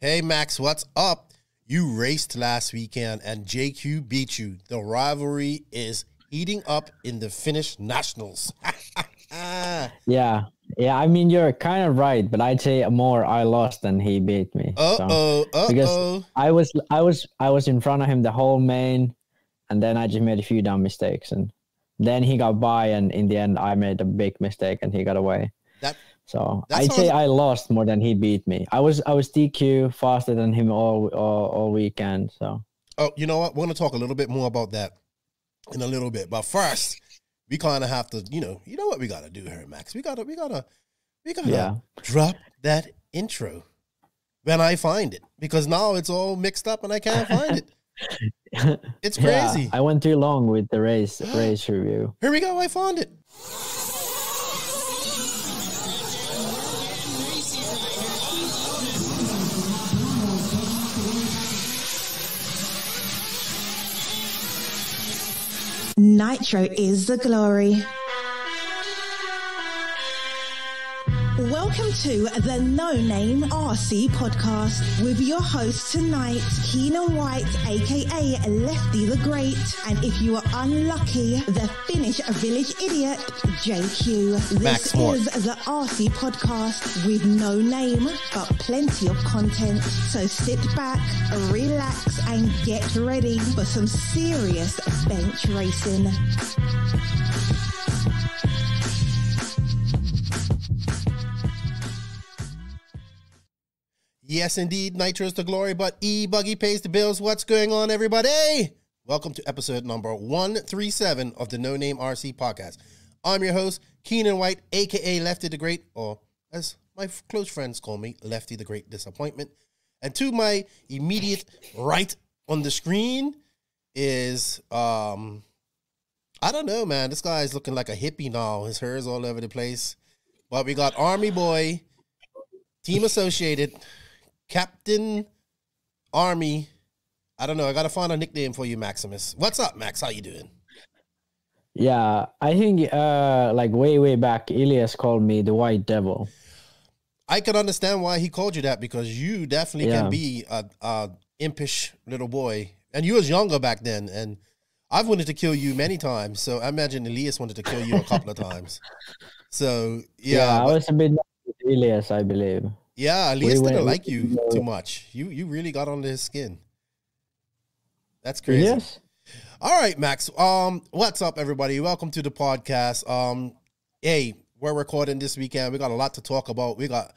Hey, Max, what's up? You raced last weekend and JQ beat you. The rivalry is heating up in the Finnish Nationals. Yeah. I mean, you're kind of right, but I'd say more I lost than he beat me. Because I was in front of him the whole main, and then I just made a few dumb mistakes, and then he got by, and in the end, I made a big mistake, and he got away. So I'd say I lost more than he beat me. I was DQ faster than him all weekend. So. Oh, you know what? We're gonna talk a little bit more about that in a little bit. But first, we kind of have to, you know what we gotta do here, Max. We gotta drop that intro when I find it, because now it's all mixed up and I can't find it. It's crazy. Yeah, I went too long with the race review. Here we go. I found it. Nitro is the glory. Welcome to the No Name RC podcast with your host tonight, Keenan White, aka Lefty the Great, and if you are unlucky, the Finnish village idiot, JQ. This is the RC podcast with no name, but plenty of content. So sit back, relax, and get ready for some serious bench racing. Yes, indeed, Nitro is the glory, but E-Buggy pays the bills. What's going on, everybody? Welcome to episode number 137 of the No Name RC podcast. I'm your host, Keenan White, a.k.a. Lefty the Great, or as my close friends call me, Lefty the Great Disappointment. And to my immediate right on the screen is, I don't know, man. This guy is looking like a hippie now. His hair is all over the place. But we got Army Boy, Team Associated, Captain Army. I don't know. I got to find a nickname for you, Maximus. What's up, Max? How you doing? Yeah, I think like way back, Elias called me the White Devil. I can understand why he called you that, because you definitely can be a impish little boy. And you was younger back then, and I've wanted to kill you many times. So I imagine Elias wanted to kill you a couple of times. So, yeah. I was a bit with Elias, I believe. Yeah, Elias didn't like you too much. You really got under his skin. That's crazy. Yes. All right, Max. What's up, everybody? Welcome to the podcast. Hey, we're recording this weekend. We got a lot to talk about. We got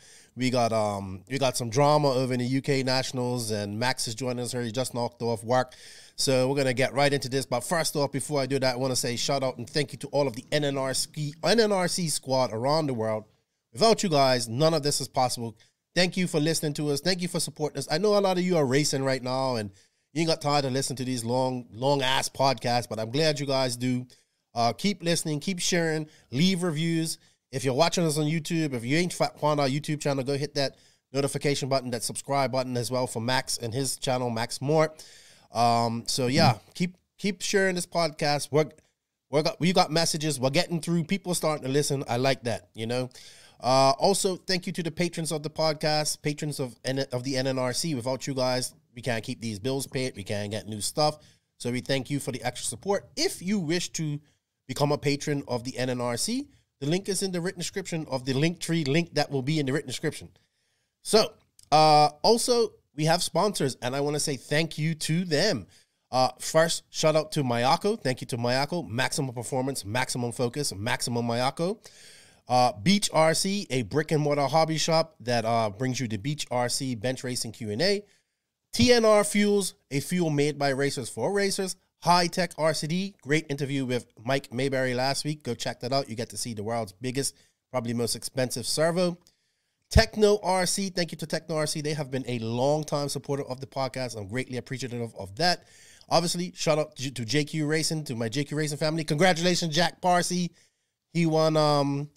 some drama over in the UK Nationals, and Max is joining us here. He just knocked off work. So we're gonna get right into this. But first off, before I do that, I want to say shout out and thank you to all of the NNRC squad around the world. Without you guys, none of this is possible. Thank you for listening to us. Thank you for supporting us. I know a lot of you are racing right now, and you ain't got time to listen to these long-ass podcasts, but I'm glad you guys do. Keep listening. Keep sharing. Leave reviews. If you're watching us on YouTube, if you ain't found our YouTube channel, go hit that notification button, that subscribe button as well for Max and his channel, Max Mort. So, yeah, keep sharing this podcast. We got messages. We're getting through. People are starting to listen. I like that, you know. Also, thank you to the patrons of the podcast, patrons of the NNRC. Without you guys, we can't keep these bills paid. We can't get new stuff. So we thank you for the extra support. If you wish to become a patron of the NNRC, the link is in the written description of the Linktree link that will be in the written description. So, also, we have sponsors, and I want to say thank you to them. First, shout out to Mayako. Thank you to Mayako. Maximum performance, maximum focus, maximum Mayako. Beach RC, a brick and mortar hobby shop that brings you the Beach RC bench racing Q&A. TNR Fuels, a fuel made by racers for racers. Hitec RCD, great interview with Mike Mayberry last week. Go check that out. You get to see the world's biggest, probably most expensive servo. Tekno RC, thank you to Tekno RC. They have been a long-time supporter of the podcast. I'm greatly appreciative of that. Obviously, shout out to JQ Racing, to my JQ Racing family. Congratulations, Jack Parsi. He won.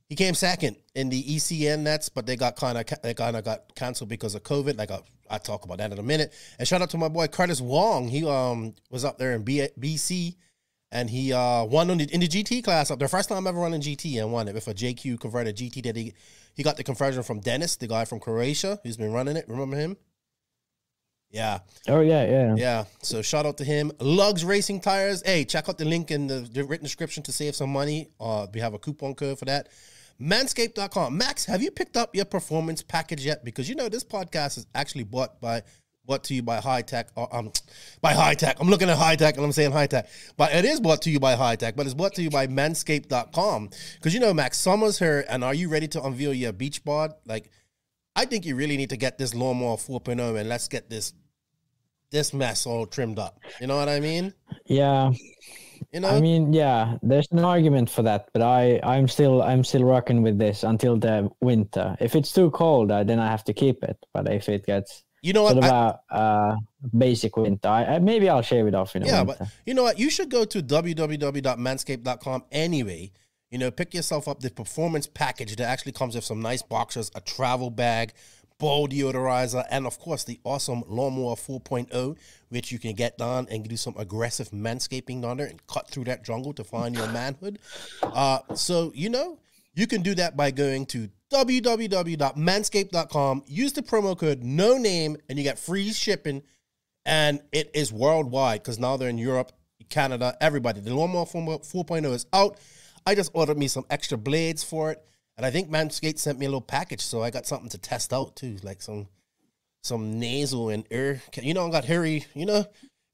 He came second in the ECN nets, but they kind of got canceled because of COVID. Like I'll talk about that in a minute. And shout out to my boy Curtis Wong. He was up there in BC And he won in the GT class up there. First time ever running GT and won it with a JQ converted GT that he got the conversion from Dennis, the guy from Croatia who's been running it. Remember him? Yeah. Oh, yeah. Yeah. So shout out to him. Lugz Racing Tires. Hey, check out the link in the written description to save some money. We have a coupon code for that. Manscaped.com. Max, have you picked up your performance package yet? Because, this podcast is actually brought to you by Hitec. By Hitec. I'm looking at Hitec and I'm saying Hitec. But it is brought to you by Hitec, but it's brought to you by Manscaped.com. Because, Max, summer's here, and are you ready to unveil your beach bod? Like, I think you really need to get this lawnmower 4.0 and let's get this mess all trimmed up. You know what I mean? Yeah. I mean, yeah, there's an argument for that, but I'm still rocking with this until the winter. If it's too cold, then I have to keep it. But if it gets sort of basic winter, maybe I'll shave it off in the winter. But you know what? You should go to www.manscaped.com anyway. Pick yourself up the performance package that actually comes with some nice boxers, a travel bag, ball deodorizer, and of course the awesome lawnmower 4.0, which you can get done and do some aggressive manscaping on there and cut through that jungle to find your manhood. So you can do that by going to www.manscaped.com, use the promo code NONAME, and you get free shipping, and it is worldwide because now they're in Europe, Canada, everybody. The lawnmower 4.0 is out. I just ordered me some extra blades for it. And I think Manscaped sent me a little package, so I got something to test out too, like some nasal and ear. I got hairy. You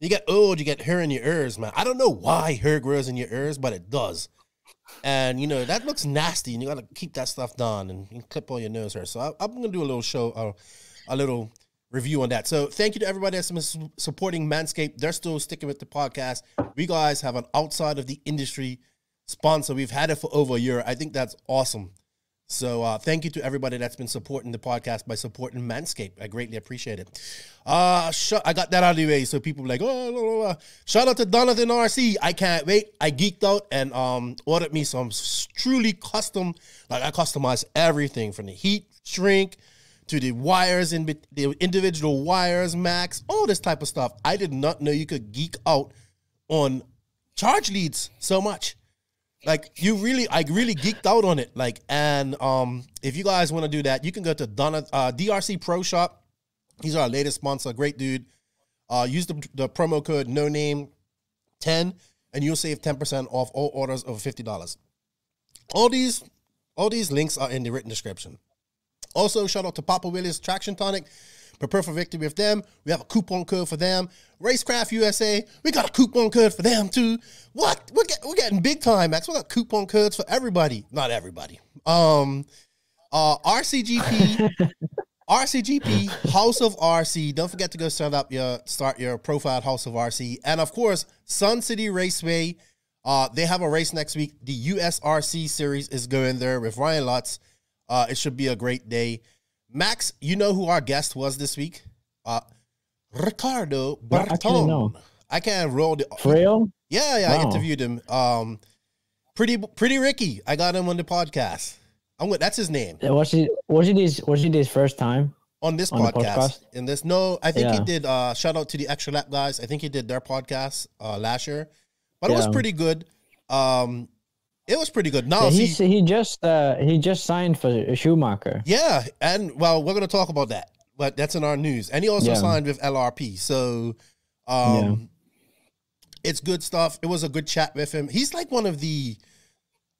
get old, you get hair in your ears, man. I don't know why hair grows in your ears, but it does. And that looks nasty, and you got to keep that stuff down and you clip all your nose hair. So I'm gonna do a little show, a little review on that. So thank you to everybody that's been supporting Manscaped. They're still sticking with the podcast. We guys have an outside of the industry sponsor. We've had it for over a year. I think that's awesome. So thank you to everybody that's been supporting the podcast by supporting Manscaped. I greatly appreciate it. I got that out of the way so people be like, oh, shout out to Jonathan RC. I can't wait. I geeked out and ordered me some truly custom, like I customized everything from the heat shrink to the wires and the individual wires, Max, all this type of stuff. I did not know you could geek out on charge leads so much. Like I really geeked out on it. Like, and if you guys want to do that, you can go to DRC Pro Shop. He's our latest sponsor. Great dude. Use the promo code NONAME10 and you'll save 10% off all orders over $50. All these links are in the written description. Also, shout out to Papa Willie's Traction Tonic. Prepare for victory with them. We have a coupon code for them. Racecraft USA, we got a coupon code for them too. What? We're getting big time, Max. We got coupon codes for everybody. Not everybody. RCGP, House of RC. Don't forget to go start your profile at House of RC. And of course, Sun City Raceway. They have a race next week. The USRC series is going there with Ryan Lutz. It should be a great day. Max, you know who our guest was this week? Riccardo Berton. I can't roll the... For real? Yeah, wow. I interviewed him. Pretty Ricky. I got him on the podcast. That's his name. Was it his first time? On this podcast. In this, no, I think he did, shout out to the Extra Lap guys. I think he did their podcast last year. But it was pretty good. It was pretty good. Now he just signed for Schumacher. Yeah, and well, we're gonna talk about that, but that's in our news. And he also signed with LRP. So, it's good stuff. It was a good chat with him. He's like one of the,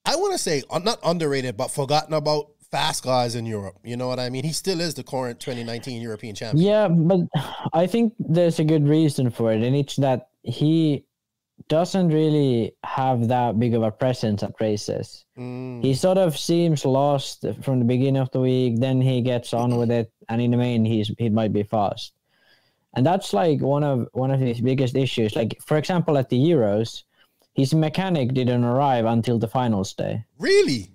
I want to say, not underrated, but forgotten about fast guys in Europe. You know what I mean? He still is the current 2019 European champion. Yeah, but I think there's a good reason for it, and it's that he doesn't really have that big of a presence at races. He sort of seems lost from the beginning of the week, then he gets on with it, and in the main he might be fast. And that's like one of his biggest issues. Like, for example, at the Euros, his mechanic didn't arrive until the finals day. Really?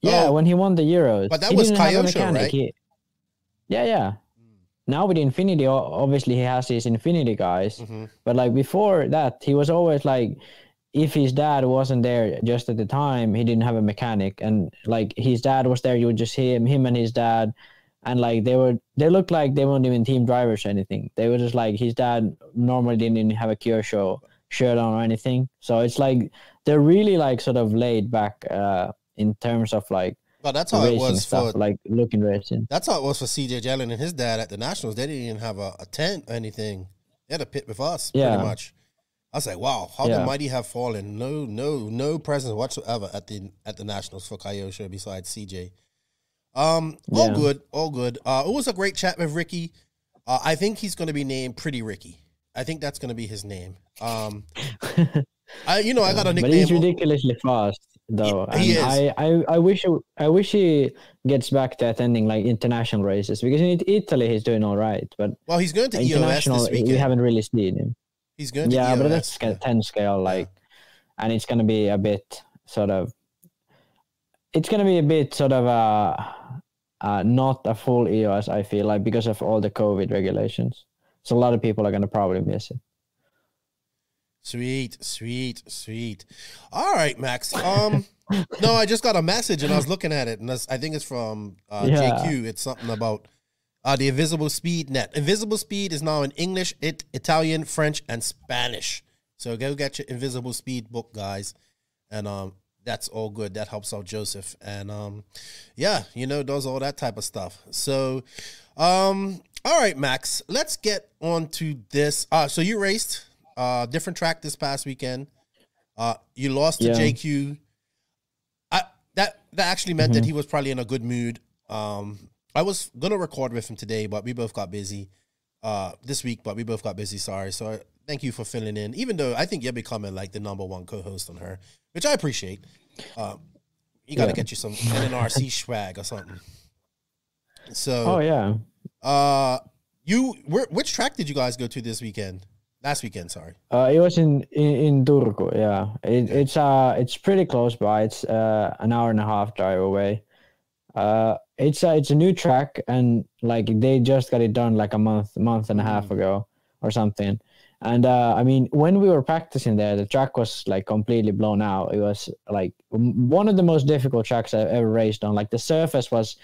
Yeah, when he won the Euros. But that was Kyosho, right? Yeah. Now with Infinity, obviously he has his Infinity guys. Mm-hmm. But like before that, he was always like, if his dad wasn't there just at the time, he didn't have a mechanic. And like his dad was there, you would just hear him and his dad. And like they looked like they weren't even team drivers or anything. They were just like, his dad normally didn't even have a Kyosho shirt on or anything. So it's like they're really like sort of laid back in terms of like. But that's how it was stuff, for like looking racing. That's how it was for CJ Jellin and his dad at the Nationals. They didn't even have a tent or anything. They had a pit with us, pretty much. I was like, wow, how the mighty have fallen. No presence whatsoever at the Nationals for Kyosho besides CJ. All good. It was a great chat with Ricky. I think he's going to be named Pretty Ricky. I think that's going to be his name. I got a nickname. But he's ridiculously fast, though. He is. I wish he gets back to attending like international races, because in Italy he's doing all right. But he's going to EOS this weekend. We haven't really seen him. He's going to EOS. But that's 10 scale, and it's going to be a bit sort of. It's going to be a bit sort of not a full EOS, I feel like, because of all the COVID regulations. So a lot of people are going to probably miss it. Sweet. All right, Max. No, I just got a message and I was looking at it, and I think it's from JQ. It's something about the Invisible Speed net. Invisible Speed is now in English, Italian, French, and Spanish. So go get your Invisible Speed book, guys. And that's all good. That helps out Joseph. And does all that type of stuff. So all right, Max, let's get on to this. So you raced different track this past weekend. You lost to JQ. That actually meant that he was probably in a good mood. I was gonna record with him today, but we both got busy this week. Sorry. So thank you for filling in. Even though I think you're becoming like the #1 co-host on her, which I appreciate. You got to get you some NRC swag or something. So. Which track did you guys go to this weekend? Last weekend, sorry. It was in Turku. Yeah, it's pretty close by. It's an hour and a half drive away. It's a new track, and like they just got it done like a month and a half ago or something. And when we were practicing there, the track was like completely blown out. It was like one of the most difficult tracks I've ever raced on. Like the surface was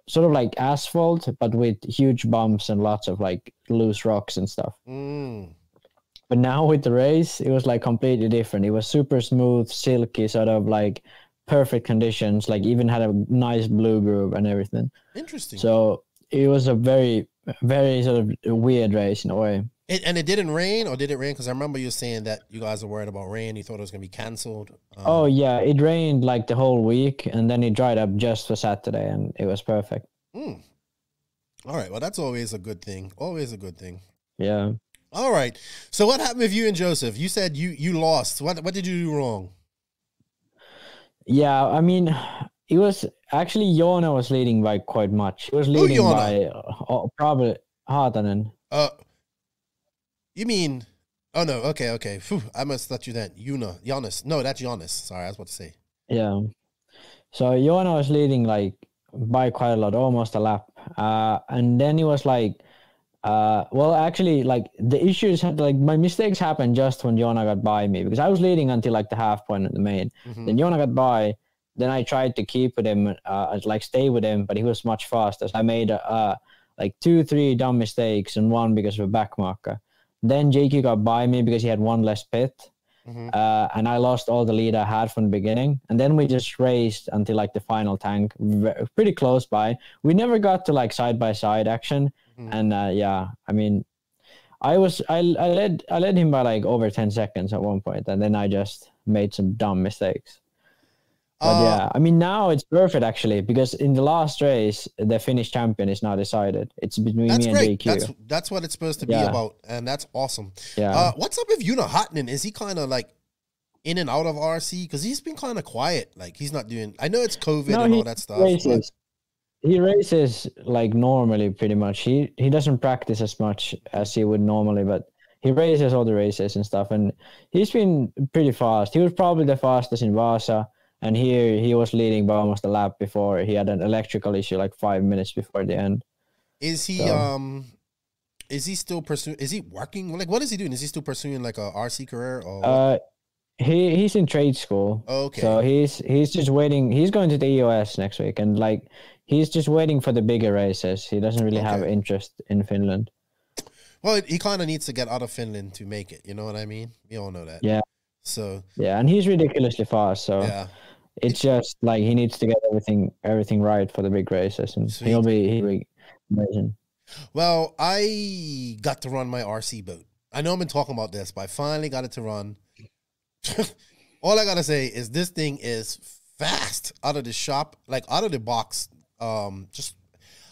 sort of like asphalt, but with huge bumps and lots of like loose rocks and stuff. But now with the race, it was like completely different. It was super smooth, silky, sort of like perfect conditions, like even had a nice blue groove and everything. Interesting. So it was a very, very sort of weird race in a way. And it didn't rain, or did it rain? Because I remember you saying that you guys were worried about rain. You thought it was going to be canceled. It rained like the whole week, and then it dried up just for Saturday, and it was perfect. All right. Well, that's always a good thing. Yeah. All right. So what happened with you and Joseph? You said you lost. What did you do wrong? Yeah, I mean, it was actually Joona was leading by quite much. He was leading by probably Haatanen. You mean? Oh no. Okay. Phew, I must let you then. Giannis. No, that's Giannis. Sorry, I was about to say. Yeah. So Joona was leading like by quite a lot, almost a lap. And then he was like, actually, like the issues had like my mistakes happened just when Joona got by me, because I was leading until like the half point at the main. Then Joona got by. Then I tried to keep with him, stay with him, but he was much faster. So I made like 2-3 dumb mistakes, and one because of a back marker. Then JQ got by me because he had one less pit. And I lost all the lead I had from the beginning. And then we just raced until like the final tank, pretty close by. We never got to like side-by-side action. And I led him by like over 10 seconds at one point, and then I just made some dumb mistakes. But now it's perfect actually, because in the last race, the Finnish champion is now decided. It's between me and JQ. That's what it's supposed to be about, and that's awesome. Yeah. What's up with Untitled? Is he kind of like in and out of RC? Because he's been kind of quiet. Like he's not doing. I know it's COVID and all that stuff. He races like normally, pretty much. He doesn't practice as much as he would normally, but he races all the races and stuff. And he's been pretty fast. He was probably the fastest in Vasa. And here he was leading by almost a lap before he had an electrical issue like 5 minutes before the end. Is he is he still pursuing? Is he working? Like, what is he doing? Is he still pursuing like a RC career? Or he's in trade school. Okay. So he's just waiting. He's going to the EOS next week, and like he's just waiting for the bigger races. He doesn't really have interest in Finland. Well, he kind of needs to get out of Finland to make it. You know what I mean? We all know that. Yeah. So. Yeah, and he's ridiculously fast. So yeah. It's just like he needs to get everything right for the big races, and he'll be amazing. Well, I got to run my RC boat. I know I've been talking about this, but I finally got it to run. All I gotta say is this thing is fast out of the shop, like out of the box. Just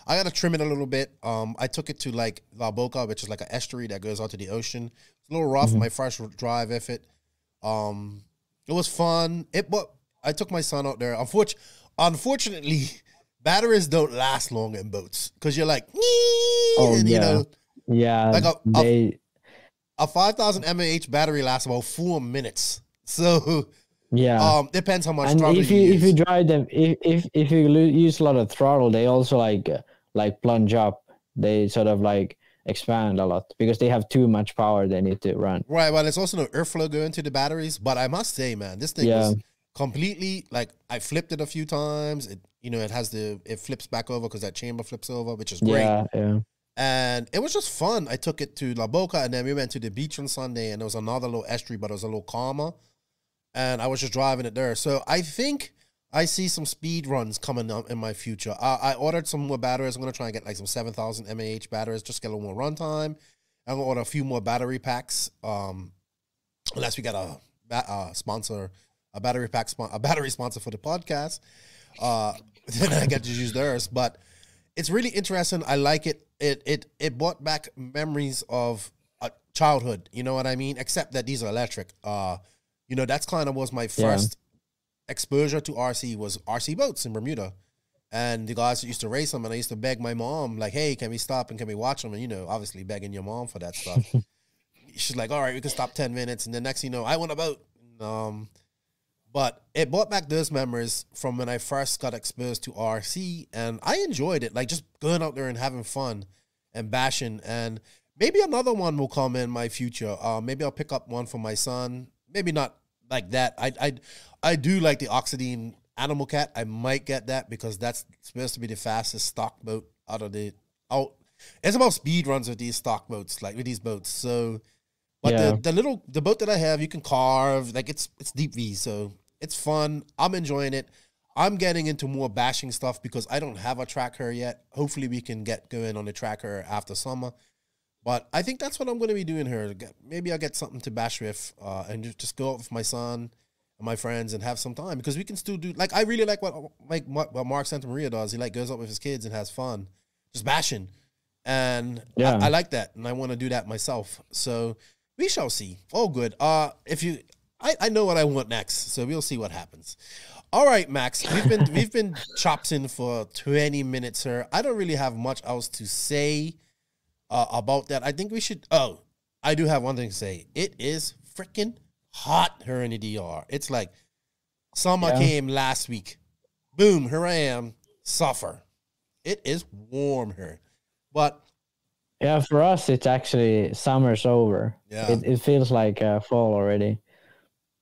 I gotta trim it a little bit. I took it to like La Boca, which is like an estuary that goes out to the ocean. It's a little rough. My first drive with it. It was fun. But I took my son out there. Unfortunately, batteries don't last long in boats because you're like, and, you know, like a 5,000 mAh battery lasts about 4 minutes. So depends how much. And if you drive them, if you use a lot of throttle, they also like plunge up. They sort of like expand a lot because they have too much power they need to run. Right. Well, there's also no airflow going to the batteries. But I must say, man, this thing was completely like I flipped it a few times. It flips back over because that chamber flips over, which is great. Yeah. And it was just fun. I took it to La Boca, and then we went to the beach on Sunday, and there was another little estuary, but it was a little calmer. And I was just driving it there. So I think I see some speed runs coming up in my future. I ordered some more batteries. I'm going to try and get like some 7,000 mAh batteries, just get a little more runtime. I'm going to order a few more battery packs, unless we got a sponsor, a battery sponsor for the podcast. Then I get to use theirs. But it's really interesting. I like it. It brought back memories of childhood. You know what I mean? Except that these are electric. That's kind of was my first exposure to RC was RC boats in Bermuda. And the guys that used to race them, and I used to beg my mom, like, hey, can we stop and can we watch them? And, obviously begging your mom for that stuff. She's like, all right, we can stop 10 minutes. And the next thing you know, I want a boat. But it brought back those memories from when I first got exposed to RC, and I enjoyed it, like just going out there and having fun and bashing. And maybe another one will come in my future. Maybe I'll pick up one for my son. Maybe not like that. I do like the Oxidine Animal Cat. I might get that because that's supposed to be the fastest stock boat It's about speed runs with these stock boats, like with these boats. So, but the boat that I have, you can carve, like it's deep V, so it's fun. I'm enjoying it. I'm getting into more bashing stuff because I don't have a tracker yet. Hopefully we can get going on the tracker after summer. But I think that's what I'm going to be doing here. Maybe I'll get something to bash with and just go out with my son and my friends and have some time because we can still do, like, I really like what Mark Santamaria does. He goes out with his kids and has fun, just bashing. And I like that. And I want to do that myself. So we shall see. All good. I know what I want next, so we'll see what happens. All right, Max, we've been chopping for 20 minutes here. I don't really have much else to say about that. I think we should. Oh, I do have one thing to say. It is freaking hot here in the DR. It's like summer came last week. Boom, here I am. Suffer. It is warm here, but yeah, for us it's actually summer's over. Yeah, it feels like fall already.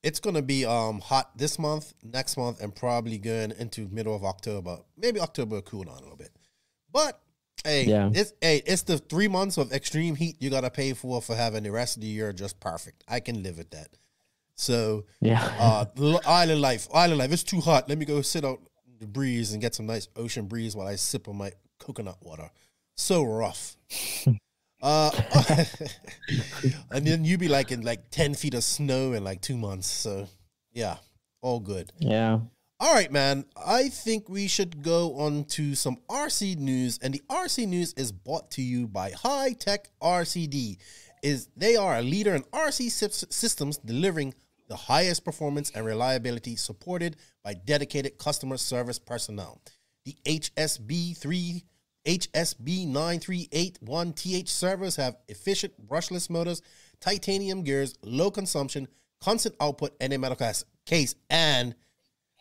It's going to be hot this month, next month, and probably going into middle of October. Maybe October will cool down a little bit. But, it's the 3 months of extreme heat you got to pay for having the rest of the year just perfect. I can live with that. So, island life. It's too hot. Let me go sit out in the breeze and get some nice ocean breeze while I sip on my coconut water. So rough. And then you be like in like 10 feet of snow in like 2 months. So yeah, all good. Yeah. All right, man. I think we should go on to some RC news, and the RC news is brought to you by Hitec RCD. They are a leader in RC systems delivering the highest performance and reliability supported by dedicated customer service personnel. The HSB9381TH servos have efficient brushless motors, titanium gears, low consumption, constant output, and a metal case, and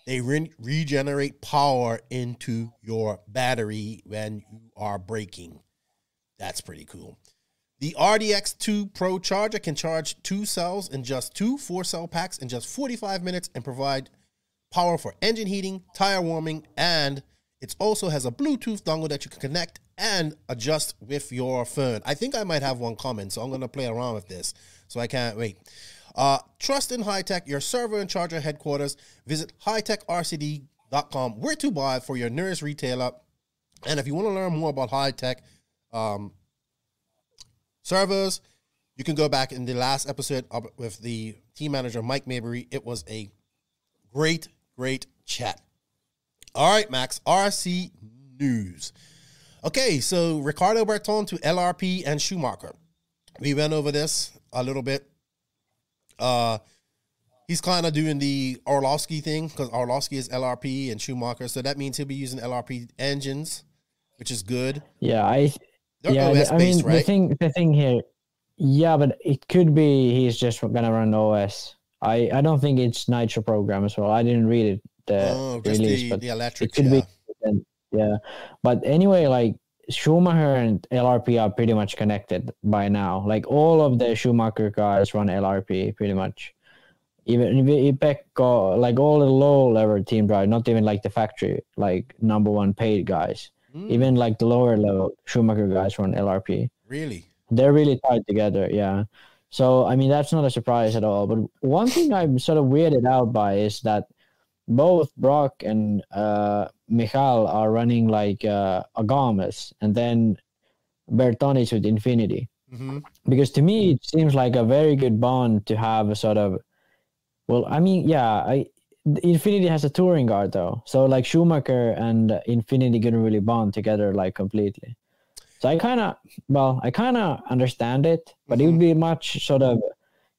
they regenerate power into your battery when you are braking. That's pretty cool. The RDX2 Pro charger can charge 2 cells in just 2 4-cell packs in just 45 minutes and provide power for engine heating, tire warming, and It also has a Bluetooth dongle that you can connect and adjust with your phone. I think I might have one coming, so I'm going to play around with this. So I can't wait. Trust in Hitec, your servo and charger headquarters. Visit HitecRCD.com, where to buy for your nearest retailer. And if you want to learn more about Hitec servos, you can go back in the last episode with the team manager, Mike Mabry. It was a great, great chat. All right, Max, RC news. Okay, so Riccardo Berton to LRP and Schumacher. We went over this a little bit. He's kind of doing the Orlovsky thing because Orlovsky is LRP and Schumacher, so that means he'll be using LRP engines, which is good. Yeah, right? The thing here, yeah, but it could be he's just gonna run OS. I don't think it's Nitro program as well. I didn't read it. Release, but the electric, it could be, yeah. But anyway, like Schumacher and LRP are pretty much connected by now. Like all of the Schumacher cars run LRP pretty much. Even Pekka, like all the low-level team drive, not even like the factory, like number one paid guys. Even like the lower level Schumacher guys run LRP. Really? They're really tied together, yeah. So I mean that's not a surprise at all. But one thing I'm sort of weirded out by is that both Brock and Michael are running like Agames, and then Berton is with Infinity. Because to me, it seems like a very good bond to have a sort of, well, I mean, yeah, Infinity has a touring car though. So like Schumacher and Infinity couldn't really bond together like completely. So I kind of understand it, but it would be much sort of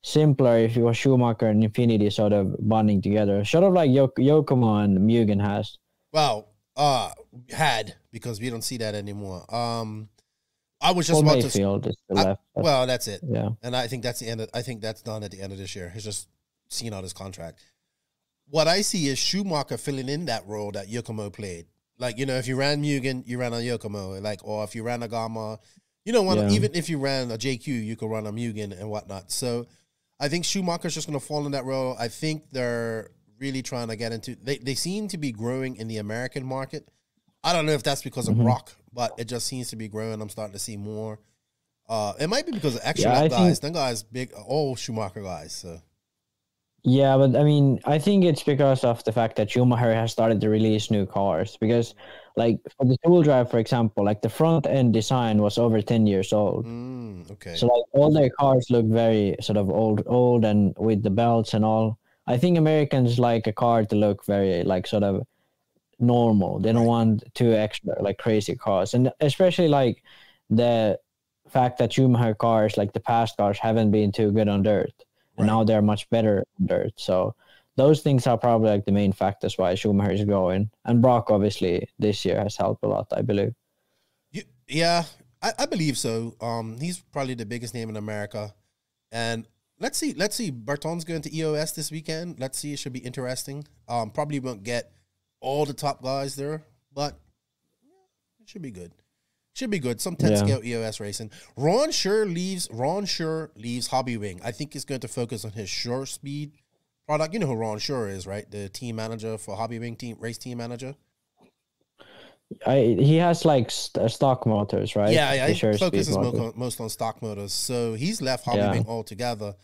simpler if it was Schumacher and Infinity sort of bonding together, sort of like Yokomo and Mugen has. Well, had, because we don't see that anymore. I was just about Mayfield is the left. Well, that's it. Yeah, and I think that's the end. I think that's done at the end of this year. He's just seen out his contract. What I see is Schumacher filling in that role that Yokomo played. Like, you know, if you ran Mugen, you ran on Yokomo. Like, or if you ran a Gamma, you know, even if you ran a JQ, you could run a Mugen and whatnot. So I think Schumacher's just going to fall in that role. I think they're really trying to get into... They seem to be growing in the American market. I don't know if that's because of Brock, but it just seems to be growing. I'm starting to see more. It might be because of extra guys. Them guys, big, old Schumacher guys. So. Yeah, but I mean, I think it's because of the fact that Schumacher has started to release new cars. Because, like, for the tool drive, for example, like the front end design was over 10 years old. Okay. So, like, all their cars look very sort of old and with the belts and all. I think Americans like a car to look very, like, sort of normal. They don't want too extra, like, crazy cars. And especially, like, the fact that Schumacher cars, like the past cars, haven't been too good on dirt. And now they're much better on dirt. So those things are probably like the main factors why Schumacher is growing. And Brock, obviously, this year has helped a lot, I believe. Yeah, I believe so. He's probably the biggest name in America. And let's see. Berton's going to EOS this weekend. Let's see. It should be interesting. Probably won't get all the top guys there, but it should be good. Should be good. Some 10-scale EOS racing. Ron Sure leaves Hobby Wing. I think he's going to focus on his Sure Speed product. You know who Ron Sure is, right? The team manager for Hobby Wing race team manager. He has like stock motors, right? Yeah. He focuses most on stock motors. So he's left Hobby Wing altogether.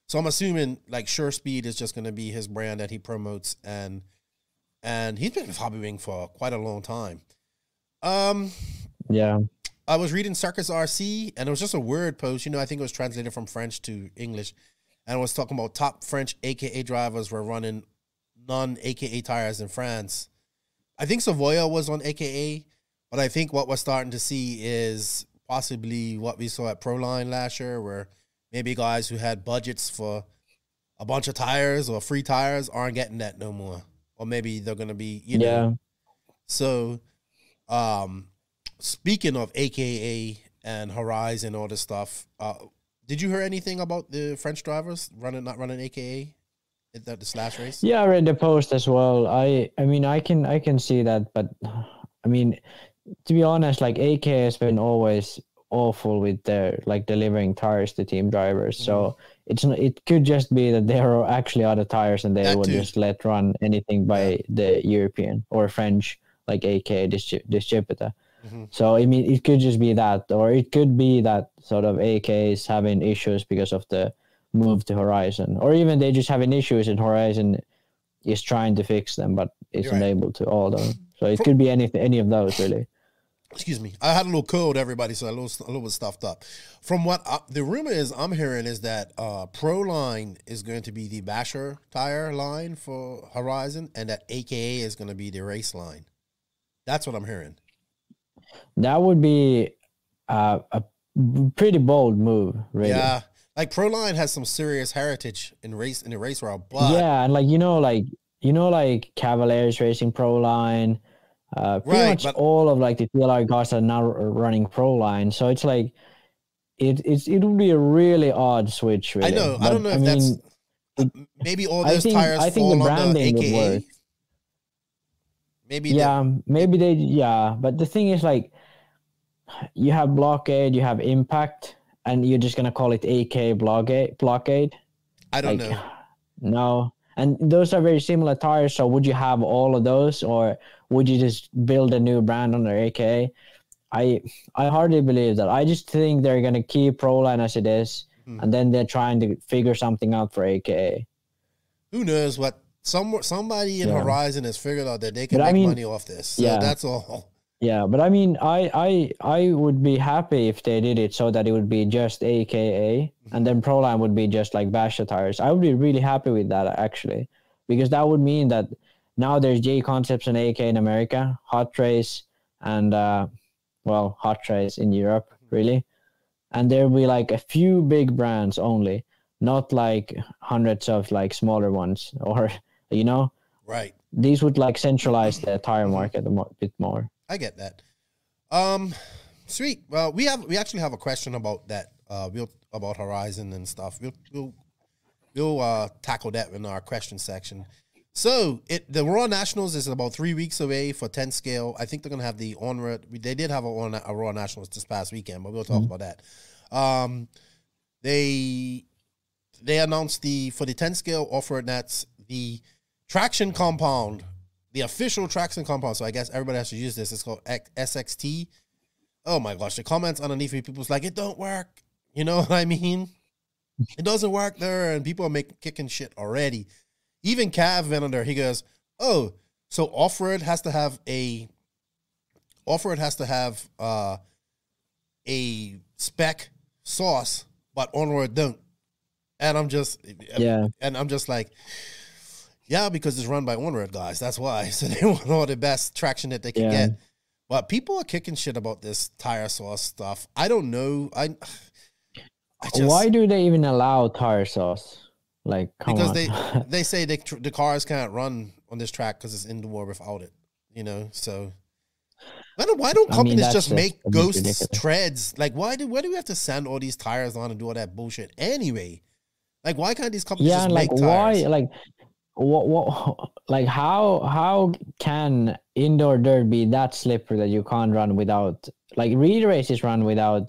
So I'm assuming like Sure Speed is just going to be his brand that he promotes, and he's been with Hobby Wing for quite a long time. Yeah. I was reading Circus RC, and it was just a word post. You know, I think it was translated from French to English. And it was talking about top French AKA drivers were running non-AKA tires in France. I think Savoia was on AKA, but I think what we're starting to see is possibly what we saw at Proline last year, where maybe guys who had budgets for a bunch of tires or free tires aren't getting that no more. Or maybe they're going to be, you know. So, speaking of AKA and Horizon and all this stuff, did you hear anything about the French drivers not running AKA at the slash race? Yeah, I read the post as well. I mean, I can see that, but I mean, to be honest, like AKA has been always awful with their like delivering tires to team drivers. So it could just be that there are actually other tires and they would just let run anything by the European or French like AK distributor. So I mean, it could just be that, or it could be that sort of AK is having issues because of the move to Horizon, or even they just having issues and Horizon is trying to fix them, but isn't able to all of them. So it could be any of those really. Excuse me. I had a little cold, everybody, so a little bit stuffed up. From what the rumor is, I'm hearing is that Proline is going to be the basher tire line for Horizon, and that AKA is going to be the race line. That's what I'm hearing. That would be a pretty bold move, really. Yeah, like Proline has some serious heritage in the race world, but yeah, and like Cavaliers Racing Proline, pretty much all of like the TLR cars are now running Proline. So it's like it would be a really odd switch. Really. I know. I don't know if that's maybe all those tires. I think the branding would work. Maybe but the thing is, like, you have Blockade, you have Impact, and you're just gonna call it AK Blockade. I don't know. No, and those are very similar tires. So would you have all of those, or would you just build a new brand under AK? I hardly believe that. I just think they're gonna keep Proline as it is, and then they're trying to figure something out for AKA. Who knows what? Somebody in Horizon has figured out that they can make money off this. So that's all. Yeah, but I mean, I would be happy if they did it so that it would be just AKA, and then Proline would be just like basher tires. I would be really happy with that, actually, because that would mean that now there's J Concepts and AK in America, Hot Race, and Hot Race in Europe, really, and there will be like a few big brands only, not like hundreds of like smaller ones, or right. These would like centralize the tire market a bit more. I get that. Sweet. Well, we actually have a question about that. About Horizon and stuff. We'll tackle that in our question section. So the Raw Nationals is about 3 weeks away for 10 scale. I think they're gonna have the Onward. They did have a Raw Nationals this past weekend, but we'll talk about that. They announced for the 10 scale offer, that's the traction compound, the official traction compound. So I guess everybody has to use this. It's called SXT. Oh my gosh, the comments underneath me, people's like, it don't work. You know what I mean? It doesn't work there, and people are kicking shit already. Even Cav went on there. He goes, oh, so off-road has to have a spec sauce, but on-road don't. And I'm just like, yeah, because it's run by on-road guys. That's why. So they want all the best traction that they can get. But people are kicking shit about this tire sauce stuff. I don't know. Why do they even allow tire sauce? Like, because they say the cars can't run on this track because it's indoor without it. So why don't companies just make ghost treads? Like, why do we have to send all these tires on and do all that bullshit anyway? Like, why can't these companies just make tires? Why? Like, how can indoor dirt be that slippery that you can't run without? Like, reed races run without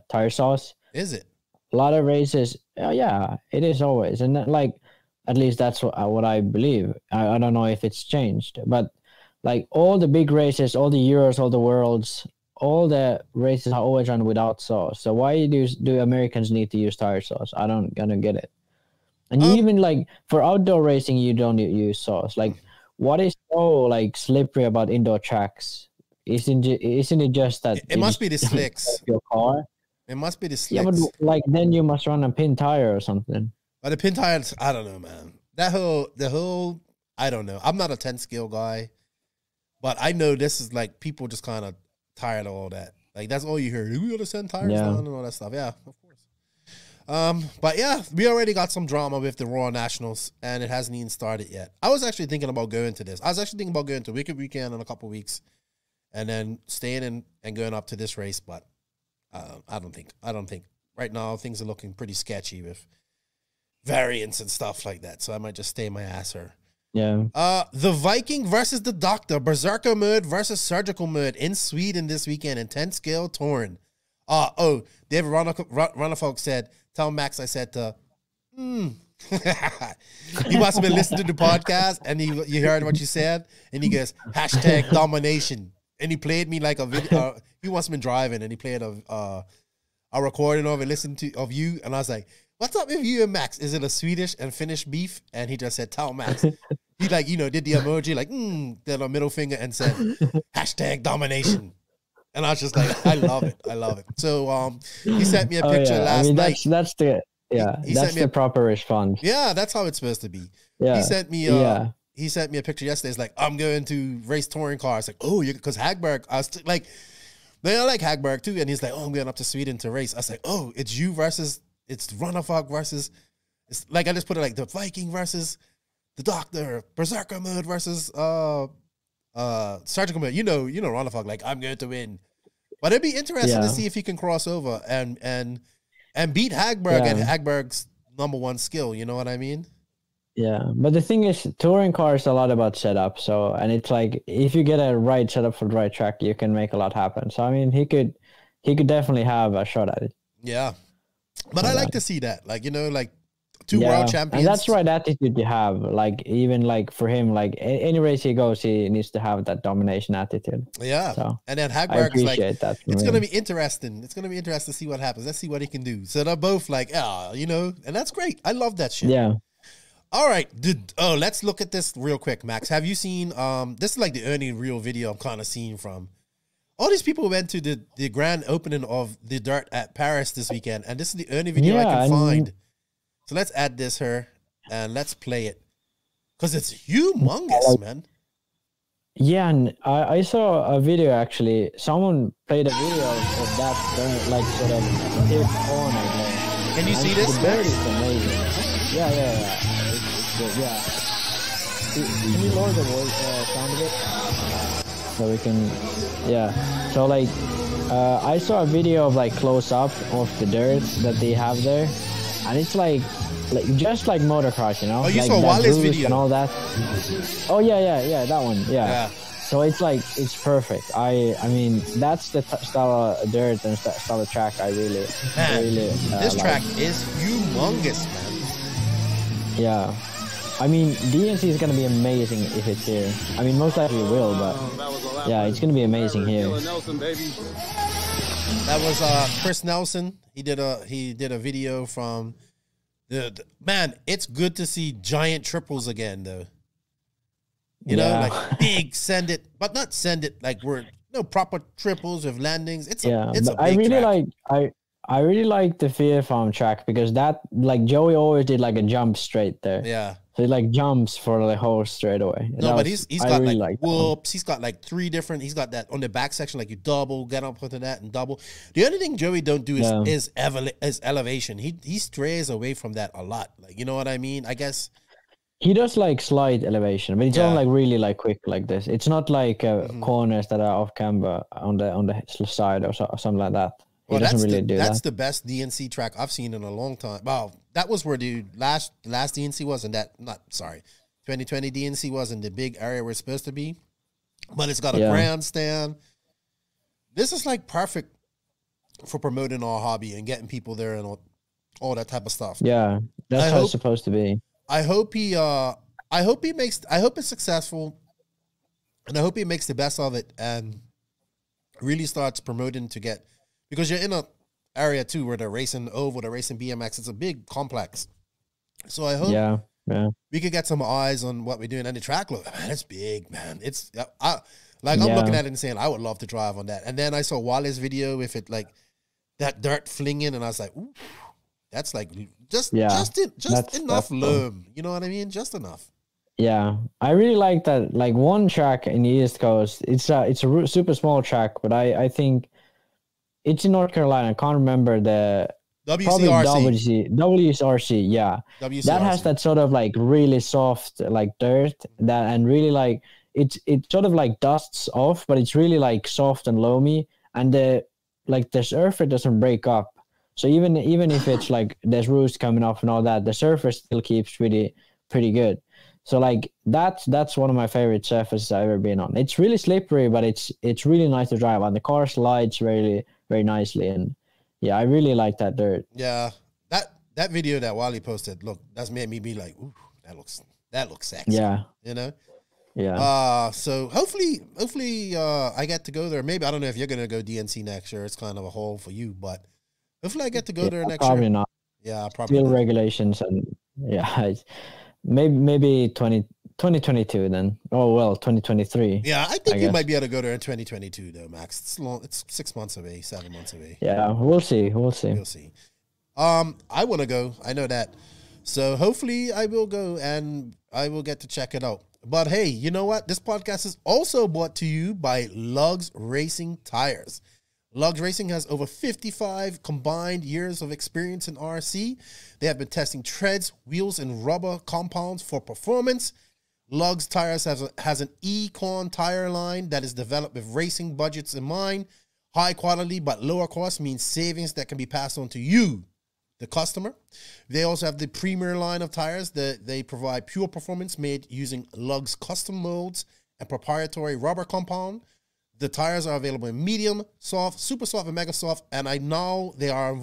tire sauce. Is it? A lot of races, yeah, it is always, and like, at least that's what I believe. I don't know if it's changed, but like all the big races, all the Euros, all the Worlds, all the races are always run without sauce. So why do Americans need to use tire sauce? I don't get it. And you even like for outdoor racing, you don't use sauce. Like, what is so like slippery about indoor tracks? Isn't it just that it must be the slicks? Your car. It must be the slicks. Yeah, but like then you must run a pin tire or something. But the pin tires, I don't know, man. The whole, I don't know. I'm not a 10 scale guy, but I know this is like people just kind of tired of all that. Like, that's all you hear. We gotta send tires down and all that stuff. Yeah, of course. But yeah, we already got some drama with the Raw Nationals, and it hasn't even started yet. I was actually thinking about going to this. I was actually thinking about going to Wicked Weekend in a couple weeks, and then staying in and going up to this race, but I don't think right now things are looking pretty sketchy with variants and stuff like that. So I might just stay my ass here. Yeah. The Viking versus the Doctor, Berserker mode versus Surgical mode in Sweden this weekend in 10 scale touring. David Runner folks said, tell Max I said to He must have been listening to the podcast, and you heard what you said, and he goes, #domination. And he played me like a video. He must have been driving, and he played a recording of it, listened to of you, and I was like, "What's up with you and Max? Is it a Swedish and Finnish beef?" And he just said, "Tell Max." He like, you know, did the emoji like, did a middle finger and said, #domination. And I was just like, I love it. I love it. So he sent me a picture last night. That's the proper response. Yeah, that's how it's supposed to be. Yeah. He sent me a picture yesterday. It's like, I'm going to race touring cars. Like, oh, because Hagberg, I was like, I like Hagberg too. And he's like, oh, I'm going up to Sweden to race. I was like, oh, it's you versus, it's Runnafog versus, it's like, I just put it like the Viking versus the Doctor, Berserker mode versus surgical mode. You know Runnafog, like, I'm going to win. But it'd be interesting to see if he can cross over and beat Hagberg at Hagberg's #1 skill. You know what I mean? Yeah, but the thing is, touring cars is a lot about setup. So, and it's like, if you get a right setup for the right track, you can make a lot happen. So, I mean, he could definitely have a shot at it. Yeah, but I like to see that, like, you know, like 2 world champions. And that's the right attitude you have. Like, even like for him, like any race he goes, he needs to have that domination attitude. Yeah. So, and then Hagberg is like, it's going to be interesting. It's going to be interesting to see what happens. Let's see what he can do. So they're both like, you know, and that's great. I love that shit. Yeah. All right. Let's look at this real quick, Max. Have you seen, this is like the only real video I'm kind of seeing from. All these people went to the grand opening of the Dirt at Paris this weekend, and this is the only video I can find. So let's add this here, and let's play it. Because it's humongous, man. Yeah, and I saw a video, actually. Someone played a video of that, like, sort of tip corner there. Can you see this? The bird is amazing. Yeah. It's good, yeah. Can you lower the voice sound a bit? So we can, So, like, I saw a video of, like, close-up of the dirt that they have there. And it's like just like motocross, you know? Oh, you like saw Wally's video and all that. Oh yeah, that one. Yeah. So it's like, it's perfect. I mean, that's the style of dirt and style of track I really this track is humongous, man. Yeah. I mean, DNC is gonna be amazing if it's here. I mean, most likely it will, but yeah, it's gonna be amazing here. That was Chris Nelson. He did a video from the man. It's good to see giant triples again, though. You know, like big send it, but not send it like we're proper triples with landings. It's a big track. I really like the Fear Farm track because that, like, Joey always did like a jump straight there. Yeah. So he like jumps for the whole straightaway. No, but he's got really like whoops. He's got like 3 different. He's got that on the back section, like you double, get up onto that and double. The only thing Joey don't do is elevation. He strays away from that a lot. Like, you know what I mean? I guess he does like slight elevation, but it's not like really like quick like this. It's not like corners that are off camber on the side or something like that. Well, that's the best DNC track I've seen in a long time. Wow, that was where the last DNC was, and 2020 DNC was in the big area where it's supposed to be. But it's got a grandstand. This is like perfect for promoting our hobby and getting people there and all that type of stuff. Yeah, that's how it's supposed to be. I hope it's successful, and I hope he makes the best of it and really starts promoting to get. Because you're in an area, too, where they're racing oval, they're racing BMX. It's a big complex. So I hope we could get some eyes on what we're doing. And the track, look, man, it's big, man. It's I'm looking at it and saying, I would love to drive on that. And then I saw Wally's video with it, like, that dirt flinging, and I was like, ooh, that's like just enough loom. You know what I mean? Just enough. Yeah, I really like that. Like, one track in the East Coast, it's a super small track, but I think it's in North Carolina. I can't remember the WCRC. Yeah, WCRC. That has that sort of like really soft like dirt that, and really like it sort of like dusts off, but it's really like soft and loamy, and the surface doesn't break up. So even if it's like there's roots coming off and all that, the surface still keeps pretty good. So like that's one of my favorite surfaces I've ever been on. It's really slippery, but it's really nice to drive on. The car slides really very nicely, and yeah, I really like that dirt. Yeah, that video that Wally posted, look, that's made me be like, ooh, that looks sexy. Yeah. You know? Yeah. So hopefully, I get to go there. Maybe, I don't know if you're going to go DNC next year. It's kind of a haul for you, but hopefully I get to go there next year. Probably not. Yeah, probably still not. Regulations and maybe 2022 then. Oh, well, 2023. Yeah, I think you might be able to go there in 2022 though, Max. It's long. It's 6 months away, 7 months away. Yeah, we'll see. We'll see. I want to go. I know that. So hopefully I will go and I will get to check it out. But hey, you know what? This podcast is also brought to you by Lugz Racing Tires. Lugz Racing has over 55 combined years of experience in RC. They have been testing treads, wheels, and rubber compounds for performance. Lugz Tires has an Econ tire line that is developed with racing budgets in mind. High quality but lower cost means savings that can be passed on to you, the customer. They also have the Premier line of tires that they provide pure performance made using Lugz custom molds and proprietary rubber compound. The tires are available in medium, soft, super soft, and mega soft, and I know they are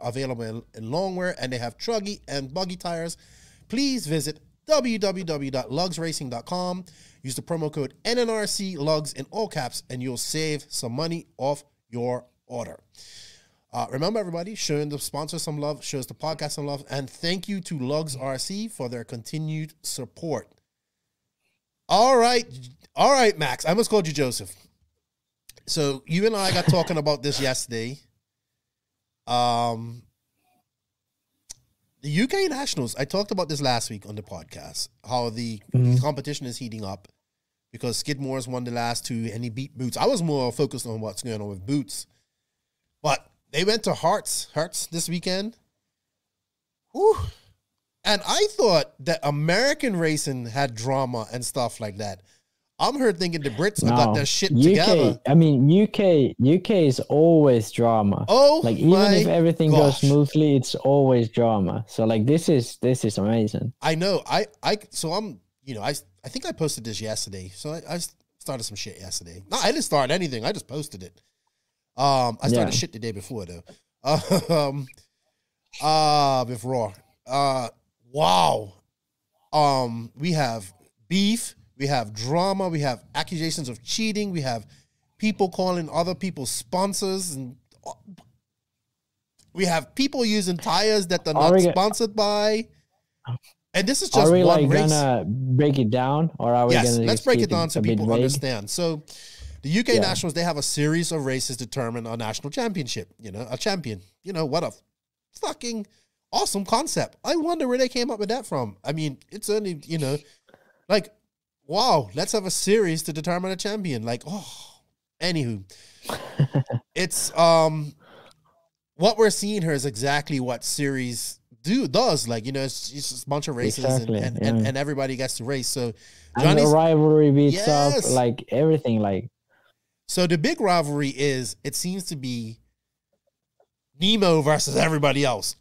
available in long wear, and they have truggy and buggy tires. Please visit www.lugzracing.com. Use the promo code NNRC Lugz in all caps, and you'll save some money off your order. Remember, everybody, showing the sponsor some love, shows the podcast some love, and thank you to Lugz RC for their continued support. All right, Max. I almost called you Joseph. So you and I got talking about this yesterday. The UK Nationals, I talked about this last week on the podcast, how the competition is heating up because Skidmore's won the last two and he beat Boots. I was more focused on what's going on with Boots. But they went to Hertz this weekend. Whew. And I thought that American racing had drama and stuff like that. I'm here thinking the Brits got their shit together. I mean, UK is always drama. Oh, like even if everything goes smoothly, it's always drama. So like this is amazing. I know. I think I posted this yesterday. So I started some shit yesterday. No, I didn't start anything. I just posted it. I started shit the day before though. With Raw. Wow. We have beef. We have drama. We have accusations of cheating. We have people calling other people's sponsors. And we have people using tires that they're not sponsored by. And this is just one race. Are we gonna break it down? Or are we let's break it down so people understand. So the UK Nationals, they have a series of races determine a national championship. A champion. What a fucking awesome concept. I wonder where they came up with that from. I mean, it's only, wow, let's have a series to determine a champion. Anywho. It's, what we're seeing here is exactly what series does. It's just a bunch of races and everybody gets to race. So Johnny's, and the rivalry beats up, everything, So the big rivalry is, it seems to be Nemo versus everybody else.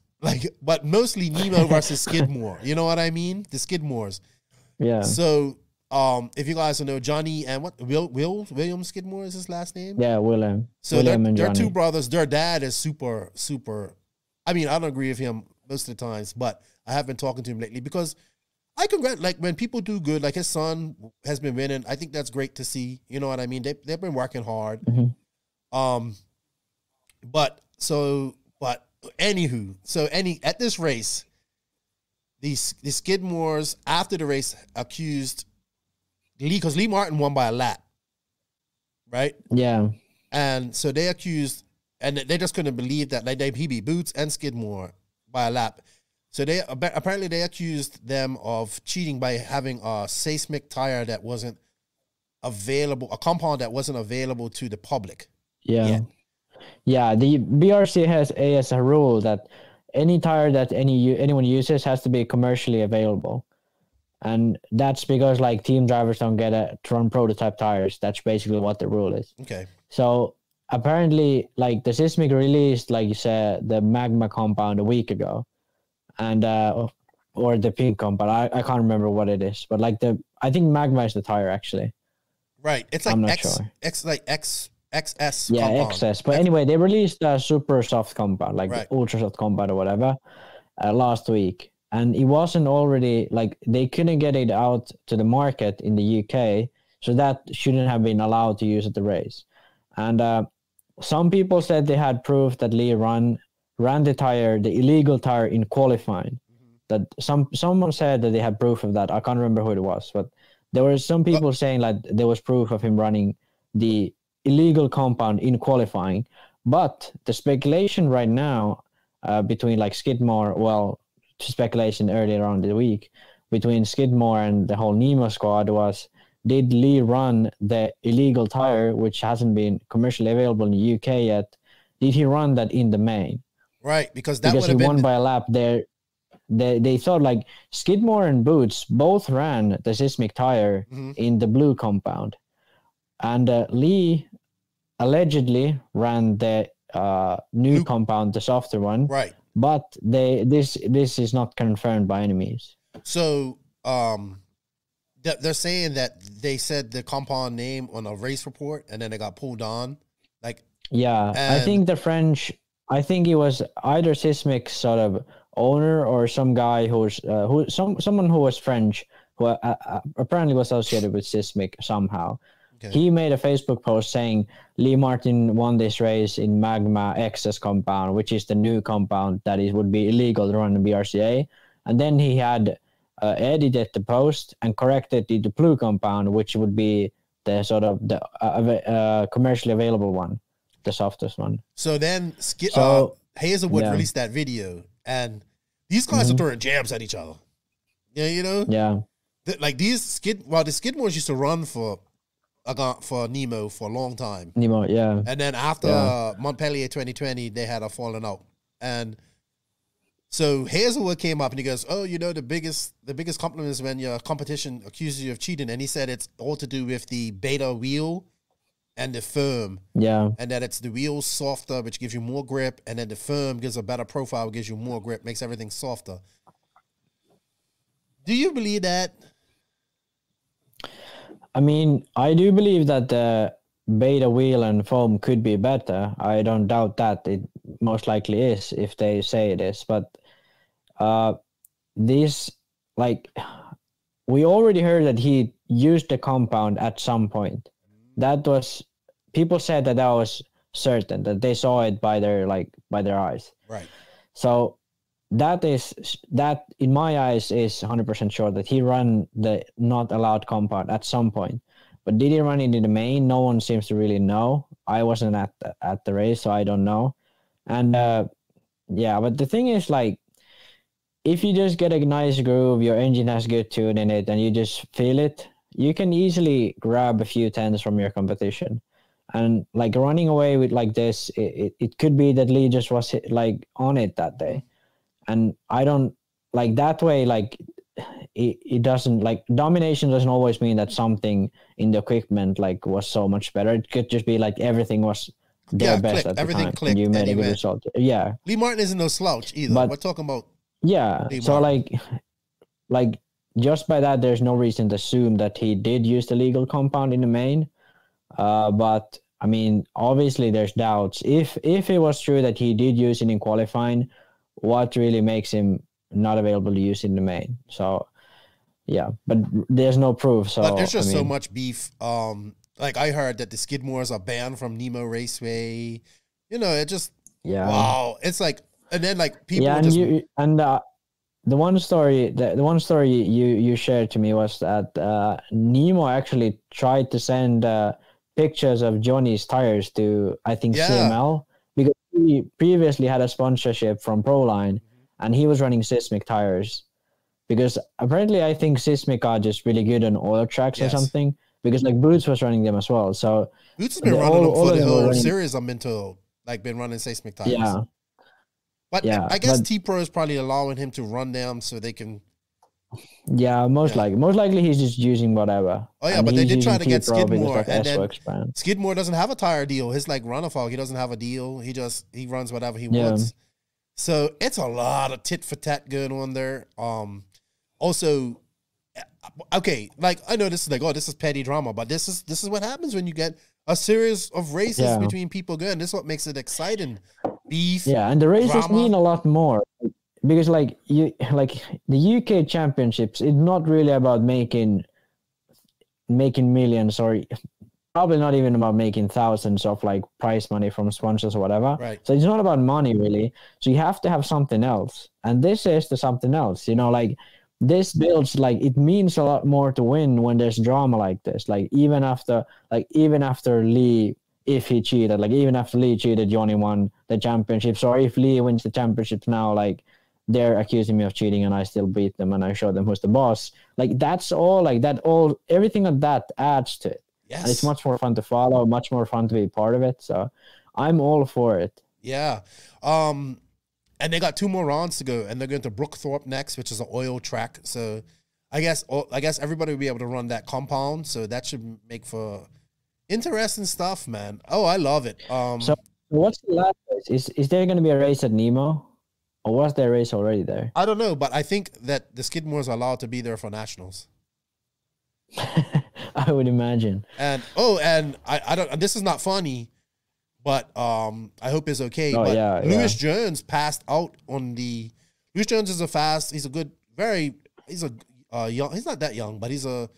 But mostly Nemo versus Skidmore. You know what I mean? The Skidmores. Yeah. So, if you guys don't know, Johnny and William Skidmore is his last name? Yeah, William. So they're two brothers. Their dad is super, super. I mean, I don't agree with him most of the times, but I have been talking to him lately because I congratulate, when people do good, like his son has been winning. I think that's great to see. You know what I mean? They've been working hard. Mm-hmm. At this race, the Skidmores, after the race, accused Lee, because Lee Martin won by a lap, right? Yeah. And so they accused, and they just couldn't believe that he beat Boots and Skidmore by a lap. So they accused them of cheating by having a seismic tire that wasn't available, a compound that wasn't available to the public. Yeah. Yet. Yeah, the BRC has a rule that any tire that anyone uses has to be commercially available. And that's because team drivers don't get to run prototype tires. That's basically what the rule is. Okay. So apparently the Seismic released, like you said, the magma compound a week ago. And or the pink compound. I can't remember what it is. But I think magma is the tire actually. Right. It's I'm not sure. XS yeah, compound. XS. But anyway, they released a super soft compound, the ultra soft compound or whatever. last week, and it wasn't already like they couldn't get it out to the market in the UK, so that shouldn't have been allowed to use at the race. And some people said they had proof that Lee ran the illegal tire in qualifying. That someone said that they had proof of that. I can't remember who it was, but there were some people saying like there was proof of him running the illegal compound in qualifying. But the speculation right now between like Skidmore, well, speculation earlier on the week between Skidmore and the whole Nemo squad was, did Lee run the illegal tire, which hasn't been commercially available in the UK yet? Did he run that in the main? Right, because he won by a lap there. They thought like Skidmore and Boots both ran the seismic tire in the blue compound, and Lee allegedly ran the new compound, the softer one. Right, but this is not confirmed by any means. So they're saying that they said the compound name on a race report, and then it got pulled on. Like, yeah, I think the French. I think it was either Seismic sort of owner or some guy who's someone who was French who apparently was associated with Seismic somehow. Okay. He made a Facebook post saying Lee Martin won this race in Magma XS compound, which is the new compound that would be illegal to run in BRCA. And then he had edited the post and corrected it to blue compound, which would be the sort of the commercially available one, the softest one. So then Hazelwood released that video, and these guys are throwing jabs at each other. Yeah, you know? Yeah. Like the Skidmores used to run for Nemo for a long time. Nemo, yeah. And then after Montpellier 2020, they had a falling out. And so Hazelwood came up and he goes, "Oh, you know, the biggest compliment is when your competition accuses you of cheating." And he said it's all to do with the beta wheel and the firm. Yeah. And that it's the wheel softer, which gives you more grip, and then the firm gives a better profile, gives you more grip, makes everything softer. Do you believe that? I mean, I do believe that the beta wheel and foam could be better. I don't doubt that. It most likely is if they say it is. But this, like, we already heard that he used the compound at some point. That was, people said that was certain, that they saw it by their eyes. Right. So that in my eyes is 100% sure that he ran the not allowed compound at some point. But did he run it in the main? No one seems to really know. I wasn't at the race, so I don't know. And but the thing is, like, if you just get a nice groove, your engine has good tune in it, and you just feel it, you can easily grab a few tenths from your competition. And like running away with like this, it could be that Lee just was like on it that day. And I don't like that way, like it doesn't, like, domination doesn't always mean that something in the equipment like was so much better. It could just be like everything was their best at the time. Clicked, and you made a good result. Yeah. Lee Martin isn't no slouch either. But we're talking about so like just by that, there's no reason to assume that he did use the legal compound in the main. But I mean, obviously there's doubts. If it was true that he did use it in qualifying, what really makes him not available to use in the main? So yeah, but there's no proof. So but there's just so much beef. Like I heard that the Skidmores are banned from Nemo Raceway. You know, it just wow. It's like, and then like people the one story you shared to me was that Nemo actually tried to send pictures of Johnny's tires to, I think, CML, because he previously had a sponsorship from Proline, and he was running Seismic tires. Because apparently, I think Seismic are just really good on oil tracks or something. Because like Boots was running them as well. So Boots has been running them for the whole series. I'm into been running Seismic tires. Yeah. But I guess T-Pro is probably allowing him to run them so they can. Yeah, most likely he's just using whatever. Oh yeah, but they did try to get Skidmore, and then Skidmore doesn't have a tire deal. His like Runafog, he doesn't have a deal. He runs whatever he wants. So it's a lot of tit for tat going on there. Also, okay, like I know this is like, oh, this is petty drama, but this is what happens when you get a series of races between people going. This is what makes it exciting. Beef. Yeah, and the races mean a lot more. like the UK championships, it's not really about making millions, or probably not even about making thousands of like prize money from sponsors or whatever. Right. So it's not about money really. So you have to have something else, and this is the something else. You know, like this builds, like it means a lot more to win when there's drama like this. Like even after Lee, if he cheated, like even after Lee cheated, Johnny won the championships. Or if Lee wins the championships now, like they're accusing me of cheating and I still beat them and I show them who's the boss. Like that's all, like that all, everything of that adds to it. Yes. And it's much more fun to follow, much more fun to be part of it. So I'm all for it. Yeah. And they got 2 more rounds to go, and they're going to Brookthorpe next, which is an oil track. So I guess everybody will be able to run that compound. So that should make for interesting stuff, man. Oh, I love it. So what's the last race? Is there going to be a race at Nemo? Or was there a race already there? I don't know, but I think that the Skidmores are allowed to be there for nationals. I would imagine. And I don't. This is not funny, but I hope it's okay. Oh, but yeah, Lewis Jones passed out on the. Lewis Jones is he's a good, he's a young. He's not that young, but he's a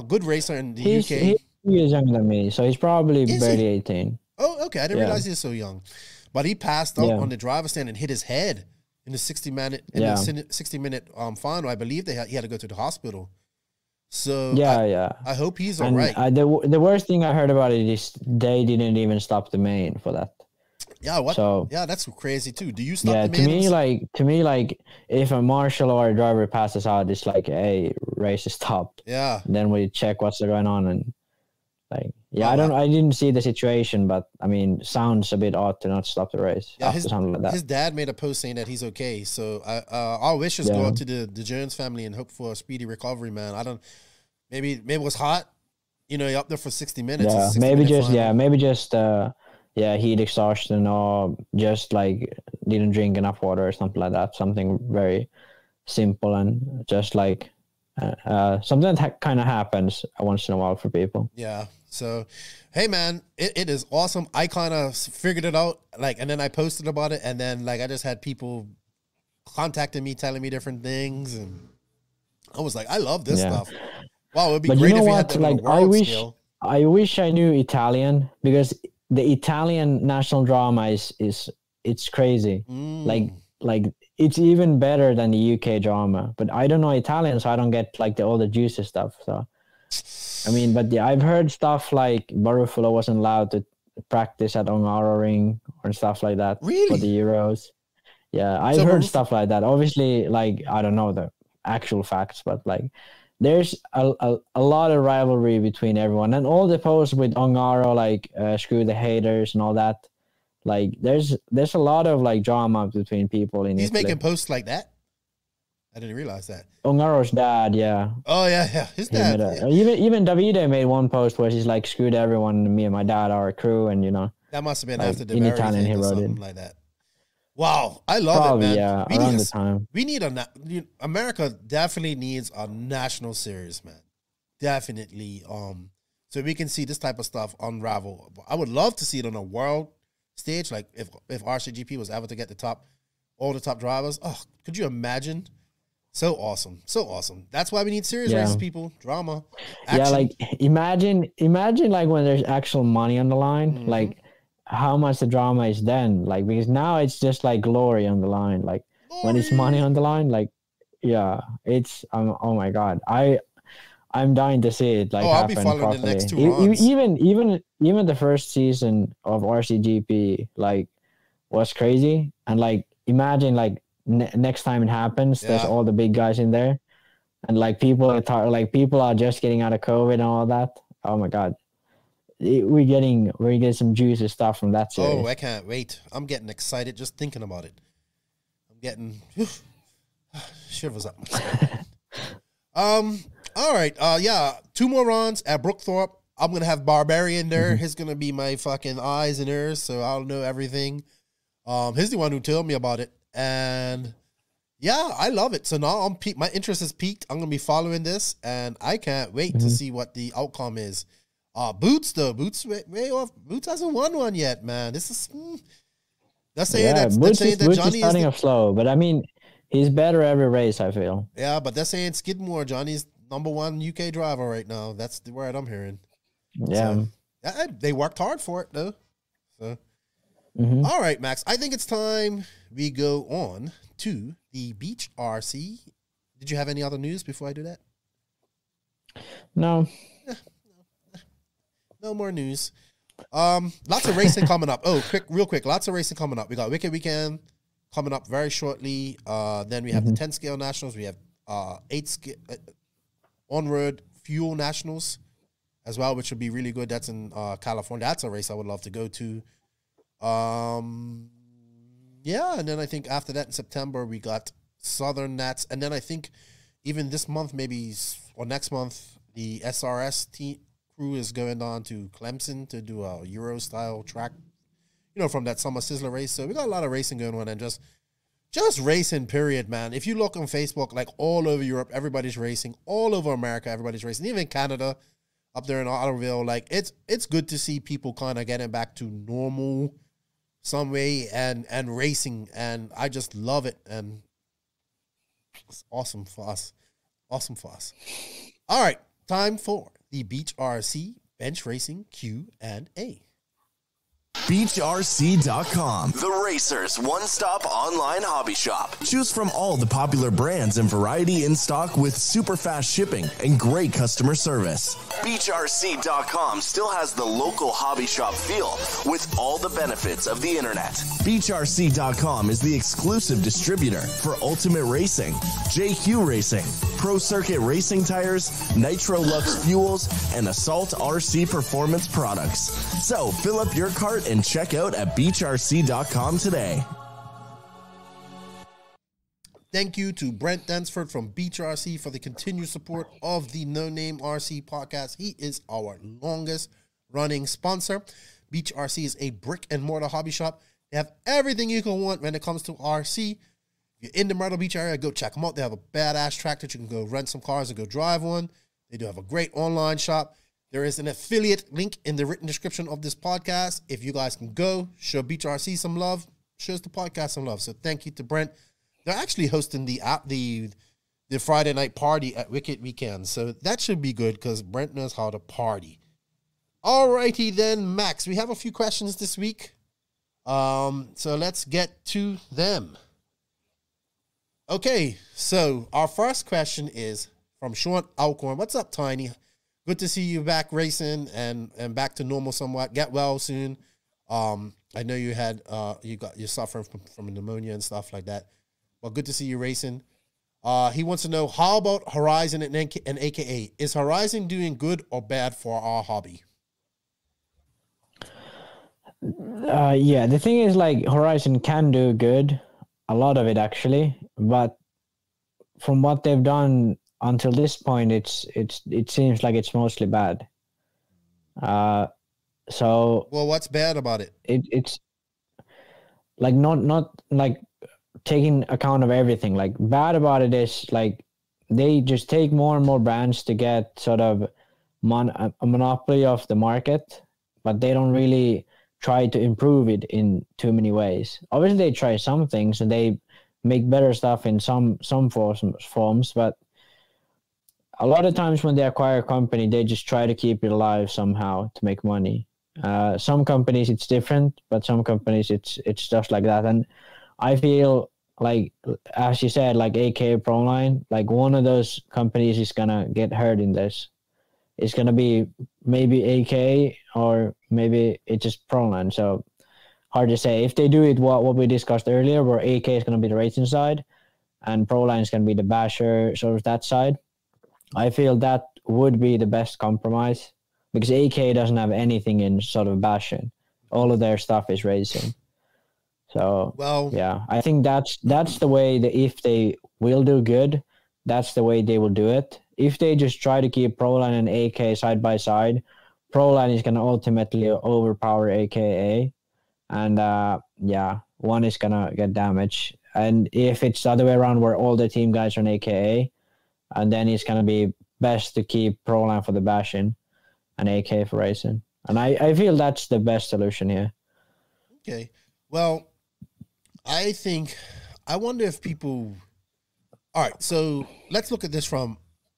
good racer in the UK. He's younger than me, so he's probably barely 18. Oh, okay. I didn't realize he's so young. But he passed out on the driver's stand and hit his head in the 60-minute final. I believe he had to go to the hospital. So I hope he's all right. The worst thing I heard about it is they didn't even stop the main for that. Yeah, what? So, yeah, that's crazy too. Do you stop the main? To me, like if a marshal or a driver passes out, it's like, hey, race is stopped. Yeah. And then we check what's going on, and like, I didn't see the situation, but I mean, sounds a bit odd to not stop the race after something like that. His dad made a post saying that he's okay. So our wishes go out to the Jones family and hope for a speedy recovery, man. Maybe it was hot. You know, you're up there for 60 minutes. Yeah, maybe just heat exhaustion, or just like didn't drink enough water or something like that. Something very simple and just like something that kind of happens once in a while for people. Yeah. So, hey man, it is awesome. I kind of figured it out, like, and then I posted about it, and then like I just had people contacting me, telling me different things, and I was like, I love this stuff. Wow, it'd be great if you had that on a world scale. I wish I knew Italian, because the Italian national drama is crazy. Like it's even better than the UK drama. But I don't know Italian, so I don't get like all the juicy stuff. So I mean, but I've heard stuff like Barufalo wasn't allowed to practice at Ongaro Ring or stuff like that for the Euros. Yeah, I've heard stuff like that. Obviously, like I don't know the actual facts, but like there's a lot of rivalry between everyone, and all the posts with Ongaro, like screw the haters and all that. Like there's a lot of like drama between people in. He's Italy. making posts like that. I didn't realize that. Ongaro's dad, yeah. Oh yeah, his dad. Even Davide made one post where he's like, "Screwed everyone. Me and my dad are a crew," and you know. That must have been like, after the Italian he wrote something like that. Wow, I love it, man. Yeah, around the time. We need America definitely needs a national series, man. Definitely. So we can see this type of stuff unravel. I would love to see it on a world stage, like if RCGP was ever to get all the top drivers. Oh, could you imagine? So awesome. That's why we need series races, people. Drama, action. Yeah, like imagine like when there's actual money on the line, like how much the drama is then. Like, because now it's just like glory on the line. Like when it's money on the line, like it's oh my god. I'm dying to see it like happen properly. I'll be following the next 2 rounds. Even the first season of RCGP like was crazy, and like imagine like next time it happens, there's all the big guys in there, and like people are just getting out of COVID and all that. Oh my god, we're getting some juicy stuff from that series. Oh, I can't wait! I'm getting excited just thinking about it. I'm getting shivers up my spine. All right. 2 more runs at Brookthorpe. I'm gonna have Barbarian there. He's gonna be my fucking eyes and ears, so I'll know everything. He's the one who told me about it. And yeah, I love it. So now my interest is peaked. I'm gonna be following this, and I can't wait to see what the outcome is. Boots way off. Boots hasn't won one yet, man. This is that's saying that Boots Johnny is starting off slow, but I mean He's better every race, I feel. Yeah, but they're saying Skidmore, Johnny's #1 UK driver right now. That's the word I'm hearing. Yeah. So, they worked hard for it, though. So, all right, Max. I think it's time we go on to the Beach RC. Did you have any other news before I do that? No. No more news. Lots of racing coming up. Oh, real quick. Lots of racing coming up. We got Wicked Weekend coming up very shortly. Then we have the 10 scale nationals. We have 8 scale on-road fuel nationals as well, which would be really good. That's in California. That's a race I would love to go to. Yeah, and then I think after that in September we got Southern Nats, and then I think even this month maybe or next month the SRS team crew is going on to Clemson to do a Euro style track, from that Summer Sizzler race. So we got a lot of racing going on, and just racing, period, man. If you look on Facebook, like all over Europe, everybody's racing. All over America, everybody's racing. Even Canada, up there in Otterville, like it's good to see people kind of getting back to normal some way and racing, and I just love it, and it's awesome for us. Awesome for us. All right, time for the Beach RC Bench Racing Q&A. BeachRC.com, the racers' one-stop online hobby shop. Choose from all the popular brands and variety in stock with super fast shipping and great customer service. BeachRC.com still has the local hobby shop feel with all the benefits of the internet. BeachRC.com is the exclusive distributor for Ultimate Racing, JQ Racing, Pro Circuit Racing Tires, Nitro Lugz Fuels, and Assault RC Performance products. So fill up your cart and check out at BeachRC.com today. Thank you to Brent Dansford from Beach RC for the continued support of the No Name RC podcast. He is our longest running sponsor. Beach RC is a brick and mortar hobby shop. They have everything you can want when it comes to RC. If you're in the Myrtle Beach area, go check them out. They have a badass track that you can go rent some cars and go drive on. They do have a great online shop. There is an affiliate link in the written description of this podcast. If you guys can go, show Beach RC some love, shows the podcast some love. So thank you to Brent. They're actually hosting the Friday night party at Wicked Weekend. So that should be good because Brent knows how to party. All righty then, Max. We have a few questions this week. So let's get to them. Okay, so our first question is from Sean Alcorn. What's up, Tiny? Good to see you back racing and back to normal somewhat. Get well soon. I know you had you're suffering from pneumonia and stuff like that. But good to see you racing. He wants to know, how about Horizon and AKA? Is Horizon doing good or bad for our hobby? Yeah, the thing is, like, Horizon can do good, a lot of it actually, but from what they've done until this point, it seems like it's mostly bad. So well, what's bad about it? It's like not like taking account of everything. Like, bad about it is like they just take more and more brands to get sort of a monopoly of the market, but they don't really try to improve it in too many ways. Obviously, they try some things and they make better stuff in some forms, but a lot of times when they acquire a company, they just try to keep it alive somehow to make money. Some companies it's different, but some companies it's just like that. And I feel like, as you said, like AK Proline, like one of those companies is gonna get hurt in this. It's gonna be maybe AK or maybe it's just Proline. So hard to say. If they do it what we discussed earlier, where AK is gonna be the racing side and Proline is gonna be the basher, sort of that side, I feel that would be the best compromise, because AK doesn't have anything in sort of bashing. All of their stuff is racing. So, well, yeah, I think that's the way that if they will do good, that's the way they will do it. If they just try to keep Proline and AK side by side, Proline is going to ultimately overpower AKA. And, yeah, one is going to get damaged. And if it's the other way around where all the team guys are in AKA, and then it's going to be best to keep Proline for the bashing and AK for racing. And I feel that's the best solution here. Okay. Well, I wonder if people All right, so let's look at this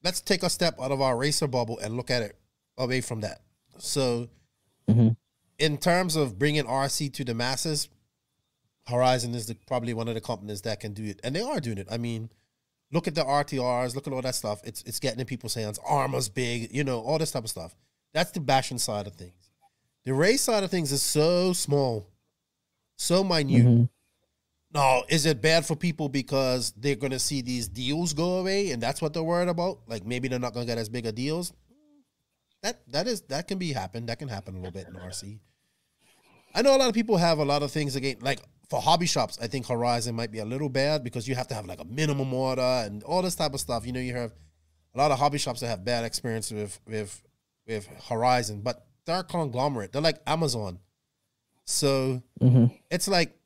let's take a step out of our racer bubble and look at it away from that. So in terms of bringing RC to the masses, Horizon is probably one of the companies that can do it. And they are doing it. I mean, look at the RTRs, look at all that stuff. It's getting in people's hands. Armor's big, you know, all this type of stuff. That's the bashing side of things. The race side of things is so small, so minute. Now, is it bad for people because they're going to see these deals go away and that's what they're worried about? Like maybe they're not going to get as big of deals? That can happen. That can happen a little bit in RC. I know a lot of people have a lot of things again. Like for hobby shops, I think Horizon might be a little bad because you have to have like a minimum order and all this type of stuff. You know, you have a lot of hobby shops that have bad experience with Horizon, but they're a conglomerate. They're like Amazon. So it's like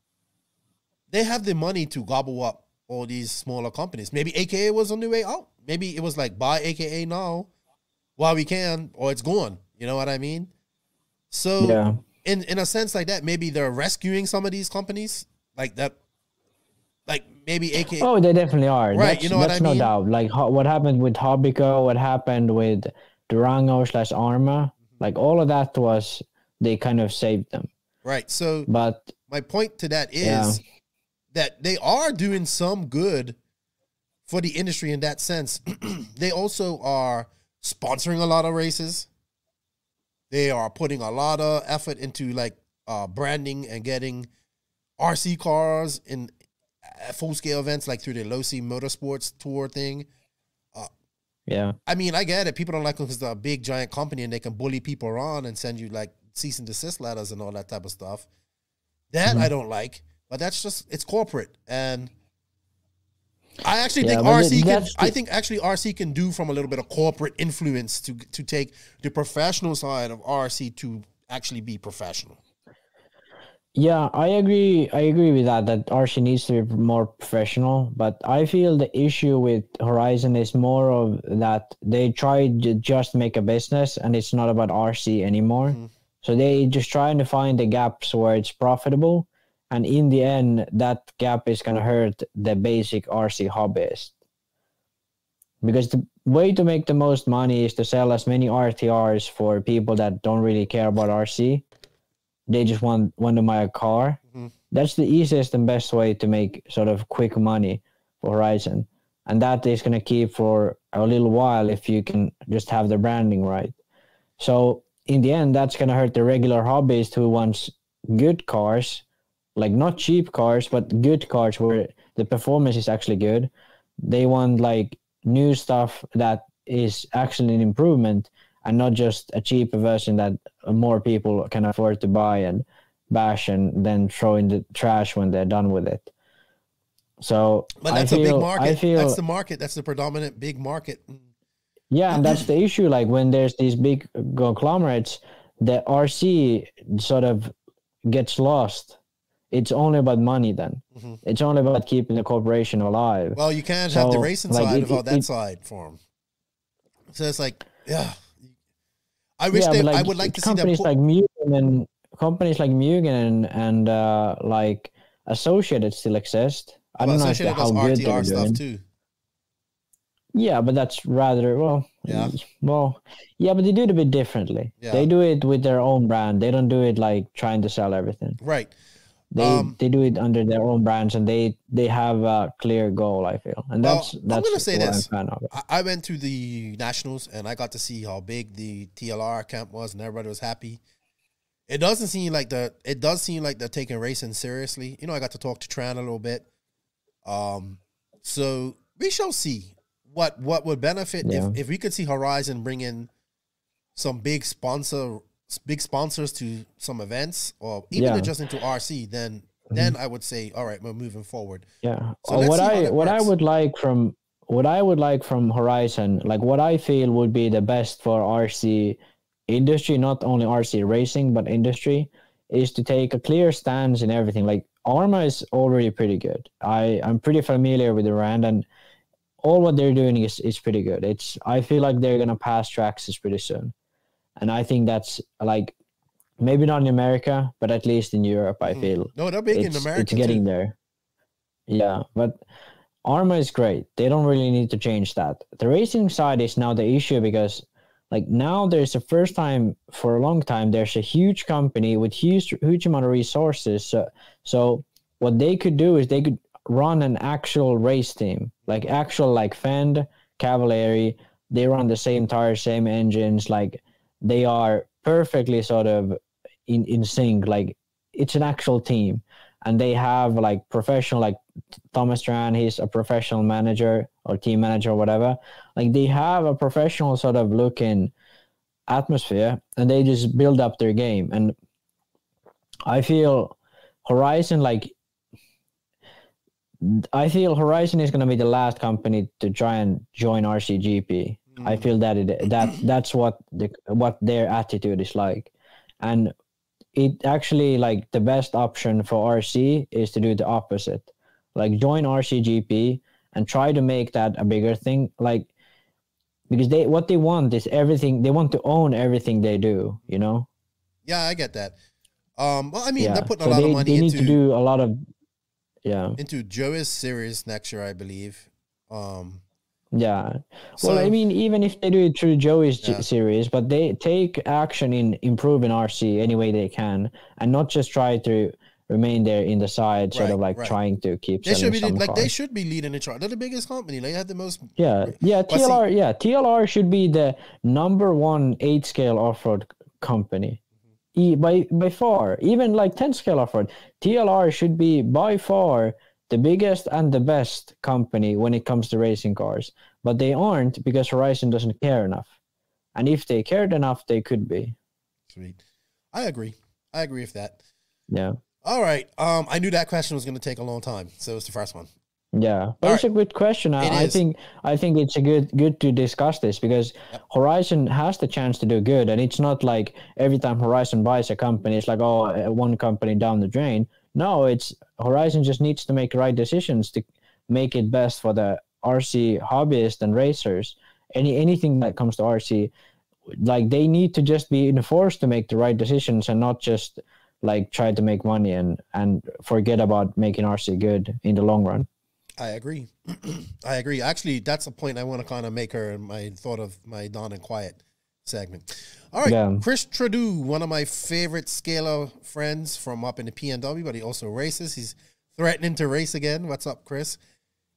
they have the money to gobble up all these smaller companies. Maybe AKA was on the way out. Maybe it was like buy AKA now while we can, or it's gone. You know what I mean? So in a sense like that, maybe they're rescuing some of these companies like that. Like maybe AKA. Oh, they definitely are. Right, that's, you know what I mean? No doubt. Like what happened with Hobbico, what happened with Durango/Arma, like all of that was, they kind of saved them. Right. So but my point to that is that they are doing some good for the industry in that sense. They also are sponsoring a lot of races. They are putting a lot of effort into like branding and getting RC cars in full-scale events like through the Losi Motorsports Tour thing. I mean, I get it. People don't like them because they're a big, giant company and they can bully people around and send you like cease and desist letters and all that type of stuff. That I don't like. But that's just, it's corporate. And I actually think RC can do from a little bit of corporate influence to take the professional side of RC to actually be professional. Yeah, I agree with that RC needs to be more professional, but I feel the issue with Horizon is more of that they try to just make a business and it's not about RC anymore. So they just trying to find the gaps where it's profitable. And in the end, that gap is going to hurt the basic RC hobbyist. Because the way to make the most money is to sell as many RTRs for people that don't really care about RC. They just want to buy a car. That's the easiest and best way to make sort of quick money for Horizon. And that is going to keep for a little while if you can just have the branding right. So in the end, that's going to hurt the regular hobbyist who wants good cars, like not cheap cars, but good cars where the performance is actually good. They want like new stuff that is actually an improvement and not just a cheaper version that more people can afford to buy and bash and then throw in the trash when they're done with it. So, but that's a big market. That's the market. That's the predominant big market. Yeah, and that's the issue. Like when there's these big conglomerates, the RC sort of gets lost. It's only about money then. It's only about keeping the corporation alive. Well, you can't have the racing side without that side for them. So it's like, I wish I would like to see companies like Mugen and like Associated still exist. I don't know how good they're doing. Too. Yeah, but that's rather but they do it a bit differently. Yeah. They do it with their own brand. They don't do it like trying to sell everything. Right. They do it under their own brands and they have a clear goal, I feel. And that's I'm going to say this. I went to the Nationals and I got to see how big the TLR camp was and everybody was happy. It does seem like they're taking racing seriously. You know, I got to talk to Tran a little bit. So we shall see what would benefit if we could see Horizon bring in some big sponsors to some events or even just into RC, then I would say, all right, we're moving forward. Yeah. So what I would like from Horizon, like what I feel would be the best for RC industry, not only RC racing, but industry, is to take a clear stance in everything. Like Arma is already pretty good. I'm pretty familiar with the brand and all what they're doing is pretty good. I feel like they're going to pass Traxxas pretty soon. And I think that's like, maybe not in America, but at least in Europe, I feel. No, they're big in America. It's getting there. Yeah, but Arma is great. They don't really need to change that. The racing side is now the issue because like now there's the first time for a long time, there's a huge company with huge amount of resources. So what they could do is they could run an actual race team, like actual like Fend, Cavalieri. They run the same tires, same engines. Like they are perfectly sort of in sync. Like it's an actual team. And they have like professional, like Thomas Tran, he's a professional manager or team manager or whatever. Like they have a professional sort of looking atmosphere and they just build up their game. And I feel Horizon is going to be the last company to try and join RCGP. I feel that's what their attitude is like. And it actually like the best option for RC is to do the opposite, like join RCGP and try to make that a bigger thing. Like, because what they want is everything. They want to own everything they do, you know? Yeah, I get that. Well, I mean, they're putting a lot of money into. They need to do a lot of, into Joey's series next year, I believe. Yeah. Well, I mean, even if they do it through Joey's series, but they take action in improving RC any way they can and not just try to remain there in the side, sort of like trying to keep they selling should be some like cars. They should be leading the chart. They're the biggest company. They have the most. TLR should be the number one 8-scale off-road company. By far, even like 10-scale off-road. TLR should be by far the biggest and the best company when it comes to racing cars, but they aren't because Horizon doesn't care enough. And if they cared enough, they could be. Sweet. I agree with that. Yeah. All right. I knew that question was going to take a long time, so it's the first one. Yeah, but it's a good question. I think it's a good to discuss this because Horizon has the chance to do good, and it's not like every time Horizon buys a company, it's like, oh, one company down the drain. No, it's Horizon just needs to make the right decisions to make it best for the RC hobbyists and racers. Anything that comes to RC, like they need to just be enforced to make the right decisions and not just like try to make money and forget about making RC good in the long run. I agree. I agree. Actually, that's a point I want to kind of make her in my thought of my Don and Quiet segment. All right. Chris Trudeau, one of my favorite scaler friends from up in the PNW, but he also races. He's threatening to race again. What's up, Chris?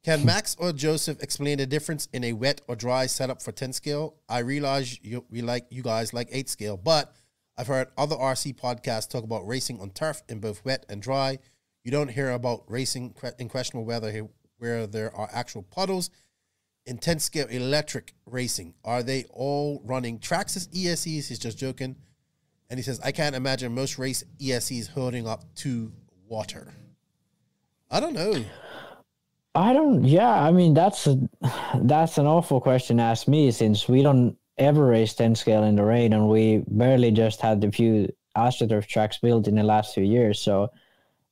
Can Max or Joseph explain the difference in a wet or dry setup for 10 scale? I realize you guys like 8 scale, but I've heard other RC podcasts talk about racing on turf in both wet and dry. You don't hear about racing in questionable weather where there are actual puddles. In 10 scale electric racing, are they all running Traxxas ESCs? He's just joking. And he says, I can't imagine most race ESCs holding up to water. I don't know. I mean, that's an awful question to ask me since we don't ever race 10 scale in the rain and we barely just had a few AstroTurf tracks built in the last few years. So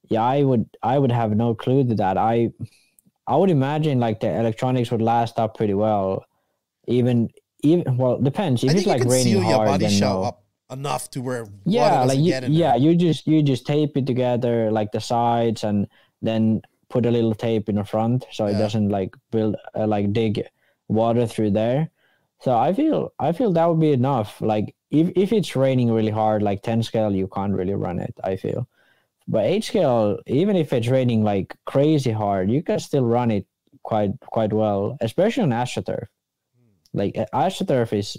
yeah, I would have no clue to that. I would imagine like the electronics would last up pretty well. Even well, depends. If it's like raining hard, then no. Up enough to where water doesn't get in there. you just tape it together like the sides and then put a little tape in the front so it doesn't like build like dig water through there. So I feel that would be enough. Like if it's raining really hard, like 10 scale, you can't really run it, I feel. But 8 scale, even if it's raining like crazy hard, you can still run it quite well, especially on AstroTurf. Like AstroTurf is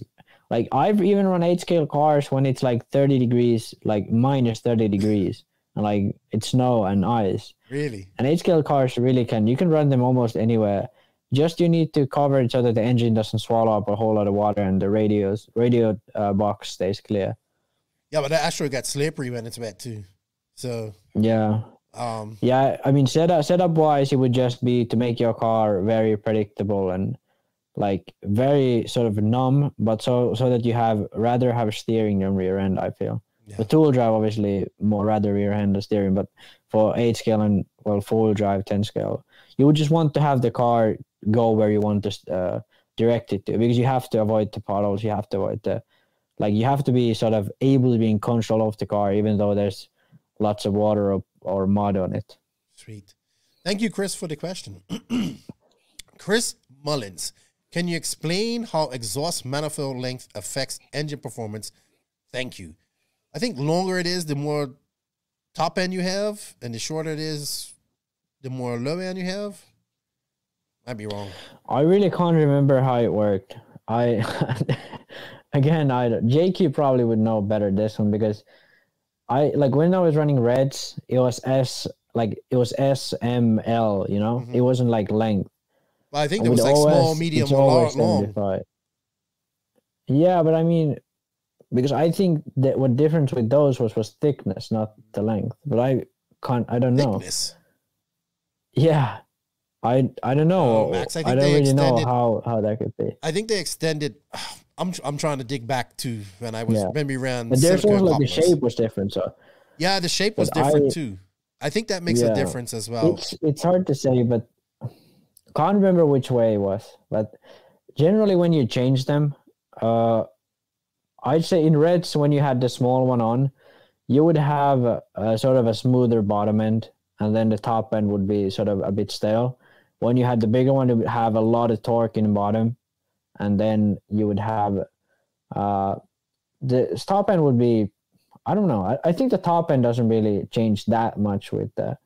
like I've even run 8 scale cars when it's like 30 degrees, like minus 30 degrees, and like it's snow and ice. Really? And 8 scale cars you can run them almost anywhere. Just you need to cover it so that the engine doesn't swallow up a whole lot of water and the radio box stays clear. Yeah, but the Astro gets slippery when it's wet too. So yeah. I mean, setup wise, it would just be to make your car very predictable and like very sort of numb, but so that you rather have steering than rear end. I feel the 2-wheel drive obviously more rather rear end than steering, but for 8 scale and 4-wheel drive 10 scale, you would just want to have the car go where you want to direct it to, because you have to avoid the puddles, you have to avoid you have to be sort of able to be in control of the car, even though there's lots of water or mud on it. Sweet. Thank you, Chris, for the question. Chris Mullins, can you explain how exhaust manifold length affects engine performance? Thank you. I think longer it is, the more top end you have, and the shorter it is, the more low end you have. Might be wrong. I really can't remember how it worked. JQ probably would know better this one, because when I was running reds, it was SML, you know? Mm-hmm. It wasn't like length. Well, I think there was like OS, small, medium, or long. Yeah, but I mean, because I think that what difference with those was thickness, not the length. But I don't know. Thickness? Yeah. I don't know. Max, I don't really know how that could be. I think they extended. I'm trying to dig back to when we ran. But there's also like the shape was different. So yeah, the shape was different too. I think that makes a difference as well. It's hard to say, but can't remember which way it was. But generally, when you change them, I'd say in reds, when you had the small one on, you would have a sort of a smoother bottom end, and then the top end would be sort of a bit stale. When you had the bigger one, it would have a lot of torque in the bottom, and then you would have the top end would be, I don't know. I think the top end doesn't really change that much with the.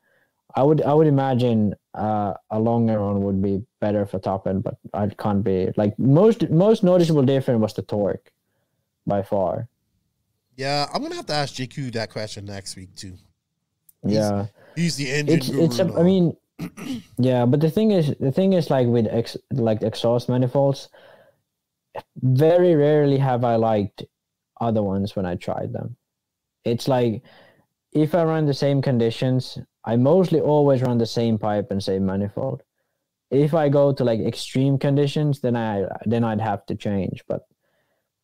I would imagine a longer one would be better for top end, but I can't be like most noticeable difference was the torque, by far. Yeah, I'm gonna have to ask JQ that question next week too. He's the engine guru. I mean, yeah, but the thing is like with exhaust manifolds, very rarely have I liked other ones when I tried them. It's like if I run the same conditions, I mostly always run the same pipe and same manifold. If I go to like extreme conditions, then I'd have to change. But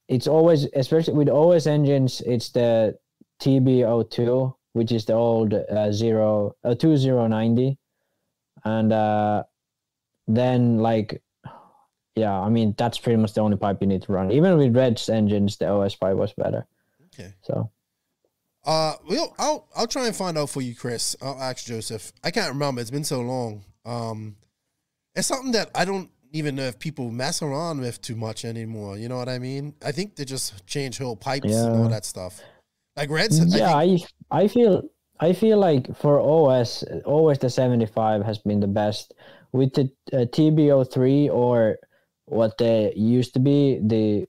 it's always, especially with OS engines, it's the TB02, which is the old 2090, and then like, yeah, I mean that's pretty much the only pipe you need to run. Even with Red's engines, the OS pipe was better. Okay. So. I'll try and find out for you, Chris. I'll ask Joseph. I can't remember. It's been so long. It's something that I don't even know if people mess around with too much anymore. You know what I mean? I think they just change whole pipes and all that stuff. Like Reds. Yeah, I feel like for OS, always the 75 has been the best. With the TB03 or what they used to be, the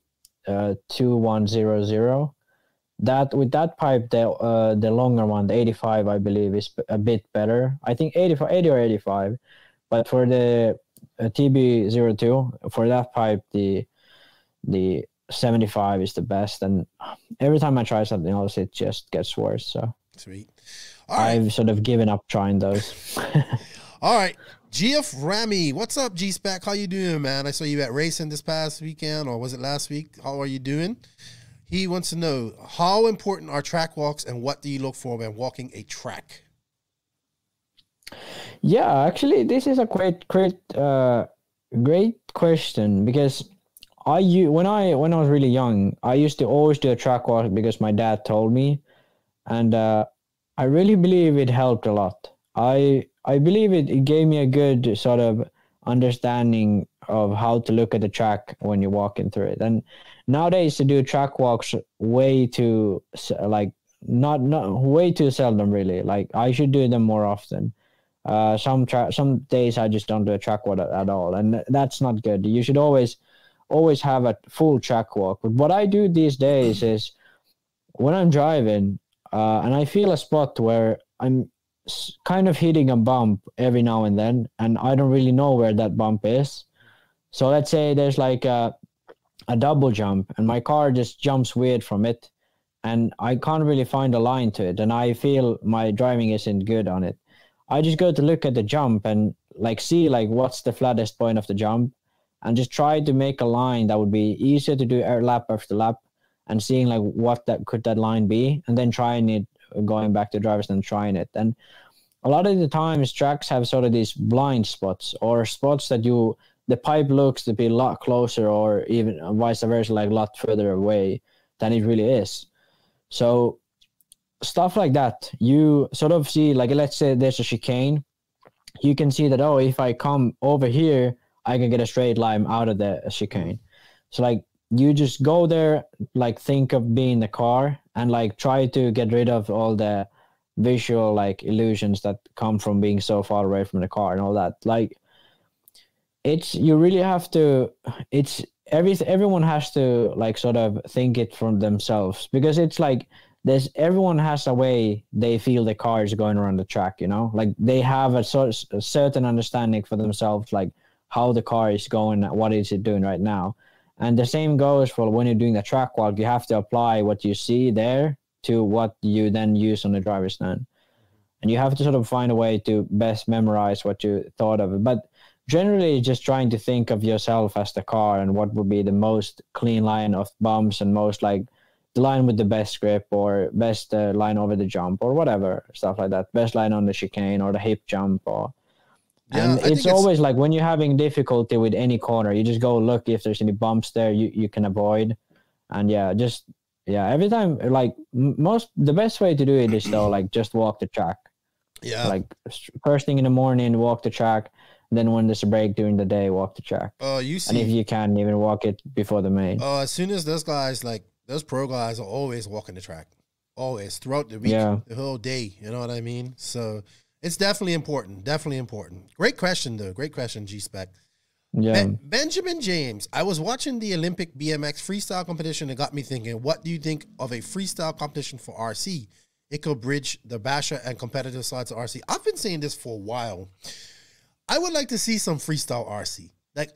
2100. That with that pipe, the longer one, the 85, I believe, is a bit better. I think 80 or 85. But for the TB02, for that pipe, the 75 is the best. And every time I try something else, it just gets worse. So sweet. All right. I've sort of given up trying those. All right. GF Rami, what's up, G-Spec? How you doing, man? I saw you at racing this past weekend, or was it last week? How are you doing? He wants to know, how important are track walks and what do you look for when walking a track? Yeah, actually, this is a great question, because when I was really young, I used to always do a track walk because my dad told me, and I really believe it helped a lot. I believe it gave me a good sort of understanding of how to look at the track when you're walking through it. And nowadays to do track walks way too not way too seldom, really. Like I should do them more often. Some days I just don't do a track walk at all, and that's not good. You should always have a full track walk. But what I do these days is when I'm driving and I feel a spot where I'm kind of hitting a bump every now and then, and I don't really know where that bump is. So let's say there's like a double jump and my car just jumps weird from it and I can't really find a line to it and I feel my driving isn't good on it. I just go to look at the jump and like see like what's the flattest point of the jump and just try to make a line that would be easier to do lap after lap and seeing like what that line be, and then trying it, going back to drivers and trying it. And a lot of the times tracks have sort of these blind spots or spots that the pipe looks to be a lot closer or even vice versa, like a lot further away than it really is. So stuff like that, you sort of see, like let's say there's a chicane, you can see that, oh, if I come over here, I can get a straight line out of the chicane. So like you just go there, like think of being the car and like try to get rid of all the visual like illusions that come from being so far away from the car and all that. Like you really have to, everyone has to like sort of think it from themselves, because it's like everyone has a way they feel the car is going around the track, you know, like they have a certain understanding for themselves, like how the car is going, what is it doing right now. And the same goes for when you're doing the track walk. You have to apply what you see there to what you then use on the driver's stand. And you have to sort of find a way to best memorize what you thought of it. But generally just trying to think of yourself as the car and what would be the most clean line of bumps and most like the line with the best grip or best line over the jump or whatever, stuff like that. Best line on the chicane or the hip jump. And it's always like when you're having difficulty with any corner, you just go look if there's any bumps there you can avoid. And every time, like the best way to do it is though, like just walk the track. Yeah. Like first thing in the morning, walk the track. Then when there's a break during the day, walk the track. Oh, you see. And if you can, even walk it before the main. Oh, as soon as those guys, like those pro guys, are always walking the track, always throughout the week, the whole day. You know what I mean? So it's definitely important. Definitely important. Great question, though. Great question, G-Spec. Yeah. Benjamin James. I was watching the Olympic BMX freestyle competition and got me thinking, what do you think of a freestyle competition for RC? It could bridge the basher and competitive sides of RC. I've been saying this for a while. I would like to see some freestyle RC. Like,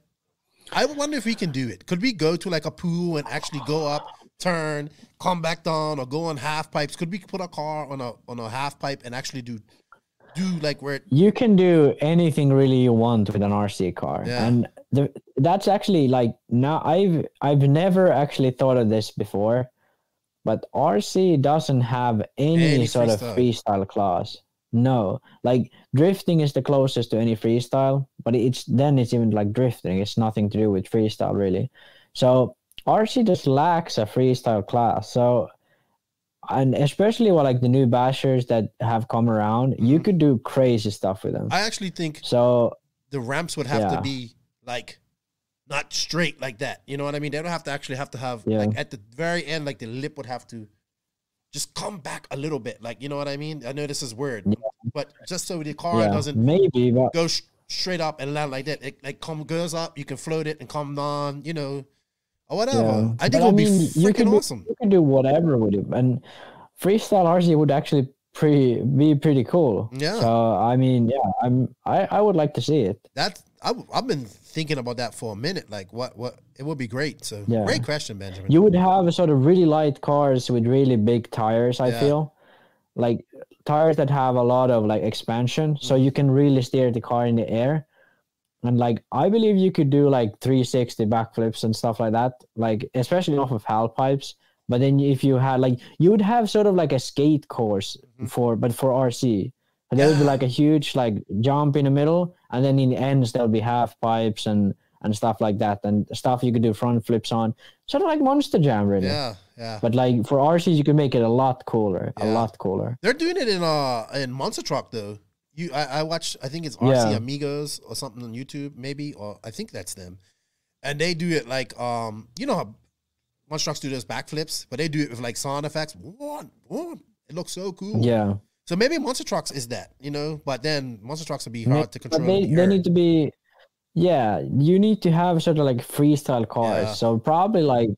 I wonder if we can do it. Could we go to like a pool and actually go up, turn, come back down, or go on half pipes? Could we put a car on a half pipe and actually do like where you can do anything really you want with an RC car? Yeah. And that's actually like, now I've never actually thought of this before, but RC doesn't have any sort of freestyle class. No, like drifting is the closest to any freestyle, but it's even like drifting. It's nothing to do with freestyle really. So RC just lacks a freestyle class. So, and especially with like the new bashers that have come around, you could do crazy stuff with them. I actually think so. The ramps would have to be like not straight like that. You know what I mean? They don't have to have like at the very end, like the lip would have to just come back a little bit, like, you know what I mean? I know this is weird, but just so the car doesn't go straight up and land like that. It like goes up, you can float it and come down, you know, or whatever. Yeah. I think it would be freaking awesome. You can do whatever with it, and freestyle RC would actually be pretty cool. Yeah. So I mean, I would like to see it. I've been thinking about that for a minute. Like, what it would be great. So, great question, Benjamin. You would have a sort of really light cars with really big tires. I feel like tires that have a lot of like expansion, so you can really steer the car in the air. And like, I believe you could do like 360 backflips and stuff like that. Like, especially off of half pipes. But then if you had like, you would have sort of like a skate course for RC. And there would be like a huge like jump in the middle, and then in the ends there'll be half pipes and stuff like that, and stuff you could do front flips on, sort of like Monster Jam, really. Yeah. But like for RCs, you can make it a lot cooler, a lot cooler. They're doing it in Monster Truck though. I watched, I think it's RC Amigos or something on YouTube, maybe, or I think that's them, and they do it like you know how Monster Trucks do those backflips, but they do it with like sound effects. It looks so cool. Yeah. So maybe Monster Trucks is that, you know, but then Monster Trucks would be hard to control. They need to be, you need to have sort of like freestyle cars. Yeah. So probably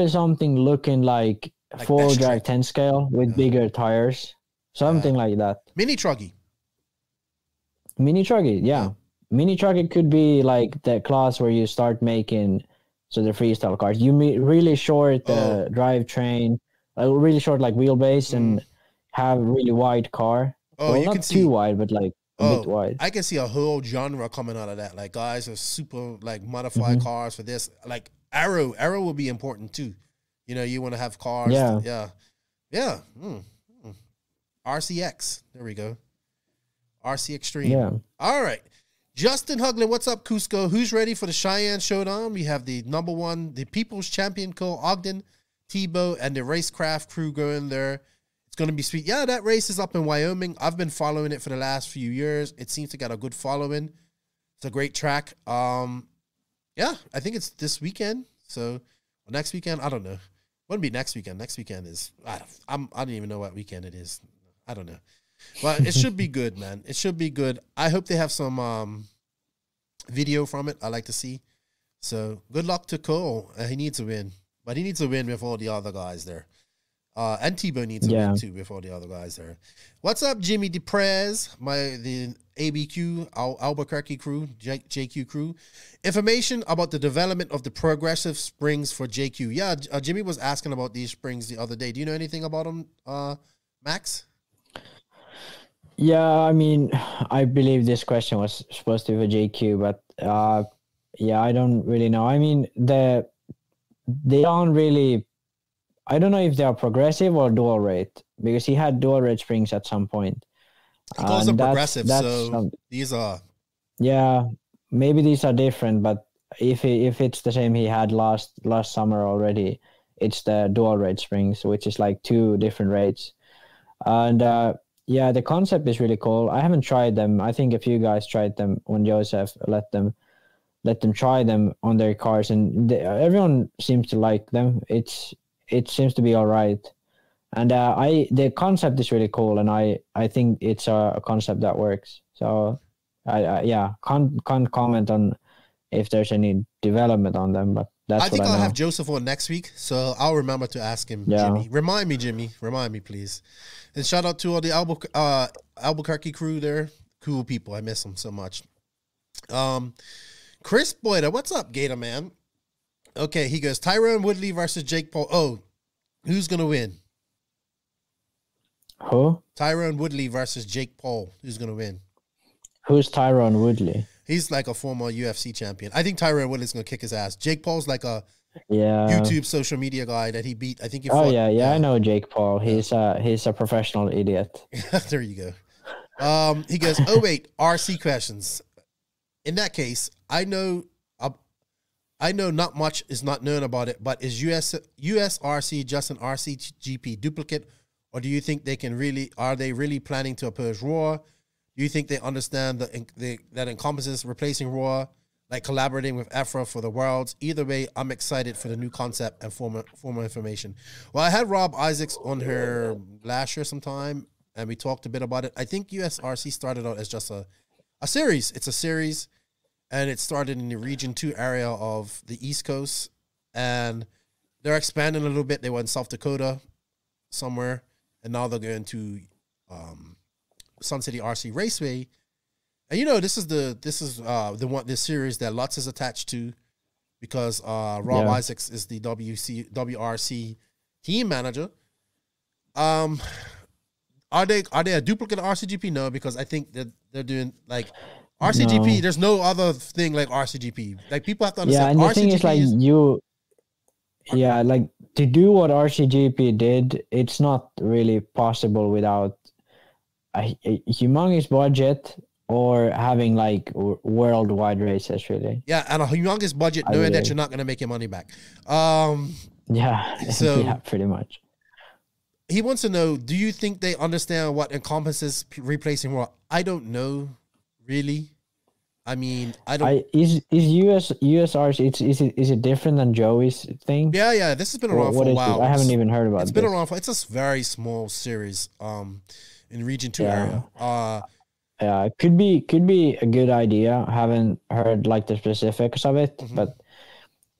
something looking like 4-wheel drive 10 scale with bigger tires, something like that. Mini Truggy, yeah. Mini Truggy could be like the class where you start making the freestyle cars. You really short drivetrain, really short like wheelbase and have really wide car. Oh, well, you not too wide, but like a bit wide. I can see a whole genre coming out of that. Like guys are super like modified cars for this. Like Arrow will be important too. You know, you want to have cars. Yeah. RCX. There we go. RC Extreme. Yeah. All right. Justin Huglin, what's up, Cusco? Who's ready for the Cheyenne Showdown? We have the number one, the People's Champion Cole Ogden, Tebow, and the Racecraft crew going there. It's going to be sweet. Yeah, that race is up in Wyoming. I've been following it for the last few years. It seems to get a good following. It's a great track. Yeah, I think it's this weekend. So next weekend, I don't know. Wouldn't be next weekend. Next weekend is I don't even know what weekend it is. I don't know. But it should be good, man. It should be good. I hope they have some video from it. I like to see. So good luck to Cole. He needs to win. But he needs to win with all the other guys there. And Tebow needs to win too with all the other guys there. What's up, Jimmy DePrez? The ABQ, Albuquerque crew, JQ crew. Information about the development of the progressive springs for JQ. Yeah, Jimmy was asking about these springs the other day. Do you know anything about them, Max? Yeah, I mean, I believe this question was supposed to be for JQ, but yeah, I don't really know. I mean, they don't really. I don't know if they are progressive or dual rate, because he had dual rate springs at some point. He calls them progressive, so these are... Yeah, maybe these are different, but if it's the same he had last summer already, it's the dual rate springs, which is like 2 different rates. And yeah, the concept is really cool. I haven't tried them. I think a few guys tried them when Joseph let them try them on their cars, and everyone seems to like them. It seems to be all right. And the concept is really cool, and I think it's a concept that works. So I can't comment on if there's any development on them, but that's I think I'll have Joseph on next week, so I'll remember to ask him. Yeah. Jimmy, remind me, please. And shout out to all the Albuquerque crew there. Cool people. I miss them so much. Chris Boyder, what's up, Gator man? Okay, he goes Tyrone Woodley versus Jake Paul. Oh, who's gonna win? Who? Tyrone Woodley versus Jake Paul. Who's gonna win? Who's Tyrone Woodley? He's like a former UFC champion. I think Tyrone Woodley's gonna kick his ass. Jake Paul's like a YouTube social media guy that he beat. I think he fought. Yeah, I know Jake Paul. He's a professional idiot. There you go. He goes, oh wait, RC questions. In that case, I know not much is not known about it, but is US RC just an RCGP duplicate, or do you think are they really planning to oppose RAW? Do you think they understand that encompasses replacing RAW, like collaborating with EFRA for the Worlds? Either way, I'm excited for the new concept and for more information. Well, I had Rob Isaacs on her last year sometime, and we talked a bit about it. I think USRC started out as just a series. It's a series, and it started in the Region 2 area of the East Coast, and they're expanding a little bit. They were in South Dakota somewhere, and now they're going to Sun City RC Raceway. And this is this series that Lutz is attached to, because Rob Isaacs is the WRC team manager. Are they a duplicate of RCGP? No, because I think that they're doing like RCGP. No. There's no other thing like RCGP. Like, people have to understand. Yeah, and the RCGP thing is like like to do what RCGP did, it's not really possible without a humongous budget or having like worldwide races, really. Yeah, and a humongous budget, knowing that you're not going to make your money back. Yeah, so yeah, pretty much. He wants to know, do you think they understand what encompasses replacing RAW? I don't know, really. I mean, I don't. Is USRC? Is it different than Joey's thing? Yeah. This has been around for a while. I haven't even heard about it. It's been around for. It's a very small series. In Region 2 area. Yeah, it could be a good idea. I haven't heard like the specifics of it, but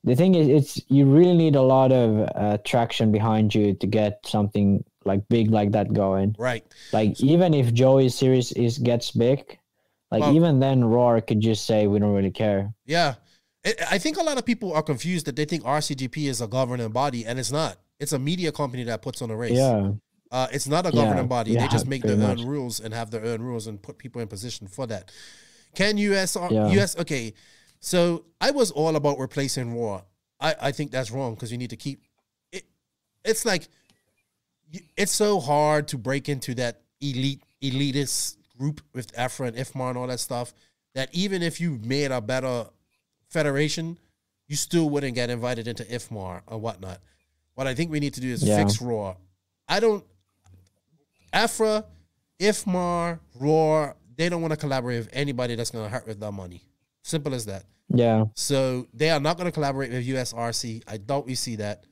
the thing is, you really need a lot of traction behind you to get something like big like that going. Right. Like, even if Joey's series gets big, even then Roar could just say we don't really care. Yeah. I think a lot of people are confused that they think RCGP is a governing body, and it's not. It's a media company that puts on a race. Yeah. It's not a governing body. They just make their own rules and have their own rules and put people in position for that. Can US okay. So I was all about replacing RAW. I think that's wrong, because you need to keep it. It's like, it's so hard to break into that elitist group with EFRA and IFMAR and all that stuff, that even if you made a better federation, you still wouldn't get invited into IFMAR or whatnot. What I think we need to do is fix RAW. EFRA, IFMAR, RAW, they don't want to collaborate with anybody that's going to hurt with their money. Simple as that. Yeah. So they are not going to collaborate with USRC. I doubt we see that.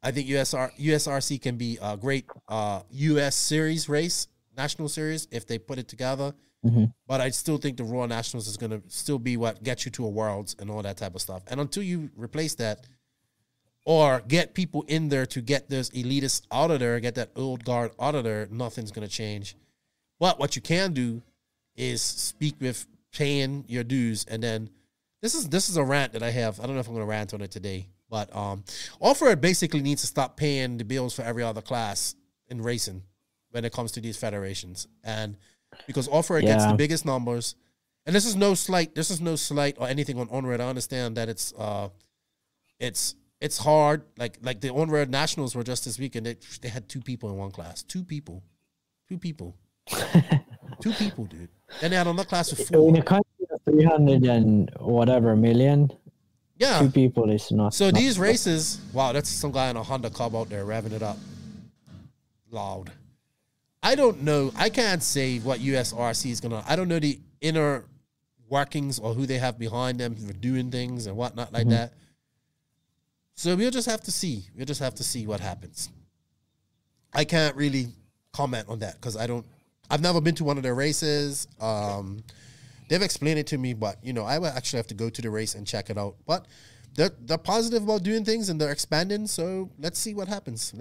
I think USRC can be a great US series race, national series, if they put it together. Mm-hmm. But I still think the Raw Nationals is going to still be what gets you to a Worlds and all that type of stuff. And until you replace that or get people in there to get those elitists out of there, get that old guard out of there, nothing's going to change. But what you can do is speak with paying your dues. And then this is a rant that I have. I don't know if I'm going to rant on it today. But Off-Road basically needs to stop paying the bills for every other class in racing when it comes to these federations. And because Off-Road gets the biggest numbers. And this is no slight or anything on On-Road. I understand that it's hard. Like the On-Road Nationals were just this weekend. They had 2 people in one class. 2 people. 2 people. 2 people, dude. Then they had another class with 4. In a country of 300 and whatever million, 2 people is not. So these races, wow, that's some guy in a Honda Cub out there revving it up loud. I don't know. I can't say what USRC is going to. I don't know the inner workings or who they have behind them for doing things and whatnot like that. So we'll just have to see. We'll just have to see what happens. I can't really comment on that because I've never been to one of their races. They've explained it to me, but, I would actually have to go to the race and check it out. But they're positive about doing things and they're expanding, so let's see what happens.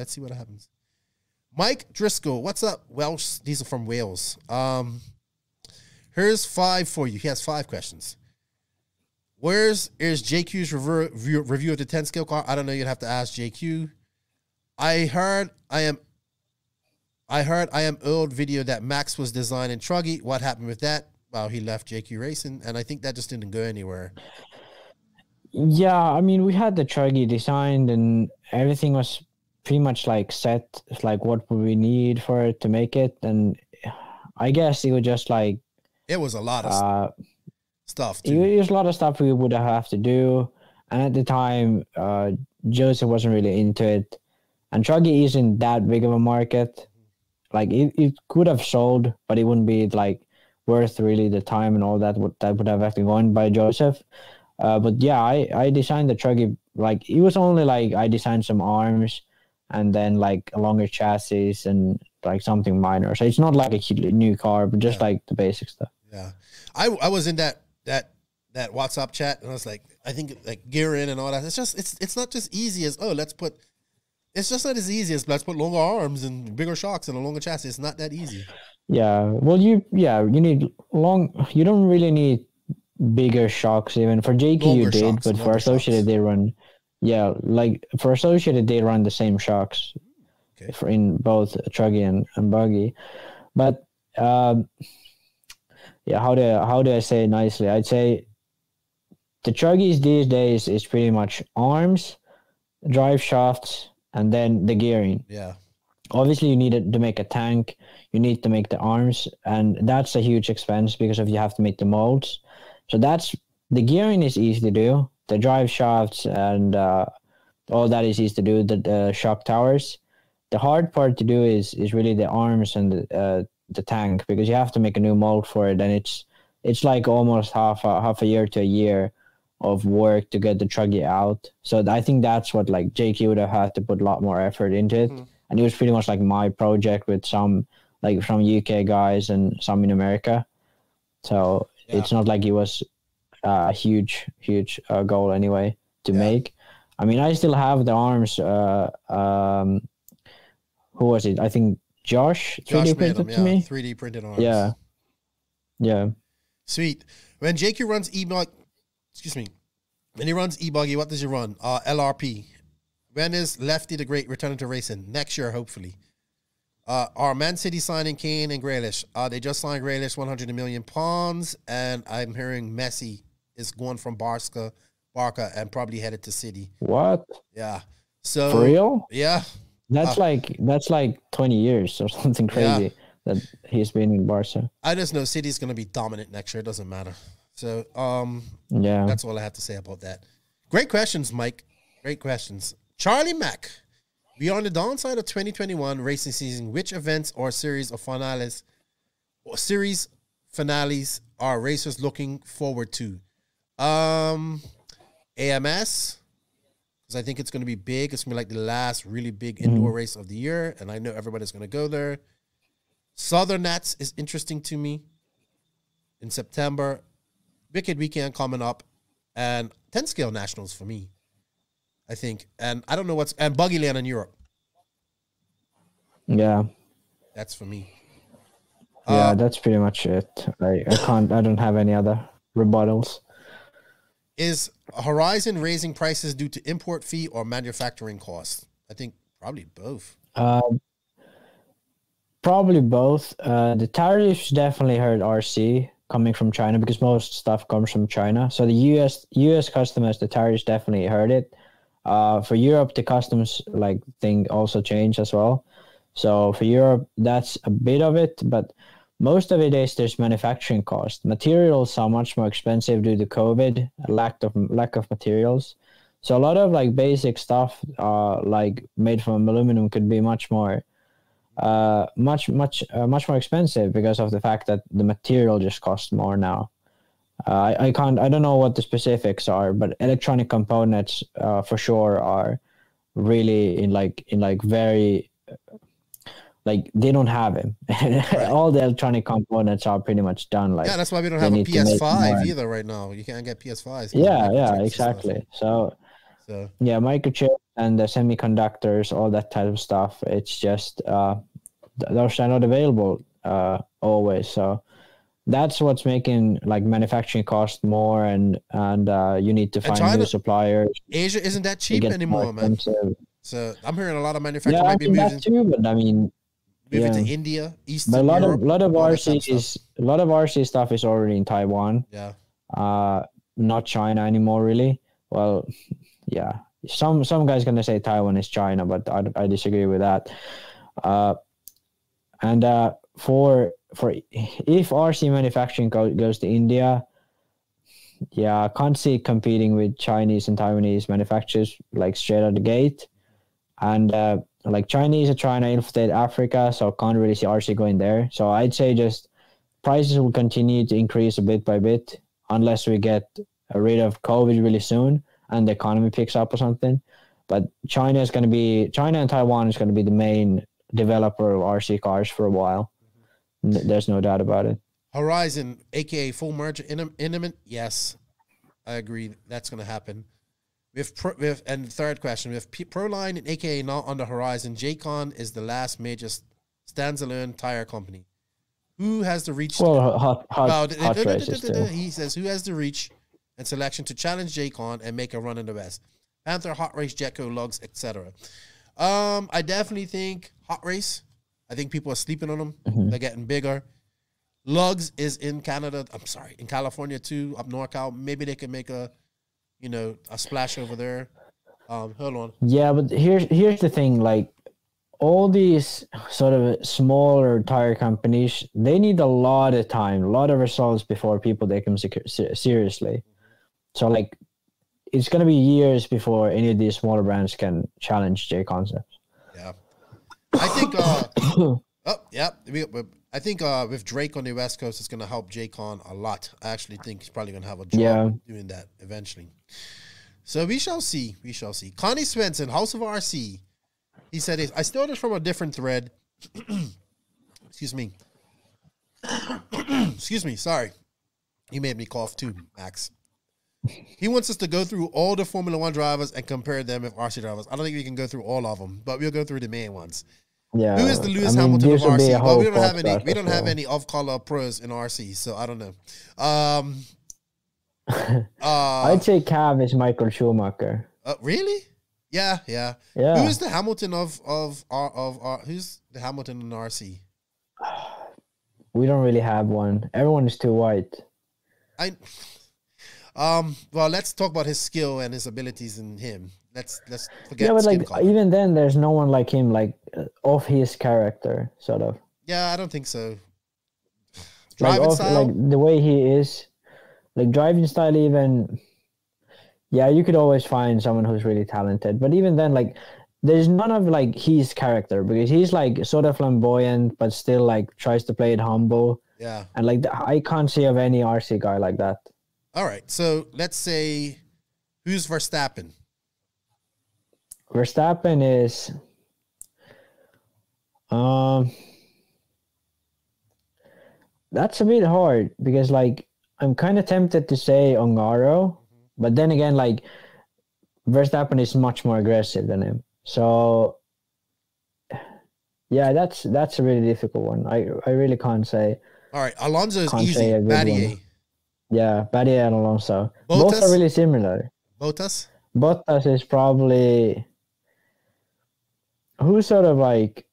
Mike Driscoll, what's up, Welsh? These are from Wales. Here's 5 for you. He has 5 questions. Is JQ's review of the 10 scale car? I don't know. You'd have to ask JQ. I heard I am old video that Max was designing Truggy. What happened with that? Well, he left JQ Racing, and I think that just didn't go anywhere. Yeah, I mean, we had the Truggy designed, and everything was pretty much set, like what would we need for it to make it, and I guess it was just it was a lot of stuff. Too. It was a lot of stuff we would have to do, and at the time, Joseph wasn't really into it, and Truggy isn't that big of a market. It could have sold, but it wouldn't be worth really the time and all that would have actually gone by Joseph. But yeah, I designed the Truggy. It was only I designed some arms and then a longer chassis and something minor. So it's not a new car, but just the basic stuff. Yeah, I was in that WhatsApp chat and I was I think gearing and all that. It's not just easy as it's just not as easy as let's put longer arms and bigger shocks and a longer chassis. It's not that easy. Yeah. Well, you need you don't really need bigger shocks even. For JQ longer you did, shocks, but for Associated shocks. They run, for Associated they run the same shocks in both Truggy and Buggy. But how do I say it nicely? I'd say the Truggys these days is pretty much arms, drive shafts, and then the gearing. Yeah. Obviously, you need to make a tank. You need to make the arms, and that's a huge expense because you have to make the molds. So the gearing is easy to do. The drive shafts and all that is easy to do. The shock towers. The hard part to do is really the arms and the tank, because you have to make a new mold for it, and it's almost half a year to a year of work to get the Truggy out. So I think that's what JQ would have had to put a lot more effort into it. Mm-hmm. And it was pretty much my project with some from UK guys and some in America. So it's not it was a huge goal anyway to make. I mean, I still have the arms. Who was it? I think Josh 3D printed to me. 3D printed arms. Yeah. Sweet. When JQ runs when he runs e-buggy, what does he run? LRP. When is Lefty the Great returning to racing? Next year, hopefully. Are Man City signing Kane and Grealish? They just signed Grealish £100 million, and I'm hearing Messi is going from Barca and probably headed to City. What? Yeah. So for real? Yeah. That's 20 years or something crazy that he's been in Barca. I just know City's going to be dominant next year. It doesn't matter. So that's all I have to say about that. Great questions, Mike. Great questions. Charlie Mack. We are on the downside of 2021 racing season. Which events or series finales are racers looking forward to? AMS, because I think it's going to be big. It's going to be like the last really big indoor race of the year, and I know everybody's going to go there. Southern Nats is interesting to me in September. Wicked Weekend coming up, and 10 scale nationals for me, I think. And I don't know and Buggy Land in Europe. Yeah. That's for me. Yeah, that's pretty much it. I don't have any other rebuttals. Is Horizon raising prices due to import fee or manufacturing costs? I think probably both. Probably both. The tariffs definitely hurt RC coming from China because most stuff comes from China. So the US customers, the tariffs definitely hurt it. For Europe, the customs thing also changed as well. So for Europe, that's a bit of it, but most of it is there's manufacturing cost. Materials are much more expensive due to COVID, lack of materials. So a lot of basic stuff, made from aluminum, could be much more expensive because of the fact that the material just costs more now. I don't know what the specifics are, but electronic components for sure are really in very. They don't have him. Right. All the electronic components are pretty much done. That's why we don't have a PS5 either right now. You can't get PS5s. Yeah, exactly. So yeah, microchips and the semiconductors, all that type of stuff. It's just those are not available always. So that's what's making manufacturing cost more, and you need to find new suppliers. Asia isn't that cheap anymore, man. So I'm hearing a lot of manufacturers might be moving. That too, but I mean, moving to India, Eastern Europe. Europe. A lot of RC stuff is already in Taiwan. Yeah. Not China anymore, really. Well, yeah. Some guy's gonna say Taiwan is China, but I disagree with that. And for if RC manufacturing goes to India, yeah, I can't see it competing with Chinese and Taiwanese manufacturers straight out the gate. And Chinese are trying to infiltrate Africa, so can't really see RC going there. So I'd say just prices will continue to increase a bit by bit unless we get rid of COVID really soon and the economy picks up or something. But China and Taiwan is going to be the main developer of RC cars for a while. There's no doubt about it. Horizon, aka full merger imminent. Yes, I agree. That's going to happen. And third question, we have Proline and aka not on the horizon. J-Con is the last major standalone tire company. Who has the reach? Well, hot he says, who has the reach and selection to challenge J-Con and make a run in the West? Panther, Hot Race, Jetco, Lugz, etc. I definitely think Hot Race. I think people are sleeping on them. They're getting bigger. Lugz is in Canada. In California too, up NorCal. Maybe they can make a splash over there. Hold on. Yeah, but here's the thing. All these sort of smaller tire companies, they need a lot of time, a lot of results before people take them seriously. So it's going to be years before any of these smaller brands can challenge J Concepts. Yeah. I think I think with Drake on the West Coast, it's going to help J-Con a lot. I actually think he's probably going to have a job doing that eventually. So we shall see. We shall see. Connie Svensson, House of RC. He said, I stole this from a different thread. Excuse me. Excuse me. Sorry. You made me cough too, Max. He wants us to go through all the Formula One drivers and compare them with RC drivers. I don't think we can go through all of them, but we'll go through the main ones. Yeah, who is the Lewis Hamilton of RC? Well, we don't have any off-color pros in RC, so I don't know. I'd say Cav is Michael Schumacher. Really? Yeah. Who is the Hamilton of who's the Hamilton in RC? We don't really have one. Everyone is too white. Well, let's talk about his skill and his abilities in him. Let's forget. Yeah, but even then, there's no one like him, of his character, sort of. Yeah, I don't think so. Driving style, the way he is, driving style. Even, yeah, you could always find someone who's really talented. But even then, there's none of his character because he's sort of flamboyant, but still tries to play it humble. Yeah, and I can't see of any RC guy like that. All right. So let's say, who's Verstappen? Verstappen is, that's a bit hard because like I'm kind of tempted to say Ongaro, but then again, like Verstappen is much more aggressive than him. So yeah, that's a really difficult one. I really can't say. All right, Alonso is easy. Battier. Yeah, Battier and Alonso. Both are really similar. Bottas is probably who's sort of like,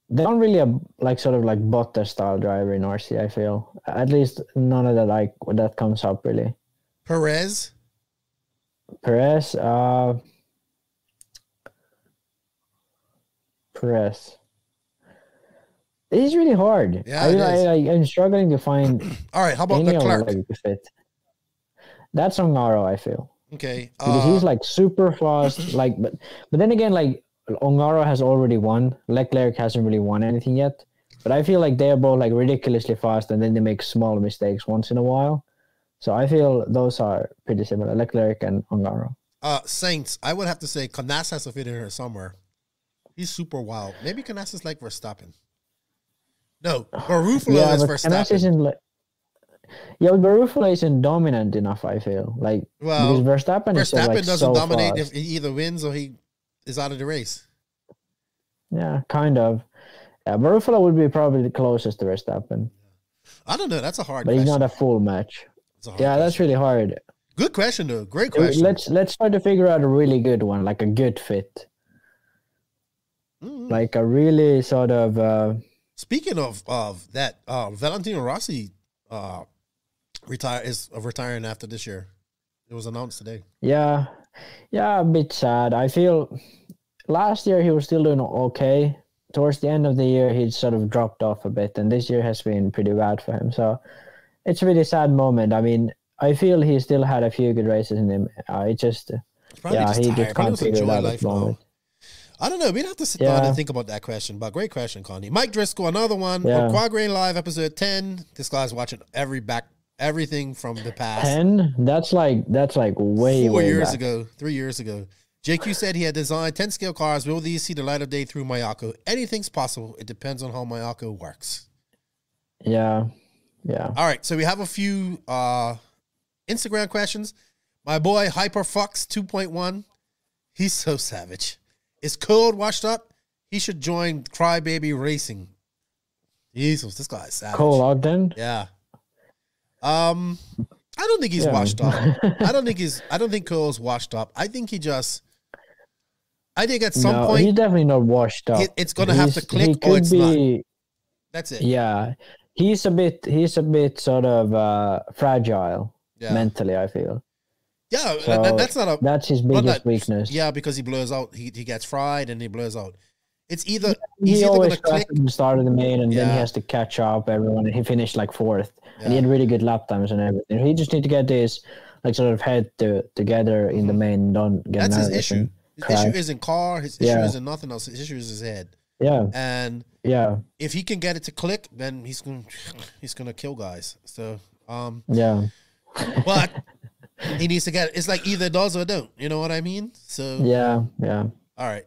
they don't really have like sort of like Bottas style driver in RC. I feel at least none of that like that comes up really. Perez. Perez. It's really hard. Yeah, I'm struggling to find. All right, how about Leclerc? Fit. That's Ongaro, I feel. Okay, because he's like super fast. Like, but then again, like Ongaro has already won. Leclerc hasn't really won anything yet. But I feel like they're both like ridiculously fast, and then they make small mistakes once in a while. So I feel those are pretty similar, Leclerc and Ongaro. Saints, I would have to say Canas has to fit in here somewhere. He's super wild. Maybe Canas is like Verstappen. No, Barufalo is Verstappen. But Barufalo isn't dominant enough, I feel. Like, because Verstappen doesn't so dominate fast. if he either wins or he is out of the race. Yeah, kind of. Yeah, Barufalo would be probably the closest to Verstappen. I don't know. That's a hard question. But he's not a full match. That's really hard. Good question, though. Great question. Let's try to figure out a really good one, like a good fit. Like a really sort of... Speaking of that, Valentino Rossi is retiring after this year. It was announced today. Yeah, a bit sad. I feel last year he was still doing okay. Towards the end of the year, he sort of dropped off a bit, and this year has been pretty bad for him. So it's a really sad moment. I mean, I feel he still had a few good races in him. He just can't figure it out at the moment. I don't know. We'd have to sit down and think about that question. But great question, Connie. Mike Driscoll, another one. Yeah. Quagrain Live, episode 10. This guy's watching everything from the past. 10? That's like way 4 years back. ago, 3 years ago. JQ said he had designed 10 scale cars. Will these see the light of day through Mayako? Anything's possible. It depends on how Mayako works. Yeah. All right. So we have a few Instagram questions. My boy Hyperfox 2.1. He's so savage. Is Code washed up? He should join Crybaby Racing. Jesus, this guy is savage. Cole Ogden? Yeah. I don't think he's washed up. I don't think Cole's washed up. I think at some point he's definitely not washed up. It's gonna have to click or it's not. That's it. Yeah. He's a bit sort of fragile mentally, I feel. Yeah, so that's his biggest weakness. Yeah, because he blows out. He gets fried and he blows out. It's either he always click at the start of the main, and then he has to catch up everyone. And he finished like 4th, and he had really good lap times and everything. He just need to get this like sort of head together in the main. Don't get that's his issue. His issue isn't car. His issue isn't nothing else. His issue is his head. Yeah, and if he can get it to click, then he's gonna kill guys. So but. He needs to get it. It's like either does or don't. You know what I mean? So yeah. All right.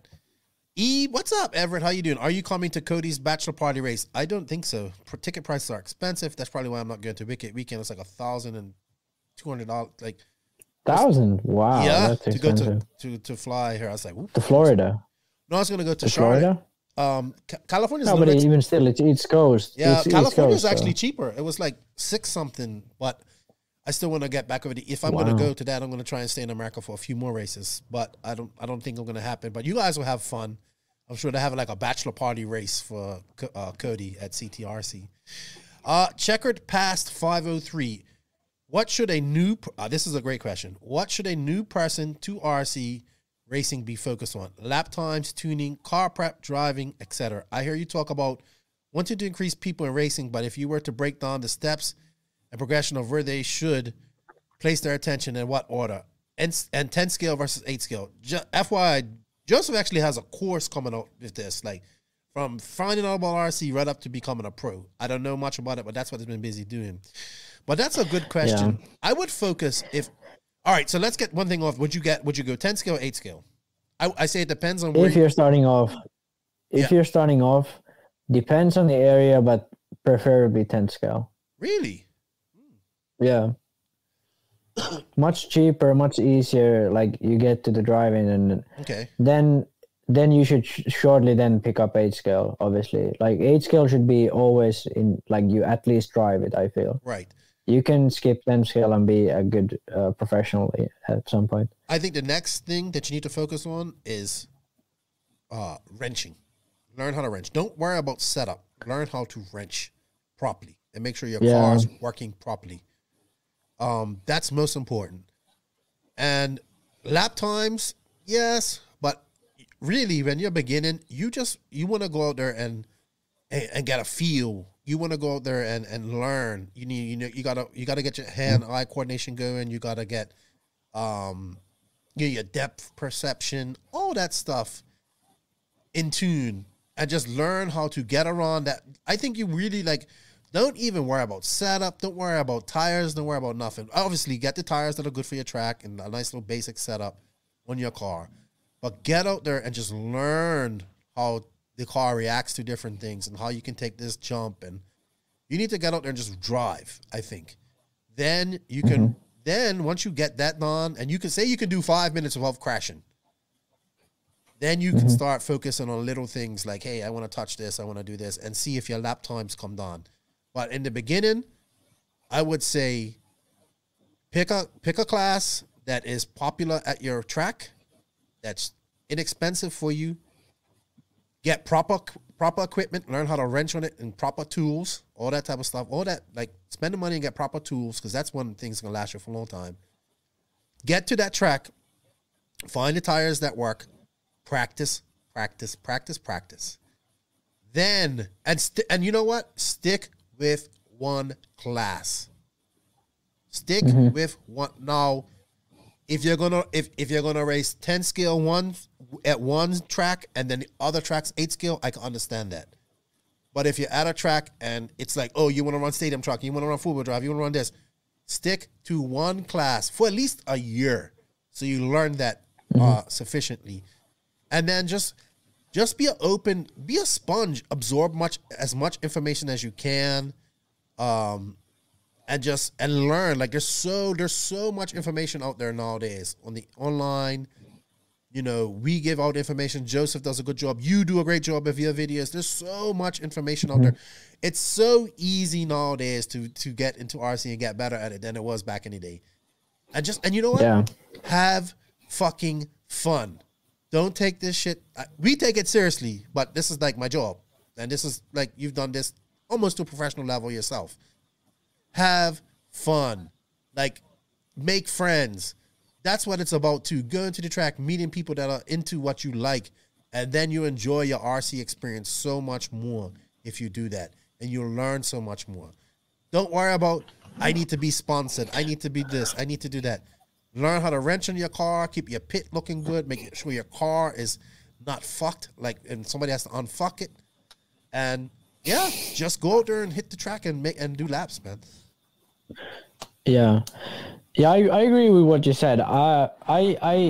What's up, Everett? How you doing? Are you coming to Cody's bachelor party race? I don't think so. Ticket prices are expensive. That's probably why I'm not going to Wicked Weekend. It's like $1,200. Like 1,000. Wow. Yeah, that's to go to fly here. I was like, to Florida. No, I was going to go to Charlotte. Florida. California's but even still, it's coast. Yeah, California's actually cheaper. It was like 6 something, but. I still want to get back over the. If I'm going to go to that, I'm going to try and stay in America for a few more races. But I don't think it's going to happen. But you guys will have fun. I'm sure they have like a bachelor party race for Cody at CTRC. Checkered Past 503. What should a new? This is a great question. What should a new person to RC racing be focused on? Lap times, tuning, car prep, driving, etc. I hear you talk about wanting to increase people in racing, but if you were to break down the steps and progression of where they should place their attention in what order, and 10 scale versus 8 scale. FYI, Joseph actually has a course coming out with this. Like, From finding out about RC right up to becoming a pro. I don't know much about it, but that's what he's been busy doing. But that's a good question. Yeah. I would focus all right, so let's get one thing off. Would you go 10 scale or 8 scale? I say it depends on where you're starting off. If you're starting off, depends on the area, but preferably 10 scale. Really? Yeah. Much cheaper, much easier. Like you get to the driving, and then you should shortly then pick up 8 scale. Obviously, like 8 scale should be always in. Like you at least drive it. I feel right. You can skip 10 scale and be a good professional at some point. I think the next thing that you need to focus on is wrenching. Learn how to wrench. Don't worry about setup. Learn how to wrench properly and make sure your car is working properly. That's most important. And lap times, yes, but really when you're beginning, you want to go out there and get a feel. You want to go out there and learn. You gotta get your hand-eye coordination going. You gotta get your depth perception, all that stuff in tune, and just learn how to get around that. I think you really don't even worry about setup. Don't worry about tires. Don't worry about nothing. Obviously, get the tires that are good for your track and a nice little basic setup on your car. But get out there and just learn how the car reacts to different things and how you can take this jump. And you need to get out there and just drive, I think. Then you can, once you get that done, and you can say you can do 5 minutes without crashing, then you can start focusing on little things like, hey, I want to touch this, I want to do this, and see if your lap times come down. But in the beginning, I would say pick a class that is popular at your track, that's inexpensive for you. Get proper equipment, learn how to wrench on it, and proper tools, all that type of stuff. All that, spend the money and get proper tools, because that's one thing that's going to last you for a long time. Get to that track, find the tires that work, practice. Then, and you know what? Stick with one class. Stick with one. Now, if you're gonna race 10 scale at one track and then the other track's 8 scale, I can understand that. But if you're at a track and it's like, oh, you want to run stadium track, you want to run four-wheel drive, you want to run this, stick to one class for at least a year so you learn that sufficiently. And then just be open, be a sponge, absorb as much information as you can, and learn. Like there's so much information out there nowadays on the online. You know, we give out information. Joseph does a good job. You do a great job of your videos. There's so much information out there. It's so easy nowadays to get into RC and get better at it than it was back in the day. And you know what? Yeah. Have fucking fun. Don't take this shit. We take it seriously, but this is like my job. And this is like, you've done this almost to a professional level yourself. Have fun. Like, make friends. That's what it's about too. Go into the track, meeting people that are into what you like, and then you enjoy your RC experience so much more if you do that. And you'll learn so much more. Don't worry about, I need to be sponsored. I need to be this. I need to do that. Learn how to wrench on your car, keep your pit looking good, make sure your car is not fucked, and somebody has to unfuck it. And yeah, just go out there and hit the track and do laps, man. Yeah. Yeah, I agree with what you said.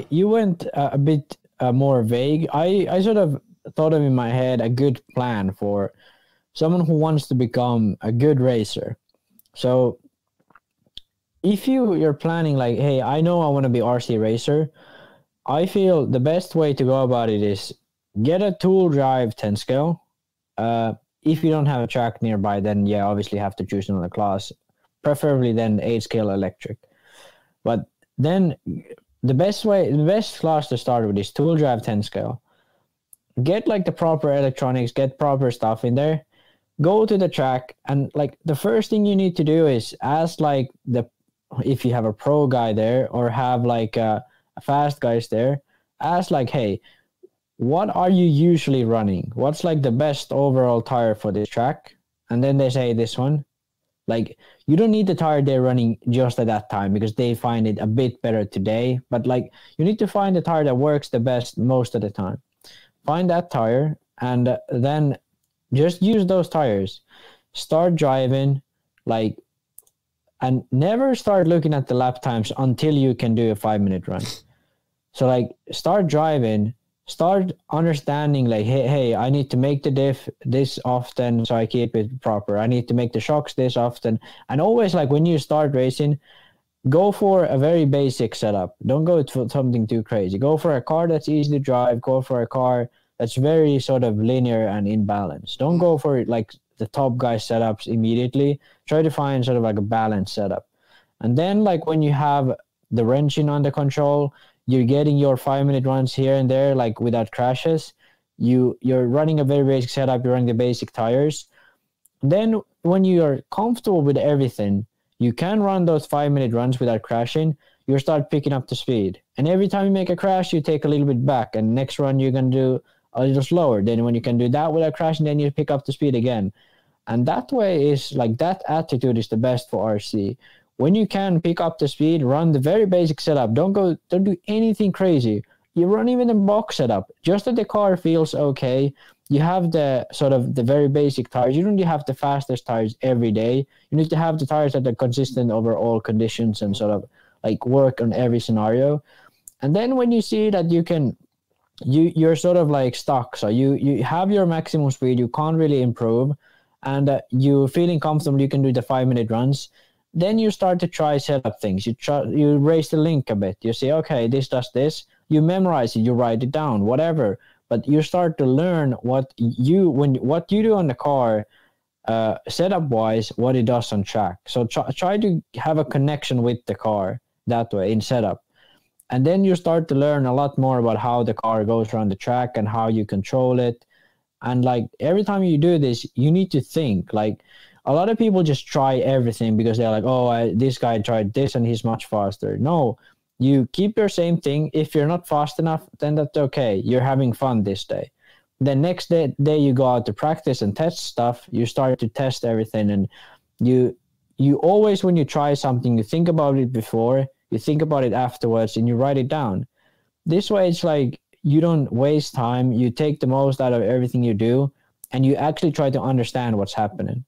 You went a bit more vague. I sort of thought of in my head a good plan for someone who wants to become a good racer. So if you're planning like, hey, I know I want to be RC racer, I feel the best way to go about it is get a tool drive 10 scale. If you don't have a track nearby, then yeah, obviously have to choose another class, preferably then 8 scale electric. But then the best class to start with is tool drive 10 scale. Get like the proper electronics, get proper stuff in there, go to the track, and like the first thing you need to do is ask like if you have a pro guy there or have like a fast guys there, ask like, hey, what are you usually running? What's like the best overall tire for this track? And then they say this one. Like, you don't need the tire they're running just at that time because they find it a bit better today. But like, you need to find the tire that works the best most of the time. Find that tire And then just use those tires. Start driving, like, and never start looking at the lap times until you can do a 5-minute run. So like, start driving, start understanding like, hey, I need to make the diff this often so I keep it proper. I need to make the shocks this often. And always, like, when you start racing, go for a very basic setup. Don't go for something too crazy. Go for a car that's easy to drive. Go for a car that's very sort of linear and in balance. Don't go for like the top guy setups immediately. Try to find sort of like a balanced setup. And then, like, when you have the wrenching under control, you're getting your 5-minute runs here and there, like, without crashes. You're running a very basic setup. You're running the basic tires. Then when you are comfortable with everything, you can run those 5-minute runs without crashing. You start picking up the speed. And every time you make a crash, you take a little bit back. And next run, you're going to do a little slower. Then when you can do that without crashing, then you pick up the speed again. And that way is, like, that attitude is the best for RC. When you can pick up the speed, run the very basic setup. Don't do anything crazy. You run even a box setup, just that the car feels okay. You have the sort of the very basic tires. You don't need to have the fastest tires every day. You need to have the tires that are consistent over all conditions and sort of like work on every scenario. And then when you see that you're sort of like stuck, so you have your maximum speed, you can't really improve, and you're feeling comfortable, you can do the 5-minute runs. Then you start to try setup things. You raise the link a bit. You say, okay, this does this. You memorize it. You write it down, whatever. But you start to learn what you do on the car, setup wise, what it does on track. So try to have a connection with the car that way in setup, and then you start to learn a lot more about how the car goes around the track and how you control it. And like, every time you do this, you need to think. Like, a lot of people just try everything because they're like, oh, this guy tried this and he's much faster. No, you keep your same thing. If you're not fast enough, then that's okay. You're having fun this day. The next day you go out to practice and test stuff. You start to test everything. And you always, when you try something, you think about it before, you think about it afterwards, and you write it down. This way, it's like you don't waste time. You take the most out of everything you do, and you actually try to understand what's happening.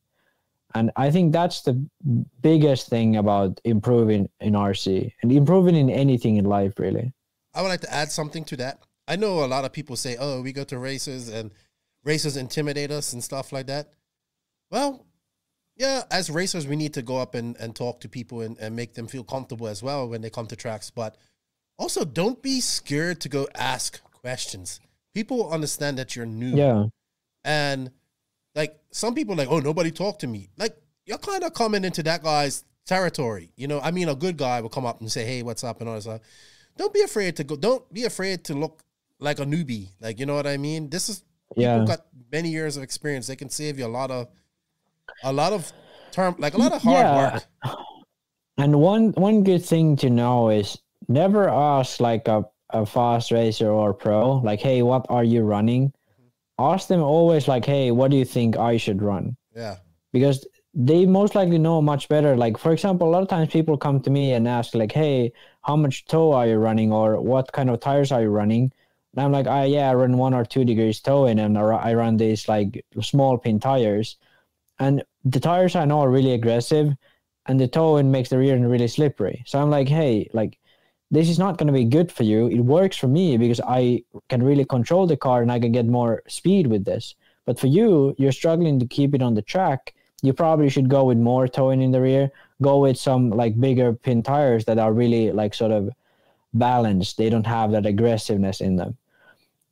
And I think that's the biggest thing about improving in RC and improving in anything in life, really. I would like to add something to that. I know a lot of people say, oh, we go to races and races intimidate us and stuff like that. Well, yeah, as racers, we need to go up and talk to people and make them feel comfortable as well when they come to tracks. But also, don't be scared to go ask questions. People understand that you're new. Yeah. And like, some people are like, oh, nobody talked to me. Like, you're kind of coming into that guy's territory. You know, I mean, a good guy will come up and say, hey, what's up? And all that stuff. Don't be afraid to go. Don't be afraid to look like a newbie. Like, you know what I mean? This is, people got many years of experience. They can save you a lot of hard work. And one good thing to know is never ask like a fast racer or pro, like, hey, what are you running? Ask them always like, hey, what do you think I should run? Yeah. Because they most likely know much better. Like, for example, a lot of times people come to me and ask like, hey, how much toe are you running? Or what kind of tires are you running? And I'm like, I run 1 or 2 degrees towing, and I run these like small pin tires. And the tires I know are really aggressive, and the towing makes the rear end really slippery. So I'm like, hey, like, this is not going to be good for you. It works for me because I can really control the car and I can get more speed with this. But for you, you're struggling to keep it on the track. You probably should go with more towing in the rear. Go with some like bigger pin tires that are really like sort of balanced. They don't have that aggressiveness in them.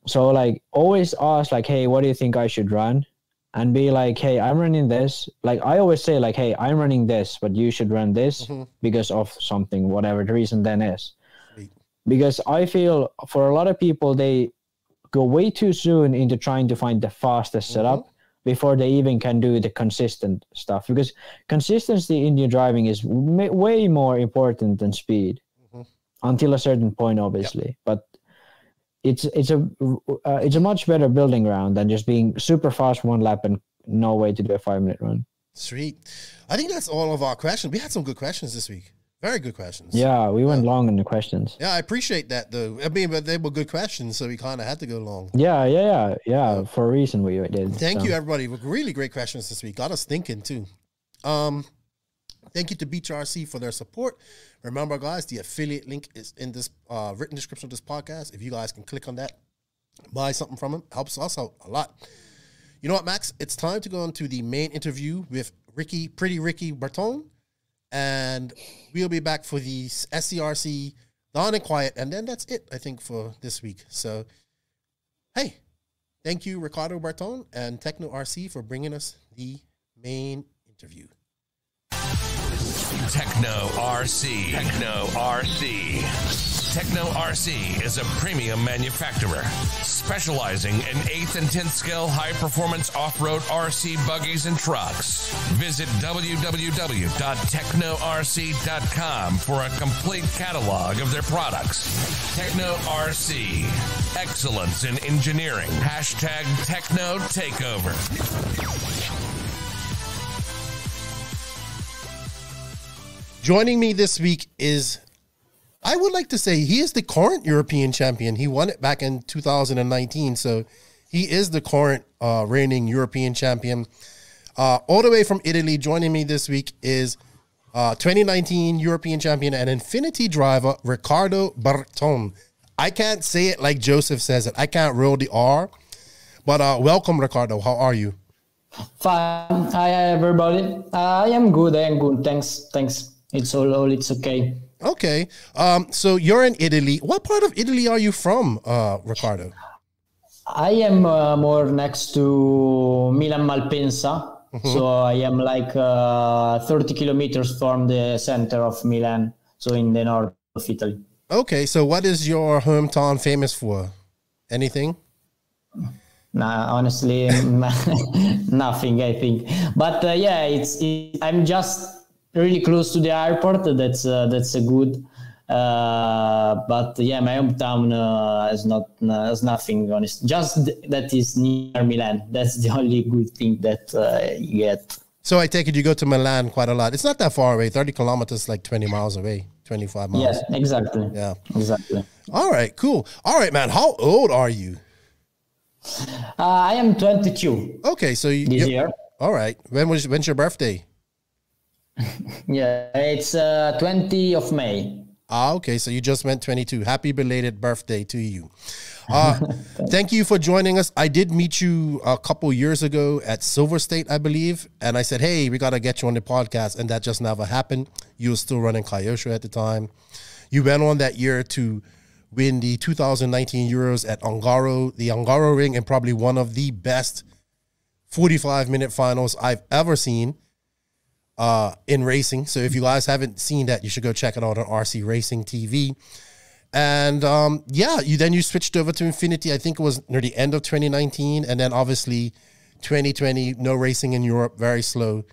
So like, always ask like, hey, what do you think I should run? And be like, hey, I'm running this. Like, I always say like, hey, I'm running this, but you should run this because of something, whatever the reason then is. Because I feel for a lot of people, they go way too soon into trying to find the fastest setup before they even can do the consistent stuff. Because consistency in your driving is way more important than speed until a certain point, obviously. Yep. But it's a much better building ground than just being super fast one lap and no way to do a 5-minute run. Sweet. I think that's all of our questions. We had some good questions this week. Very good questions. Yeah, we went long in the questions. Yeah, I appreciate that, though. I mean, but they were good questions, so we kind of had to go long. Yeah. For a reason we did. Thank you, everybody. Really great questions this week. Got us thinking, too. Thank you to Beach RC for their support. Remember, guys, the affiliate link is in this written description of this podcast. If you guys can click on that, buy something from them, helps us out a lot. You know what, Max? It's time to go into the main interview with Pretty Ricky Berton. And we'll be back for the SCRC, Dawn and Quiet, and then that's it, I think, for this week. So, hey, thank you, Riccardo Berton and Tekno RC, for bringing us the main interview. Tekno RC. Tekno RC. Tekno RC is a premium manufacturer specializing in 8th and 10th scale high-performance off-road RC buggies and trucks. Visit www.teknorc.com for a complete catalog of their products. Tekno RC. Excellence in engineering. Hashtag Tekno Takeover. Joining me this week is, I would like to say, he is the current European champion. He won it back in 2019, so he is the current reigning European champion. All the way from Italy, joining me this week is 2019 European champion and Infinity driver, Riccardo Berton. I can't say it like Joseph says it. I can't roll the R, but welcome, Riccardo. How are you? Fine. Hi, everybody. I am good. Thanks. It's it's okay. Okay. So you're in Italy. What part of Italy are you from, Riccardo? I am more next to Milan Malpensa. Mm-hmm. So I am like 30 kilometers from the center of Milan. So in the north of Italy. Okay. So what is your hometown famous for? Anything? Nah, honestly, nothing, I think. But I'm just really close to the airport. That's a good. But yeah, my hometown has nothing, honest. Just that is near Milan. That's the only good thing that you get. So I take it you go to Milan quite a lot. It's not that far away. 30 kilometers, like 20 miles away, 25 miles. Yes, exactly. Yeah, exactly. All right, cool. All right, man. How old are you? I am 22. Okay, so this year. All right. When's your birthday? Yeah, it's 20 of May. Okay, so you just went 22. Happy belated birthday to you. Thank you for joining us. I did meet you a couple years ago at Silver State, I believe, and I said, hey, we got to get you on the podcast, and that just never happened. You were still running Kyosho at the time. You went on that year to win the 2019 Euros at Ungaro, the Ungaro Ring, and probably one of the best 45-minute finals I've ever seen in racing. So if you guys haven't seen that, you should go check it out on RC Racing TV. And you switched over to Infinity. I think it was near the end of 2019, and then obviously 2020, no racing in Europe, very slow.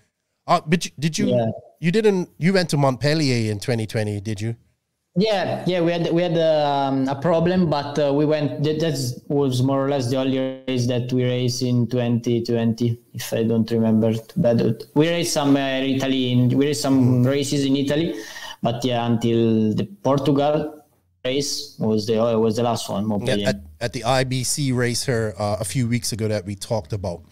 But you went to Montpellier in 2020, did you? Yeah, we had a problem, but we went. That was more or less the only race that we raced in 2020, if I don't remember too bad. We raced some some races in Italy, but until the Portugal race was the last one. At the IBC race here a few weeks ago that we talked about.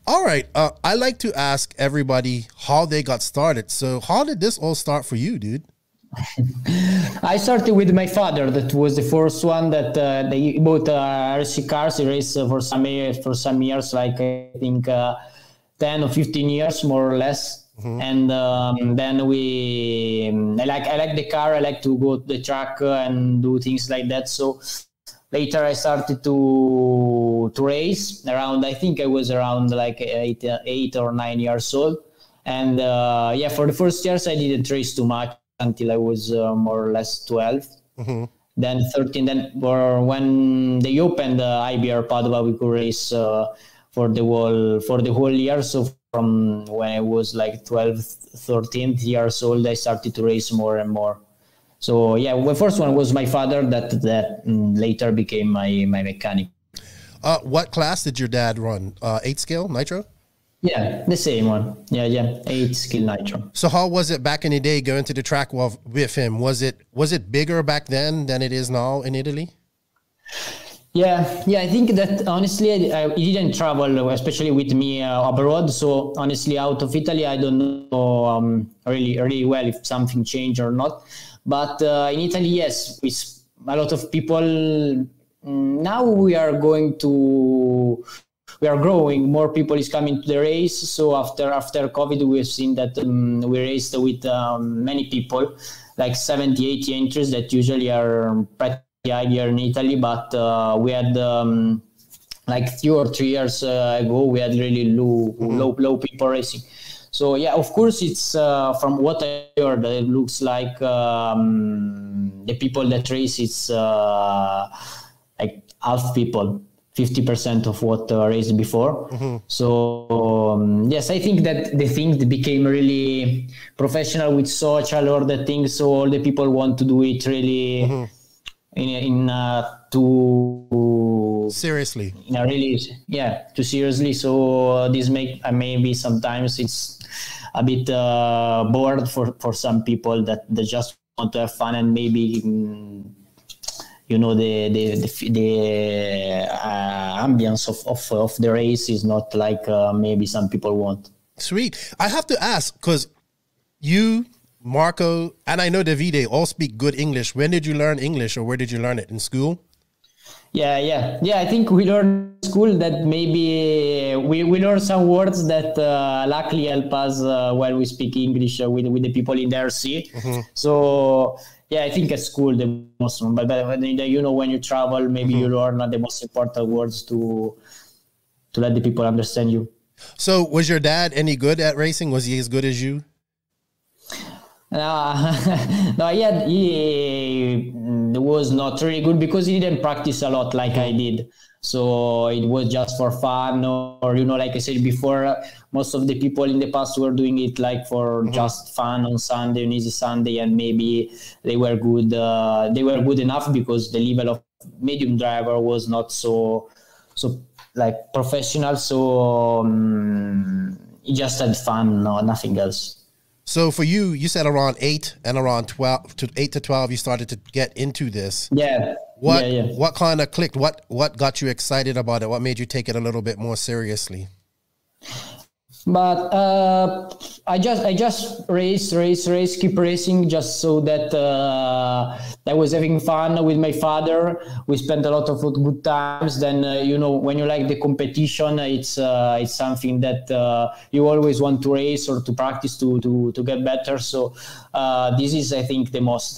All right, I like to ask everybody how they got started. So how did this all start for you, dude? I started with my father. That was the first one that they bought RC cars. He raced for some years, like I think 10 or 15 years, more or less. Mm-hmm. And then I like the car. I like to go to the track and do things like that. So later I started to race around. I think I was around like 8 or 9 years old. And for the first years I didn't race too much until I was more or less 12. Mm-hmm. Then 13. Then when they opened IBR Padova, we could race for the whole year. So from when I was like 12, 13 years old, I started to race more and more. So the first one was my father that later became my mechanic. What class did your dad run? 8 scale Nitro? Yeah, the same one. Yeah, 8 skill nitro. So how was it back in the day going to the track with him? Was it bigger back then than it is now in Italy? Yeah. I think that honestly, he didn't travel, especially with me abroad. So honestly, out of Italy, I don't know really well if something changed or not. But in Italy, yes, with a lot of people. Now we are growing. More people is coming to the race. So after COVID, we've seen that we raced with many people, like 70, 80 entries that usually are pretty high here in Italy. But we had like 2 or 3 years ago, we had really low people racing. So yeah, of course, it's from what I heard, it looks like the people that race, it's like half people. 50% of what raced before. So yes, I think that the thing became really professional with social or the things. So all the people want to do it really too seriously. Too seriously. So this maybe sometimes it's a bit bored for some people that they just want to have fun and maybe. The ambience of the race is not like maybe some people want. Sweet. I have to ask, because you, Marco, and I know Davide all speak good English. When did you learn English, or where did you learn it? In school? Yeah. I think we learned in school that maybe we learned some words that luckily help us while we speak English with the people in the RC. So yeah, I think at school the most, but when you travel, maybe you learn the most important words to let the people understand you. So was your dad any good at racing? Was he as good as you? No, he was not really good because he didn't practice a lot like I did. So it was just for fun, or like I said before, most of the people in the past were doing it like for just fun on Sunday, on easy Sunday, and maybe they were good. They were good enough because the level of medium driver was not so like professional. So he just had fun, nothing else. So for you, you said around 8 and around 12 to 8 to 12, you started to get into this. Yeah. What kind of clicked? What got you excited about it? What made you take it a little bit more seriously? But I just race, keep racing, just so that I was having fun with my father. We spent a lot of good times. Then when you like the competition, it's something that you always want to race or to practice to get better. So this is, I think, the most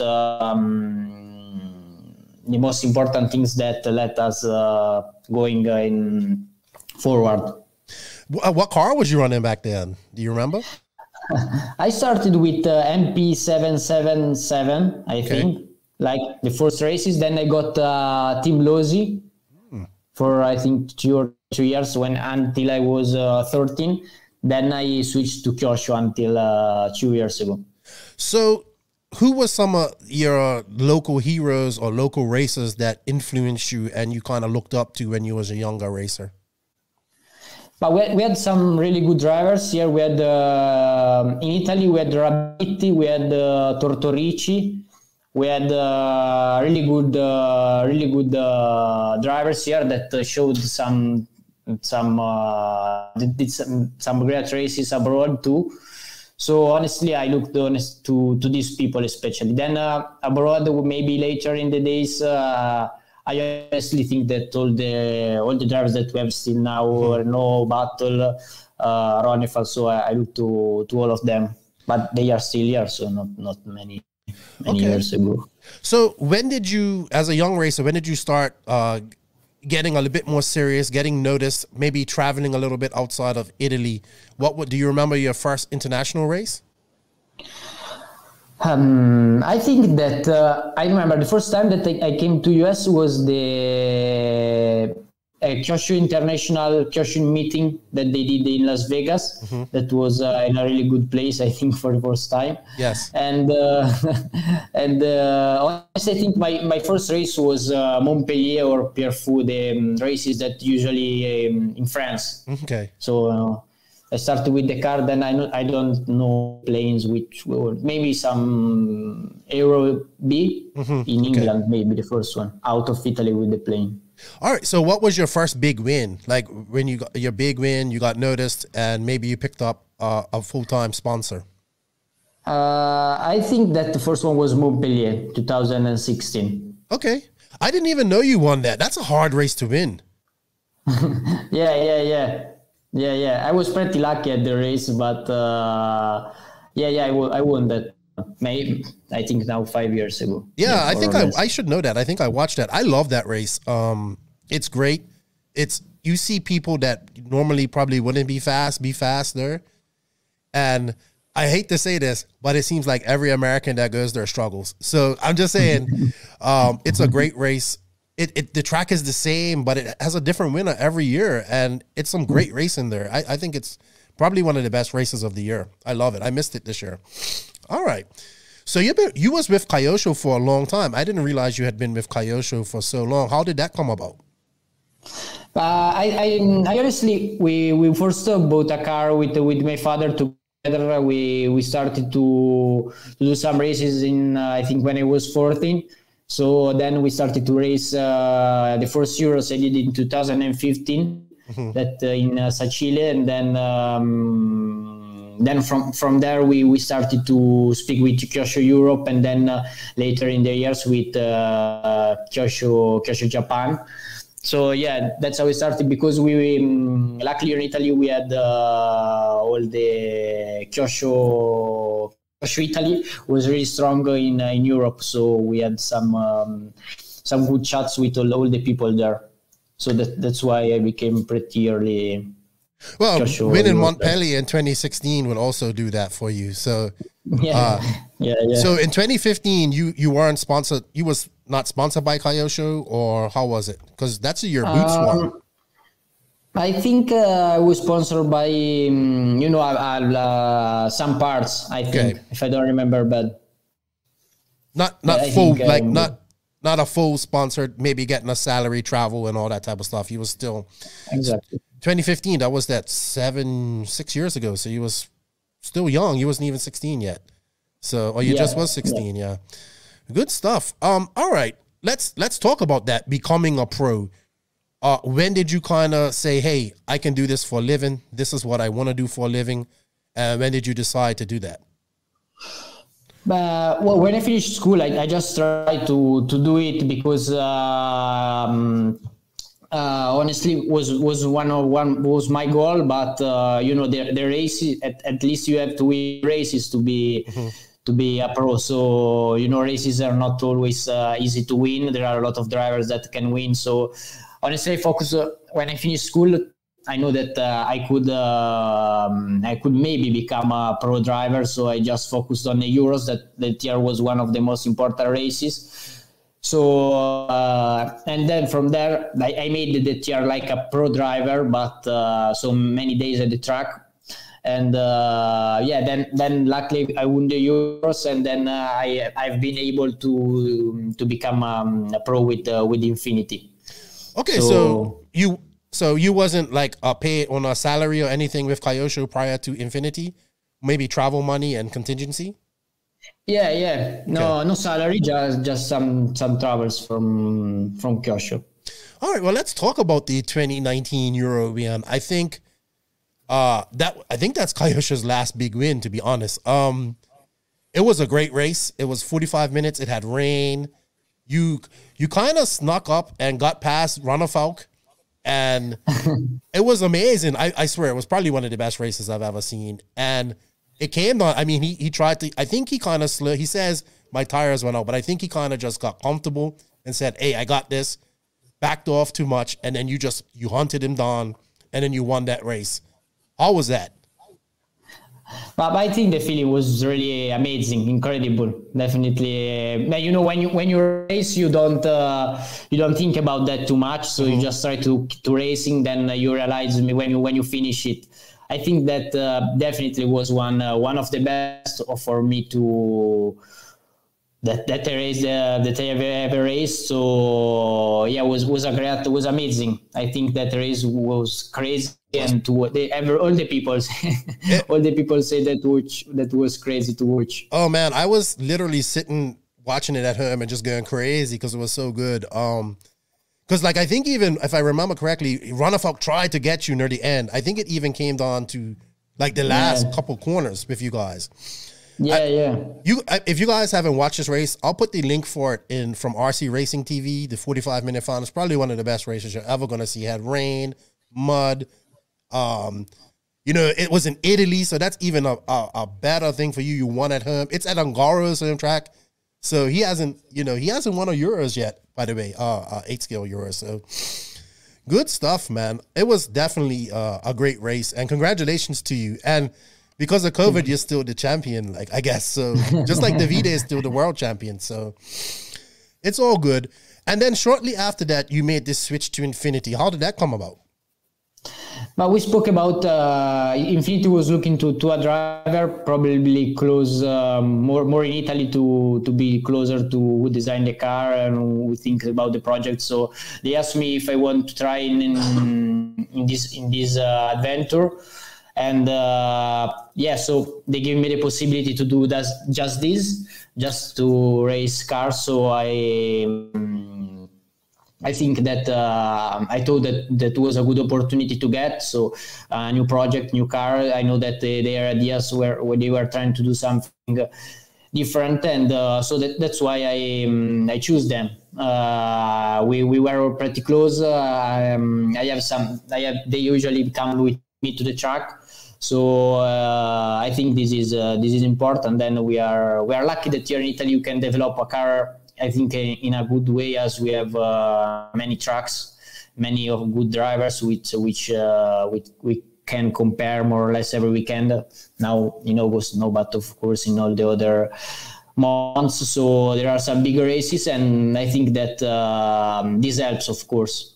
important things that let us going in forward. What car was you running back then? Do you remember? I started with MP777, I think, like the first races. Then I got Team Losi for, I think, 2 or 3 years until I was 13. Then I switched to Kyosho until 2 years ago. So who was some of your local heroes or local racers that influenced you and you kind of looked up to when you was a younger racer? But we had some really good drivers here. We had in Italy, we had Rabitti, we had Tortorici, we had really good drivers here that showed some did some great races abroad too. So honestly, I looked to these people especially. Then abroad, maybe later in the days. I honestly think that all the drivers that we have still now, No Battle, Ronifal, so I look to all of them, but they are still here, so not many years ago. So when did you, as a young racer, when did you start getting a little bit more serious, getting noticed, maybe traveling a little bit outside of Italy? Do you remember your first international race? I think that I remember the first time that I came to US was the Kyosho International Kyosho meeting that they did in Las Vegas. That was in a really good place, I think, for the first time. Yes. And honestly, I think my first race was Montpellier or Pierrefonds, the races that usually in France. Okay. So I started with the car. Then I don't know planes, which were maybe some Aero B in England, maybe the first one out of Italy with the plane. All right. So what was your first big win? Like when you got your big win, you got noticed, and maybe you picked up a full-time sponsor. I think that the first one was Montpellier, 2016. Okay. I didn't even know you won that. That's a hard race to win. Yeah. I was pretty lucky at the race, but I won that. Maybe I think now 5 years ago. Yeah, I think I should know that. I think I watched that. I love that race. It's great. You see people that normally probably wouldn't be fast there, and I hate to say this, but it seems like every American that goes there struggles. So I'm just saying, it's a great race. The track is the same, but it has a different winner every year, and it's some great racing there. I think it's probably one of the best races of the year. I love it. I missed it this year. All right. So you was with Kyosho for a long time. I didn't realize you had been with Kyosho for so long. How did that come about? I honestly, we first bought a car with my father together. We started to do some races in, I think when I was 14. So then we started to race the first Euros I did in 2015, that in Sacile, and then from there we started to speak with Kyosho Europe, and then later in the years with Kyosho Japan. So yeah, that's how we started, because we luckily in Italy we had all the Kyosho Italy was really strong in Europe, so we had some good chats with all the people there. So that's why I became pretty early. Well, winning Montpellier in 2016 would also do that for you. So yeah. So in 2015, you weren't sponsored. You was not sponsored by Kyosho, or how was it? Because that's your boots one. I think I was sponsored by some parts. I think, if I don't remember, but not full, like not a full sponsored. Maybe getting a salary, travel, and all that type of stuff. You was still exactly 2015. That was 6 years ago. So you was still young. You wasn't even 16 yet. So, or you just was 16. Yeah. Good stuff. All right. Let's talk about that, becoming a pro. When did you kind of say, hey, I can do this for a living? This is what I want to do for a living. When did you decide to do that? Well, when I finished school, I just tried to do it because honestly was my goal. But the races, at least you have to win races to be a pro. So races are not always easy to win. There are a lot of drivers that can win. So honestly, I focus when I finished school. I know that I could maybe become a pro driver, so I just focused on the Euros. That year was one of the most important races. So and then from there, I made that year like a pro driver, but so many days at the track. And then luckily I won the Euros, and then I've been able to become a pro with Infinity. Okay, so you wasn't like paid on a salary or anything with Kyosho prior to Infinity? Maybe travel money and contingency? Yeah. No salary, just some travels from Kyosho. All right, well, let's talk about the 2019 Euro win. I think that's Kyosho's last big win, to be honest. It was a great race. It was 45 minutes. It had rain. You kind of snuck up and got past Ronafalk, and it was amazing. I swear, it was probably one of the best races I've ever seen. And it came on, I mean, he tried to, I think he kind of slid. He says, my tires went out, but I think he kind of just got comfortable and said, hey, I got this, backed off too much, and then you hunted him down, and then you won that race. How was that? But I think the feeling was really amazing, incredible, definitely. When you race, you don't think about that too much, so you just try to racing. Then you realize when you finish it. I think that definitely was one of the best for me to that race that I have ever raced. So yeah, was amazing. I think that race was crazy, and all the people say that was crazy to watch. Oh man, I was literally sitting watching it at home and just going crazy because it was so good. Because like I think even if I remember correctly, Runafuck tried to get you near the end. I think it even came down to like the last couple corners with you guys. If you guys haven't watched this race, I'll put the link for it in from RC Racing TV. The 45-minute final is probably one of the best races you're ever going to see. It had rain, mud. It was in Italy, so that's even a better thing for you. You won at home. It's at Angaro's home track, so he hasn't won a Euros yet. By the way, 8-scale Euros. So good stuff, man. It was definitely a great race, and congratulations to you. And because of COVID, you're still the champion, like I guess. So just like Davide is still the world champion. So it's all good. And then shortly after that, you made this switch to Infinity. How did that come about? But we spoke about Infinity was looking to a driver, probably close more in Italy to be closer to who designed the car and who think about the project. So they asked me if I want to try in this adventure. And so they gave me the possibility to do just to race cars. So I think that I thought that was a good opportunity to get. So a new project, new car. I know that their ideas were they were trying to do something different, and so that's why I choose them. We were pretty close. They usually come with me to the track. So I think this is important. Then we are lucky that here in Italy you can develop a car, I think, in a good way, as we have many tracks, many of good drivers which we can compare more or less every weekend. Now in August, no, but of course in all the other months. So there are some bigger races, and I think that this helps, of course.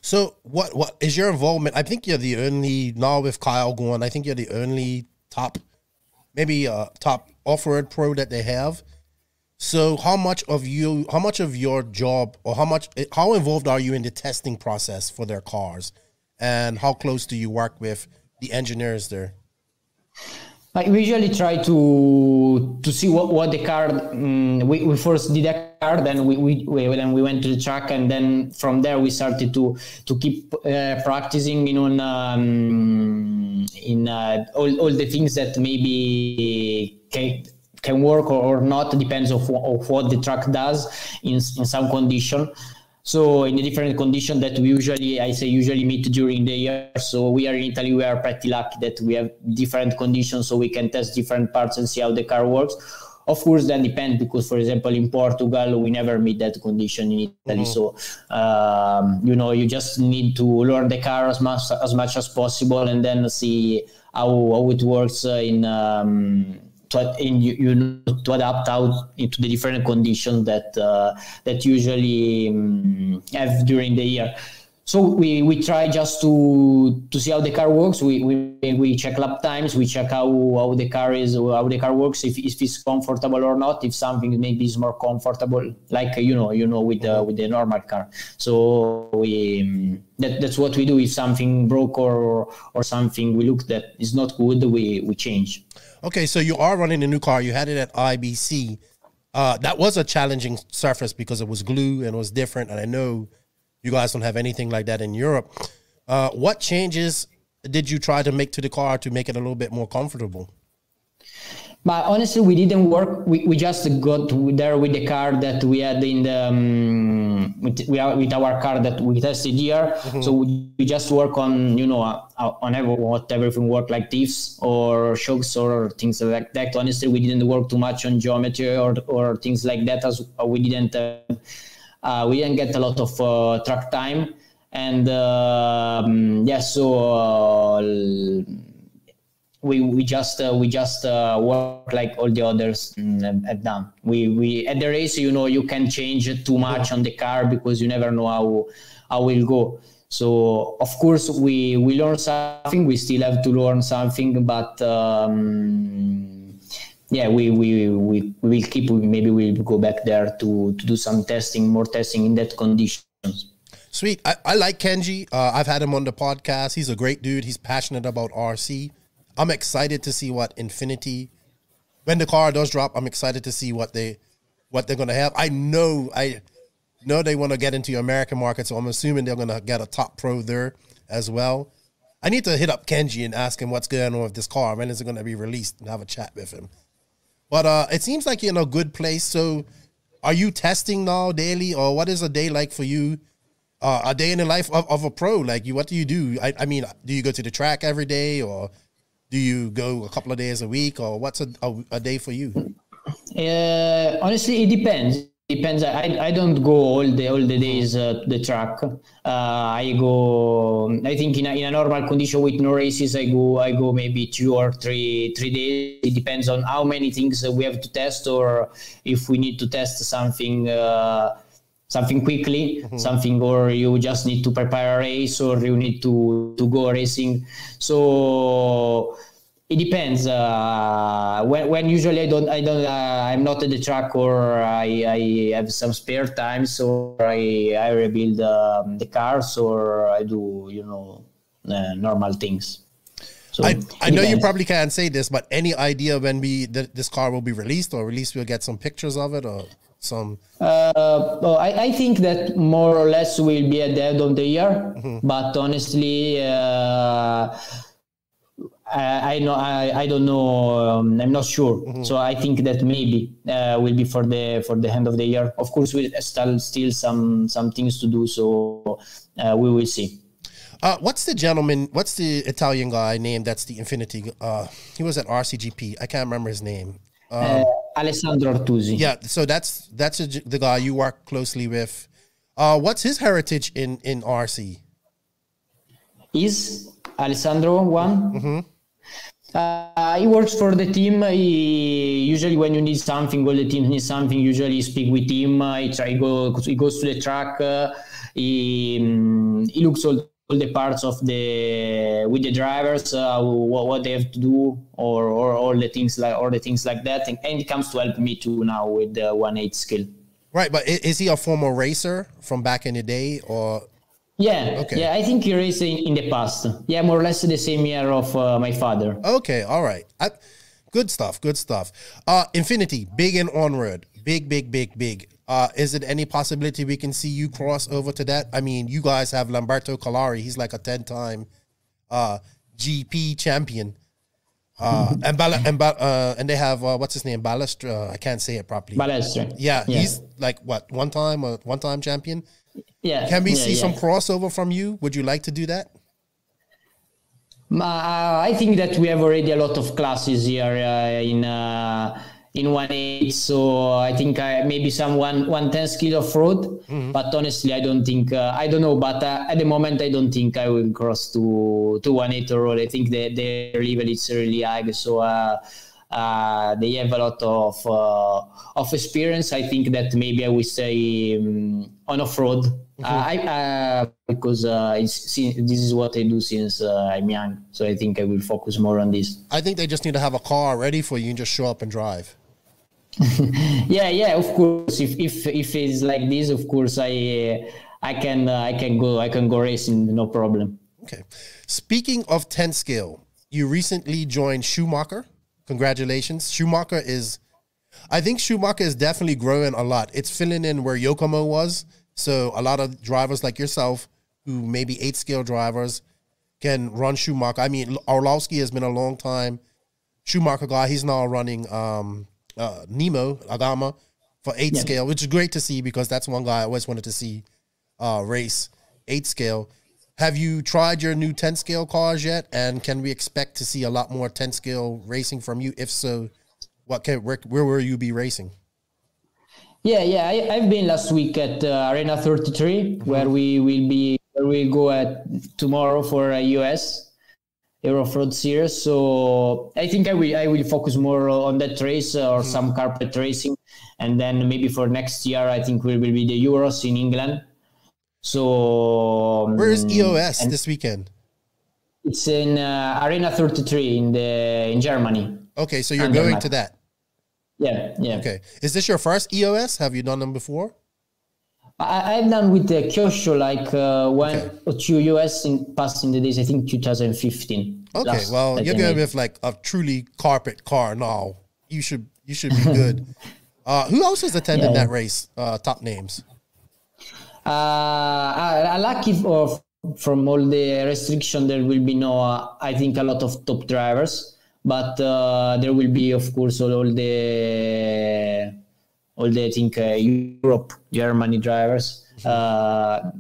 So what is your involvement? I think you're the only, now with Kyle going, I think you're the only top off-road pro that they have. So how much of your job, or how involved are you in the testing process for their cars, and how close do you work with the engineers there? We usually try to see what the car. We first did a car, then we went to the track, and then from there we started to keep practicing in all the things that maybe can work or not. Depends of what the track does in some condition. So in the different conditions that we usually meet during the year. So we are in Italy, we are pretty lucky that we have different conditions, so we can test different parts and see how the car works. Of course, that depends, because, for example, in Portugal, we never meet that condition in Italy. So, you just need to learn the car as much as possible, and then see how it works to adapt out into the different conditions that usually have during the year. So we try just to see how the car works. We check lap times. We check how the car works, if it's comfortable or not. If something maybe is more comfortable, like with the normal car. So that's what we do. If something broke or something we look that is not good, we change. Okay, so you are running a new car. You had it at IBC. That was a challenging surface because it was glue and it was different. And I know you guys don't have anything like that in Europe. What changes did you try to make to the car to make it a little bit more comfortable? But honestly, we didn't work. We just got there with the car that we had in the with our car that we tested here. Mm-hmm. So we just work on everything work, like thieves or shocks or things like that. Honestly, we didn't work too much on geometry or things like that, as we didn't get a lot of track time, and we just work like all the others have done. We at the race, you can change too much on the car because you never know how it will go. So of course we learn something. We still have to learn something, but yeah, we will keep. Maybe we'll go back there to do some testing, more testing in that conditions. Sweet. I like Kenji. I've had him on the podcast. He's a great dude. He's passionate about RC. I'm excited to see what Infinity, when the car does drop, I'm excited to see what they're going to have. I know they want to get into the American market, so I'm assuming they're going to get a top pro there as well. I need to hit up Kenji and ask him what's going on with this car. When is it going to be released, and have a chat with him. But it seems like you're in a good place. So are you testing now daily, or what is a day like for you? A day in the life of a pro, like you, what do you do? I mean, do you go to the track every day, or do you go a couple of days a week, or what's a day for you? Honestly, it depends. I don't go all the days to the track. I go. I think in a normal condition with no races, I go maybe 2 or 3 days. It depends on how many things we have to test, or if we need to test something. Something quickly, something, or you just need to prepare a race, or you need to go racing. So it depends. When usually I'm not at the track, or I have some spare time, so I rebuild the cars, or I do normal things. So I know you probably can't say this, but any idea when this car will be released, or at least we'll get some pictures of it, or some? I think that more or less will be at the end of the year, but honestly, I don't know. I'm not sure. So I think that maybe will be for the end of the year. Of course, we still some things to do, so we will see. What's the Italian guy named that's the Infinity? He was at RCGP. I can't remember his name. Alessandro Artusi. Yeah, so that's the guy you work closely with. What's his heritage in RC? Is Alessandro one? He works for the team. He usually, when you need something, all the team needs something, usually you speak with him. He goes to the track. He looks all the parts with the drivers, what they have to do, or all the things like that, and he comes to help me too now with the 1.8 skill. Right, but is he a former racer from back in the day, or? Yeah, okay. Yeah, I think he raced in the past. Yeah, more or less the same year of my father. Okay, all right. Good stuff. Infinity, big and onward, big. Is it any possibility we can see you cross over to that? I mean, you guys have Lamberto Collari. He's like a 10-time GP champion. And they have what's his name? Balestra. I can't say it properly. Balestra. Yeah, he's like what, one-time champion. Yeah. Can we see some crossover from you? Would you like to do that? I think that we have already a lot of classes here in 1.8, so I think maybe some 110 skill of road. But honestly, I don't think I don't know. But at the moment, I don't think I will cross to 1.8 road. I think their level is really high, so they have a lot of experience. I think that maybe I will stay on off road. Because this is what I do since I'm young, so I think I will focus more on this. I think they just need to have a car ready for you and just show up and drive. yeah, of course. If it's like this, of course I can go racing, no problem. Okay. Speaking of 10 scale, you recently joined Schumacher. Congratulations. I think Schumacher is definitely growing a lot. It's filling in where Yokomo was. So a lot of drivers like yourself, who maybe 8-scale drivers, can run Schumacher. I mean, Orlowski has been a long time Schumacher guy. He's now running Nemo Agama for 8-scale, which is great to see because that's one guy I always wanted to see race 8-scale. Have you tried your new 10-scale cars yet? And can we expect to see a lot more 10-scale racing from you? If so, where will you be racing? Yeah. I've been last week at Arena 33, where we'll go at tomorrow for a US Aerof-Road Series. So I think I will focus more on that race or some carpet racing, and then maybe for next year I think we will be the Euros in England. So where is EOS this weekend? It's in Arena 33 in Germany. Okay, so you're going to that. Yeah. Okay. Is this your first EOS? Have you done them before? I've done with the Kyosho like one or two EOS in the days, I think 2015. Okay, well, you're going with like a truly carpet car now. You should be good. Who else has attended that race? Top names. Lucky from all the restriction, there will be no, I think, a lot of top drivers, but there will be, of course, all the I think Europe, Germany drivers,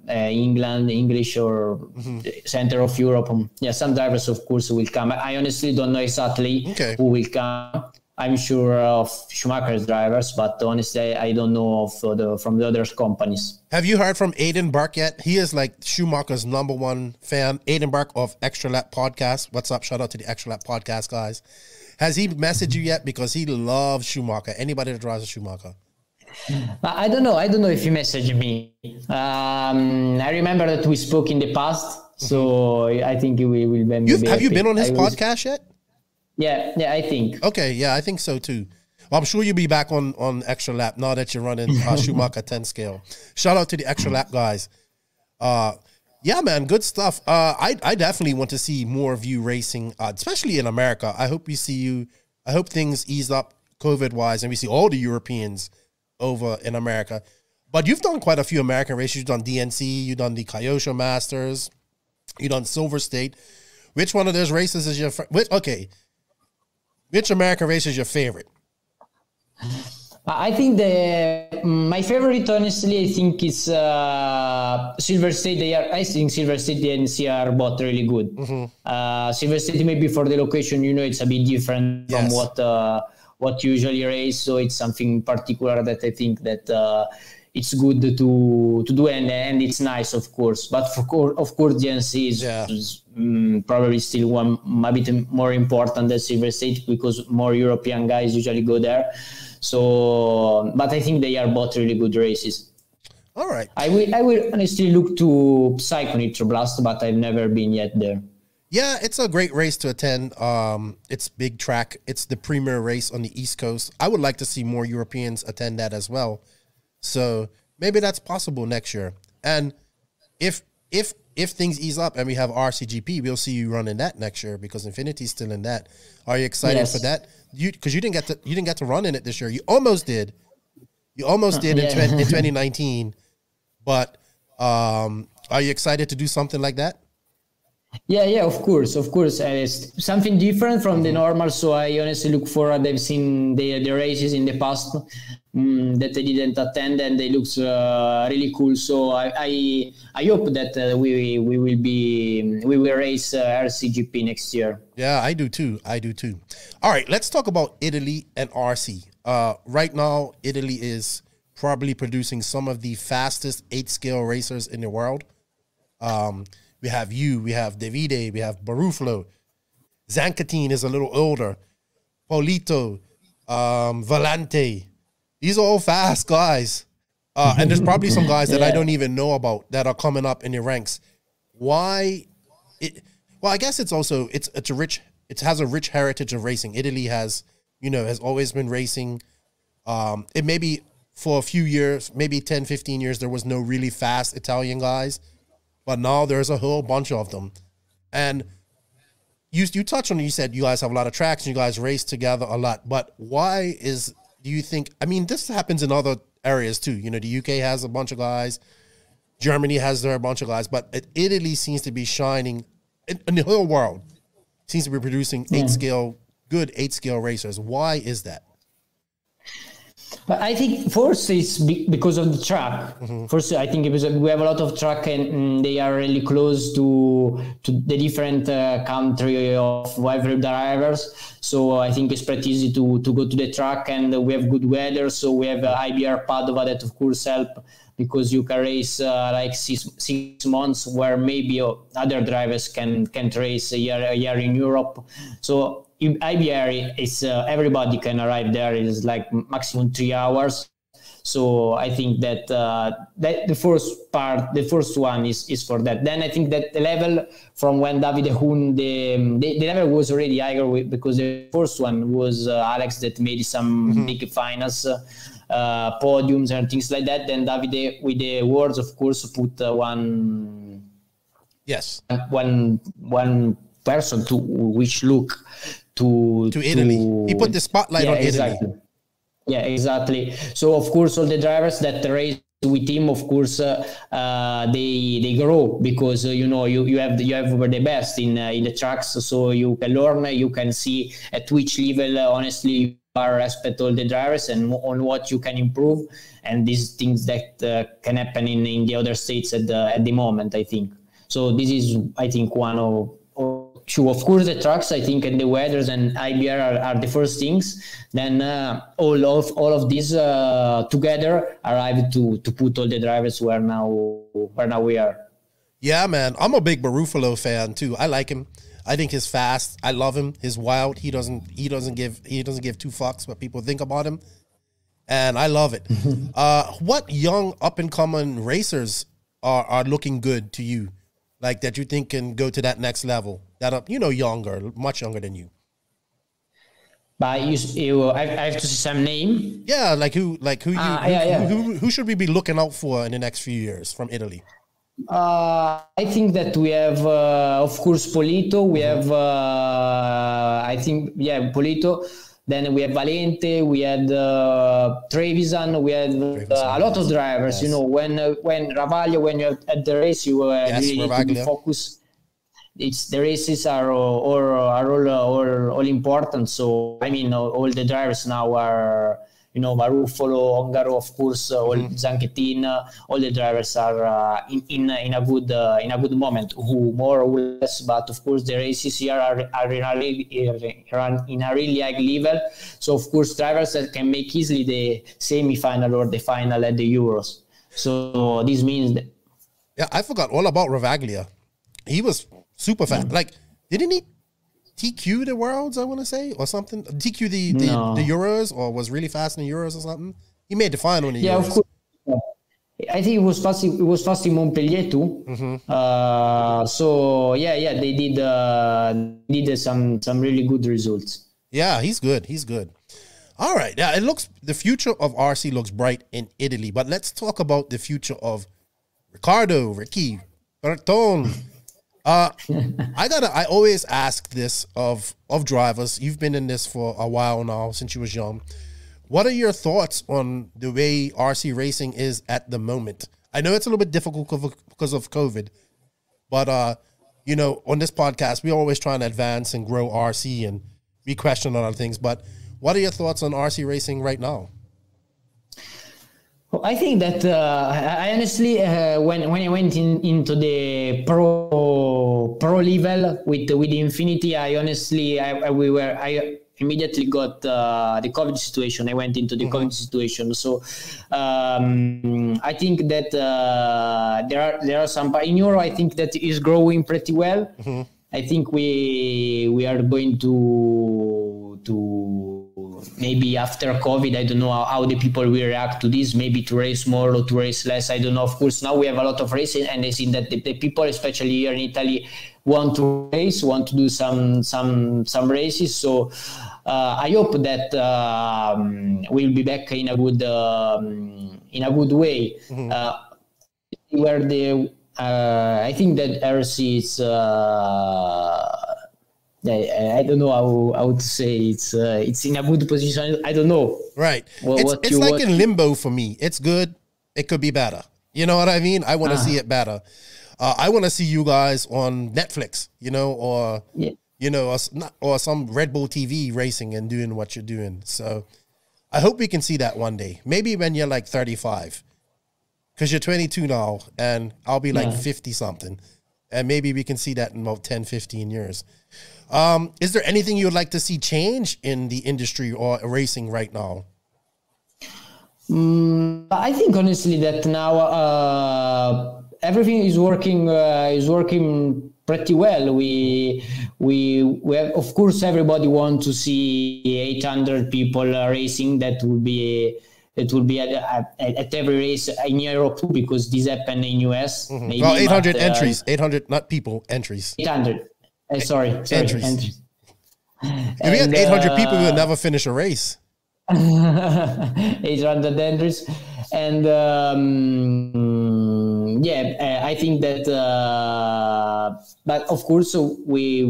England, English, or center of Europe. Some drivers, of course, will come. I honestly don't know exactly who will come. I'm sure of Schumacher's drivers, but honestly, I don't know from the other companies. Have you heard from Aiden Burke yet? He is like Schumacher's #1 fan. Aiden Burke of Extra Lap Podcast. What's up? Shout out to the Extra Lap Podcast guys. Has he messaged you yet? Because he loves Schumacher. Anybody that drives a Schumacher. I don't know. I don't know if he messaged me. I remember that we spoke in the past, so I think we will be. Have you been on his podcast yet? Yeah, I think. Okay, yeah, I think so too. Well, I'm sure you'll be back on Extra Lap now that you're running Schumacher 10 scale. Shout out to the Extra Lap guys. Yeah, man, good stuff. I definitely want to see more of you racing, especially in America. I hope we see you. I hope things ease up COVID-wise and we see all the Europeans over in America. But you've done quite a few American races. You've done DNC, you've done the Kyosho Masters, you've done Silver State. Which one of those races is your Which American race is your favorite? I think my favorite, honestly, I think is Silver State. I think Silver State and DNC are both really good. Silver State, maybe for the location, it's a bit different from what usually race. So it's something particular that I think that it's good to do, and it's nice, of course. But of course, DNC is probably still a bit more important than Silver State because more European guys usually go there. So, but I think they are both really good races. All right. I will honestly look to Psycho Nitro Blast, but I've never been yet there. Yeah, it's a great race to attend. It's big track. It's the premier race on the East Coast. I would like to see more Europeans attend that as well. So maybe that's possible next year. And if things ease up and we have RCGP, we'll see you running that next year because Infinity's still in that. Are you excited for that? Because you didn't get to run in it this year. You almost did. You almost did in 2019. But are you excited to do something like that? Yeah, of course. It's something different from the normal. So I honestly look forward. I've seen the races in the past that I didn't attend, and they look really cool. So I hope that we will race RCGP next year. Yeah, I do too. All right, let's talk about Italy and RC. Right now, Italy is probably producing some of the fastest 8-scale racers in the world. We have we have Davide, we have Barufalo. Zancatine is a little older. Paulito, Valente. These are all fast guys. And there's probably some guys that I don't even know about that are coming up in the ranks. Why? Well, I guess it has a rich heritage of racing. Italy has always been racing. It may be for a few years, maybe 10, 15 years, there was no really fast Italian guys. But now there's a whole bunch of them. And you touched on it, you said you guys have a lot of tracks and you guys race together a lot. But do you think, this happens in other areas too. The UK has a bunch of guys. Germany has a bunch of guys. But Italy seems to be shining in the whole world. Seems to be producing good 8-scale racers. Why is that? But I think first it's because of the track. First, I think because we have a lot of track and they are really close to the different country of every drivers. So I think it's pretty easy to go to the track, and we have good weather. So we have IBR Padova that of course help because you can race like 6 months where maybe other drivers can't race a year in Europe. So IBR is everybody can arrive there. It's like maximum 3 hours. So I think that that the first one is for that. Then I think that the level from when Davide Hun, the level was already higher because the first one was Alex that made some big finals, podiums and things like that. Then Davide with the awards, of course, put one person to which look to Italy. He put the spotlight on Italy. Yeah, exactly. So of course, all the drivers that race with him, of course, they grow because you have the best in the tracks, so you can learn, you can see at which level honestly you are respect all the drivers and on what you can improve, and these things that can happen in the other states at the moment. I think so. This is, I think, one of two. Of course, the tracks, I think, and the weathers and IBR are the first things. Then all of these together arrive to put all the drivers where now we are. Yeah, man, I'm a big Barufalo fan too. I like him. I think he's fast. I love him. He's wild. He doesn't give two fucks what people think about him, and I love it. What young up and coming racers are looking good to you, like that you think can go to that next level? That are, younger, much younger than you. But I have to say some name. Yeah, who should we be looking out for in the next few years from Italy? I think that we have, of course, Polito. We have, Polito. Then we have Valente. We had Trevisan. We had a lot of drivers. When Ravaglio, when you're at the race, you really need to be focused. The races are all important. So I mean, all the drivers now are, Barufalo, Ongaro, of course, all Zanchettin, all the drivers are in a good moment. Who more or less, but of course the races here are in a really high level. So of course drivers that can make easily the semi-final or the final at the Euros. So this means that. Yeah, I forgot all about Ravaglio. He was super fast. Like, didn't he TQ the Worlds, I want to say, or something? TQ the Euros, or was really fast in the Euros or something? He made the final in the Euros. Yeah, of course. I think it was fast in Montpellier too. So they did some really good results. Yeah, he's good. All right. Yeah, the future of RC looks bright in Italy, but let's talk about the future of Riccardo, Ricky, Berton. I always ask this of drivers. You've been in this for a while now, since you was young. What are your thoughts on the way RC racing is at the moment? I know it's a little bit difficult because of COVID, but on this podcast, we're always trying to advance and grow RC and be questioned on other things. But what are your thoughts on RC racing right now? I think that I honestly, when I went into the pro level with Infinity, I immediately got the COVID situation. I went into the COVID situation, so I think that there are some in Euro. I think that is growing pretty well. I think we are going to maybe after COVID, I don't know how the people will react to this, maybe to race more or to race less. I don't know. Of course, now we have a lot of racing, and I see that the people, especially here in Italy, want to race, want to do some races. So I hope that we'll be back in a good way. Where I think that RC is. I don't know how to say it's in a good position. I don't know. Right. It's like in limbo for me. It's good. It could be better. You know what I mean? I want to see it better. I want to see you guys on Netflix, or some Red Bull TV racing and doing what you're doing. So I hope we can see that one day. Maybe when you're like 35, because you're 22 now, and I'll be like 50 something. And maybe we can see that in about 10, 15 years. Is there anything you would like to see change in the industry or racing right now? I think honestly that now everything is working pretty well. We have, of course, everybody wants to see 800 people racing. That would be It will be at every race in Europe too, because this happened in US. Maybe, well, 800 entries, 800 not people, entries. 800. Sorry, entries. If we had 800 people, we would never finish a race. 800 entries, and I think that. But of course, we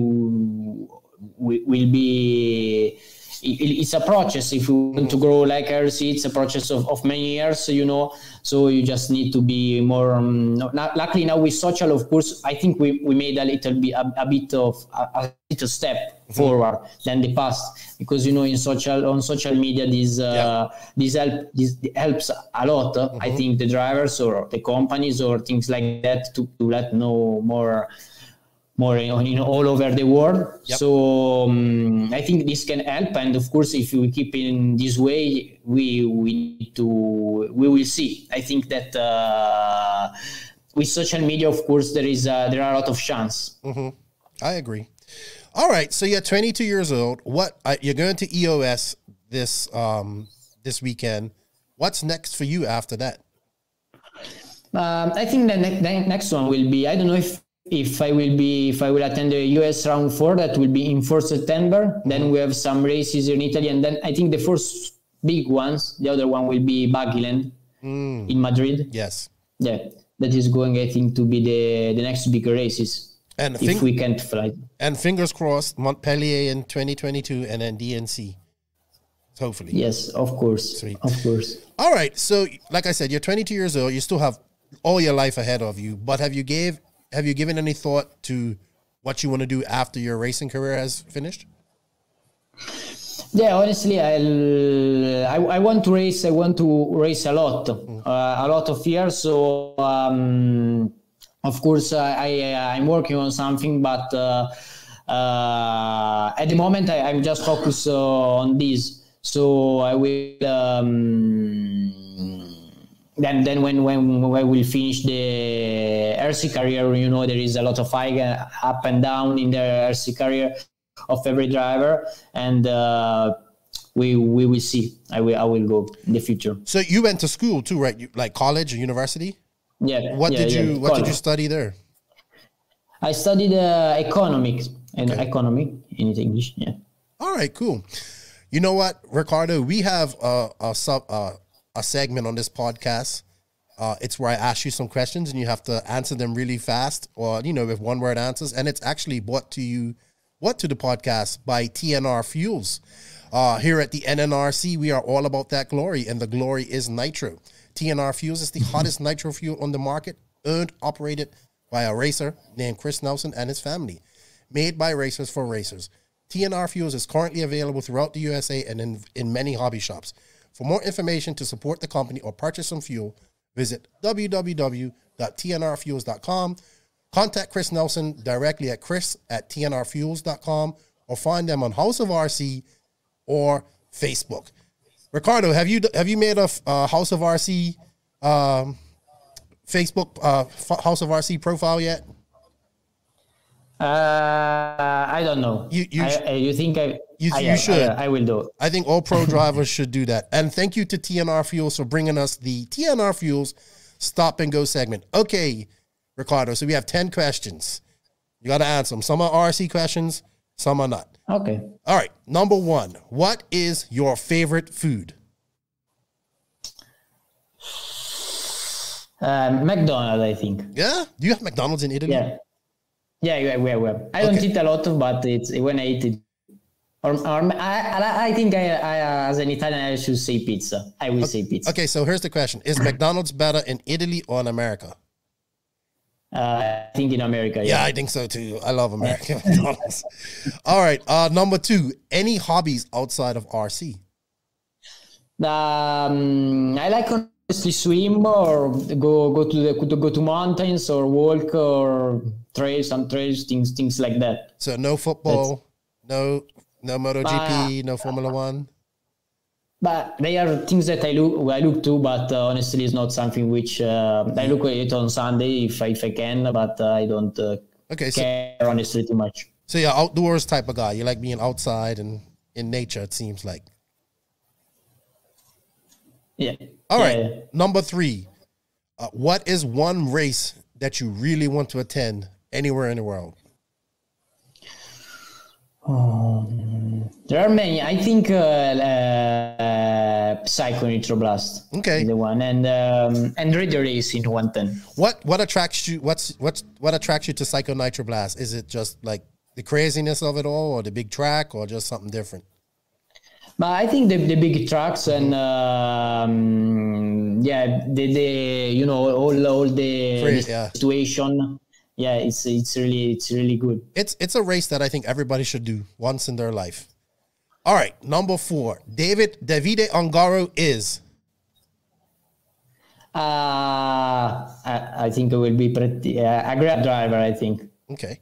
will be. It's a process. If you want to grow like RC, it's a process of many years, you know. So you just need to be more. Luckily now with social, of course, I think we made a little bit a little step forward than the past, because you know on social media this helps a lot. I think the drivers or the companies or things like that to let know more all over the world. Yep. So I think this can help, and of course if we keep in this way, we will see. I think that with social media, of course, there are a lot of chance. I agree. All right, so you're 22 years old. You're going to EOS this weekend. What's next for you after that? I think the next one will be, I don't know if I will attend the US round 4, that will be in 4 September. Then we have some races in Italy, and then I think the first big ones, the other one will be Baggyland in Madrid. Yes. Yeah, that is going, I think, to be the next big races. And if we can't fly. And fingers crossed, Montpellier in 2022, and then DNC. Hopefully. Yes, of course. Sweet. Of course. All right. So, like I said, you're 22 years old. You still have all your life ahead of you. But have you given any thought to what you want to do after your racing career has finished? Yeah, honestly, I want to race. I want to race a lot of years. So, of course, I'm working on something, but at the moment, I'm just focused on this. So I will. Then when I will finish the RC career, you know, there is a lot of up and down in the RC career of every driver, and we will see. I will go in the future. So you went to school too, right? Like college or university? Yeah. What did you study there? I studied economics and economy in English. Yeah. All right, cool. You know what, Riccardo? We have a segment on this podcast. It's where I ask you some questions and you have to answer them really fast, or with one-word answers. And it's actually brought to the podcast by TNR Fuels. Here at the NNRC, we are all about that glory, and the glory is nitro. TNR Fuels is the hottest nitro fuel on the market, operated by a racer named Chris Nelson and his family. Made by racers for racers. TNR Fuels is currently available throughout the USA and in many hobby shops. For more information to support the company or purchase some fuel, visit www.tnrfuels.com. Contact Chris Nelson directly at chris@tnrfuels.com, or find them on House of RC or Facebook. Riccardo, have you made a House of RC Facebook House of RC profile yet? I don't know. You think you should. I will do it. I think all pro drivers should do that. And thank you to TNR Fuels for bringing us the TNR Fuels Stop and Go segment. Okay, Riccardo, so we have 10 questions. You got to answer them. Some are RC questions, some are not. Okay. All right, number 1. What is your favorite food? McDonald's, I think. Yeah? Do you have McDonald's in Italy? Yeah. Yeah, we have. I don't eat a lot, but it's when I eat it. Or I think I as an Italian, I should say pizza. I will say pizza. Okay, so here's the question. Is McDonald's better in Italy or in America? I think in America, yeah. Yeah, I think so too. I love American McDonald's. All right, number 2. Any hobbies outside of RC? I like honestly swim, or go to mountains, or walk, or some trails, things like that. So no football, no MotoGP, no Formula 1. But they are things that I look to, but honestly, it's not something which I look at it on Sunday if I can, but I don't care honestly too much. So you're outdoors type of guy. You like being outside and in nature, it seems like. Yeah. All right. Number 3. What is one race that you really want to attend anywhere in the world? There are many. I think Psycho Nitro Blast. Okay. The one and Radio Race in 110. What attracts you? What attracts you to Psycho Nitro Blast? Is it just like the craziness of it all, or the big track, or just something different? But I think the big tracks and the you know all the situation. Yeah, it's really good. It's a race that I think everybody should do once in their life. All right, number 4. Davide Ongaro is. I think it will be pretty a great driver. I think. Okay.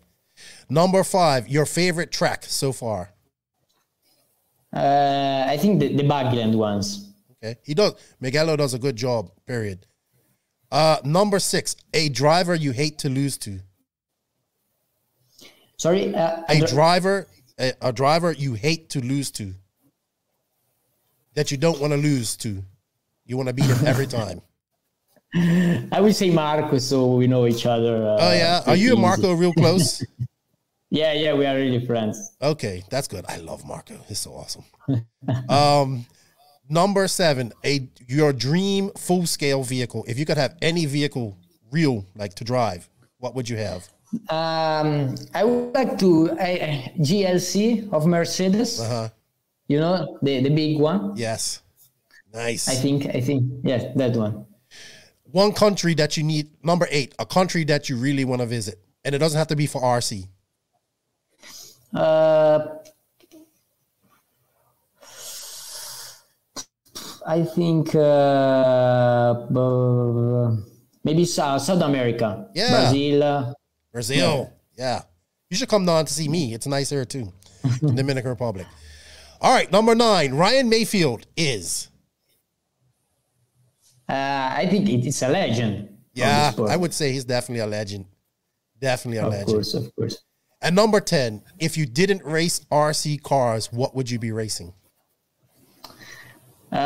Number 5. Your favorite track so far. I think the Bagland ones. Okay, he does. Miguelo does a good job. Period. Number 6. A driver you hate to lose to. Sorry, a driver you hate to lose to. That you don't want to lose to. You want to beat him every time. I would say Marco, so we know each other. Oh yeah, are you and Marco real close? Yeah, we are really friends. Okay, that's good. I love Marco. He's so awesome. Number 7, your dream full-scale vehicle. If you could have any vehicle real, like to drive, what would you have? I would like to GLC of Mercedes. You know, the big one. Yes. Nice. I think, yes, that one. One country that you need, number 8, a country that you really want to visit. And it doesn't have to be for RC. I think maybe South America. Yeah. Brazil. Yeah. You should come down to see me. It's nice here too. In Dominican Republic. All right, number 9. Ryan Mayfield is. I think it's a legend. Yeah, I would say he's definitely a legend. Definitely a legend. Of course. And number 10, if you didn't race RC cars, what would you be racing? This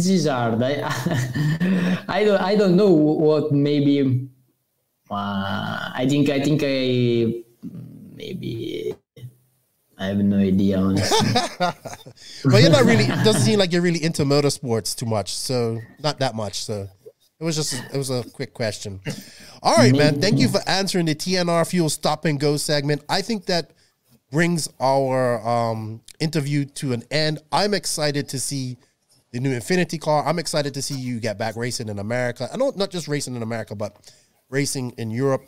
is hard. I don't know what maybe. I have no idea, honestly. But you're not really. It doesn't seem like you're really into motorsports too much. So not that much. So it was a quick question. All right, man. Thank you for answering the TNR Fuel Stop and Go segment. I think that brings our interview to an end. I'm excited to see the new Infinity car. I'm excited to see you get back racing in America. I know not just racing in America, but racing in Europe.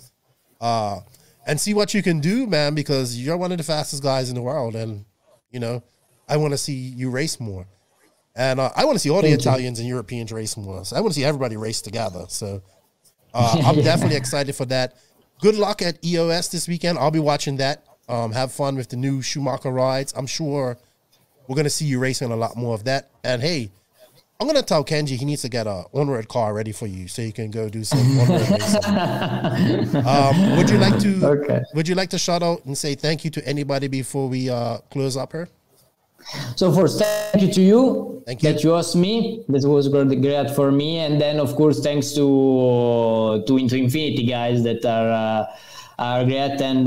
And see what you can do, man, because you're one of the fastest guys in the world. And, you know, I want to see you race more. And I want to see all the Italians and Europeans race more. So I want to see everybody race together. So I'm definitely excited for that. Good luck at EOS this weekend. I'll be watching that. Have fun with the new Schumacher rides. I'm sure we're going to see you racing a lot more of that. And, hey, I'm going to tell Kenji he needs to get a on-road car ready for you so you can go do some on-road racing. Would you like to shout out and say thank you to anybody before we close up here? So first, thank you to you. Thank you. That you asked me. That was great for me. And then, of course, thanks to Into Infinity guys that are great. And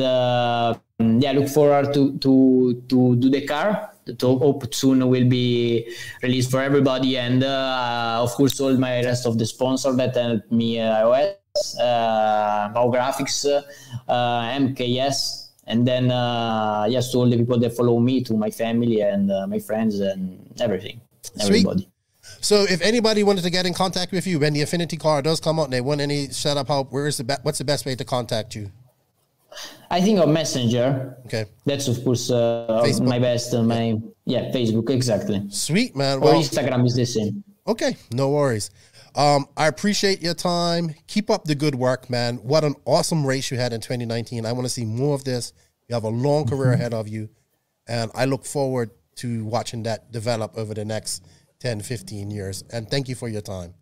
look forward to do the car. To hope soon will be released for everybody, and of course all my rest of the sponsors that helped me, iOS, Mau Graphics, MKS, and then yes, to all the people that follow me, to my family and my friends and everything, everybody. So if anybody wanted to get in contact with you when the Infinity car does come out and they want any setup help, what's the best way to contact you? I think on Messenger. Okay. That's, of course, my best. Facebook, exactly. Sweet, man. Or Instagram is the same. Okay, no worries. I appreciate your time. Keep up the good work, man. What an awesome race you had in 2019. I want to see more of this. You have a long career ahead of you, and I look forward to watching that develop over the next 10, 15 years. And thank you for your time.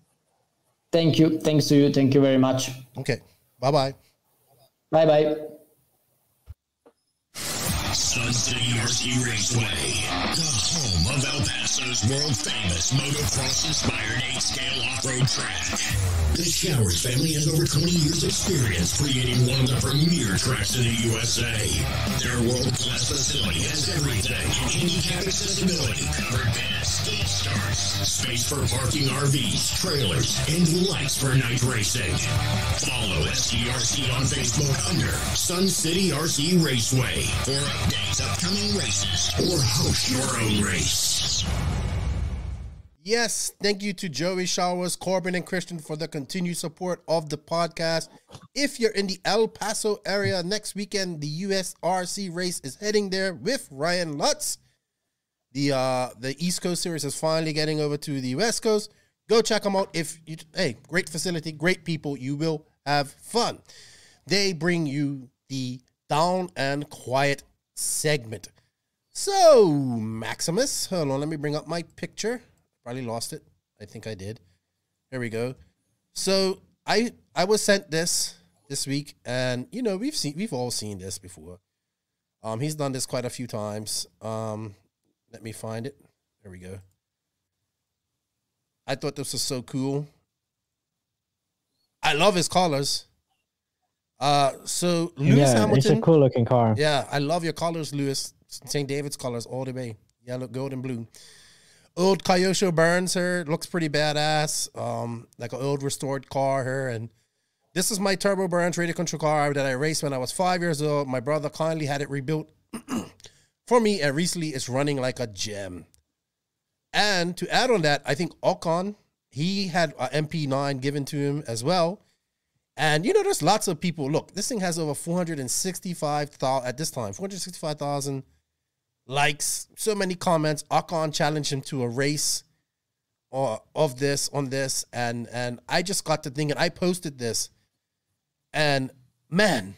Thank you. Thanks to you. Thank you very much. Okay. Bye-bye. Bye-bye. Sun City RC Raceway, the home of El Paso's world-famous motocross-inspired 8-scale off-road track. The Showers family has over 20 years' experience creating one of the premier tracks in the USA. Their world-class facility has everything in handicap accessibility, advanced skate starts, space for parking RVs, trailers, and lights for night racing. Follow SCRC on Facebook under Sun City RC Raceway for updates, upcoming races, or host your own race. Yes, thank you to Joey Showers, Corbin, and Christian for the continued support of the podcast. If you're in the El Paso area next weekend, the US RC race is heading there with Ryan Lutz. The East Coast series is finally getting over to the West Coast. Go check them out. Great facility, great people. You will have fun. They bring you the down and quiet segment. So, Maximus, hold on, let me bring up my picture. Probably lost it. I think I did. There we go. So, I was sent this week, and we've all seen this before. He's done this quite a few times. Let me find it. There we go. I thought this was so cool. I love his colors. So Lewis Hamilton. It's a cool looking car. Yeah, I love your colors, Lewis. St. David's colors all the way. Yellow, gold, and blue. Old Kyosho Burns her. Looks pretty badass. Like an old restored car her. And this is my Turbo Burns radio control car that I raced when I was 5 years old. My brother kindly had it rebuilt for me, and recently it's running like a gem. And to add on that, I think Ocon, he had an MP9 given to him as well. And, there's lots of people. Look, this thing has over 465,000 at this time, 465,000 likes, so many comments. Ocon challenged him to a race on this. And I just got to thinking, I posted this. And, man,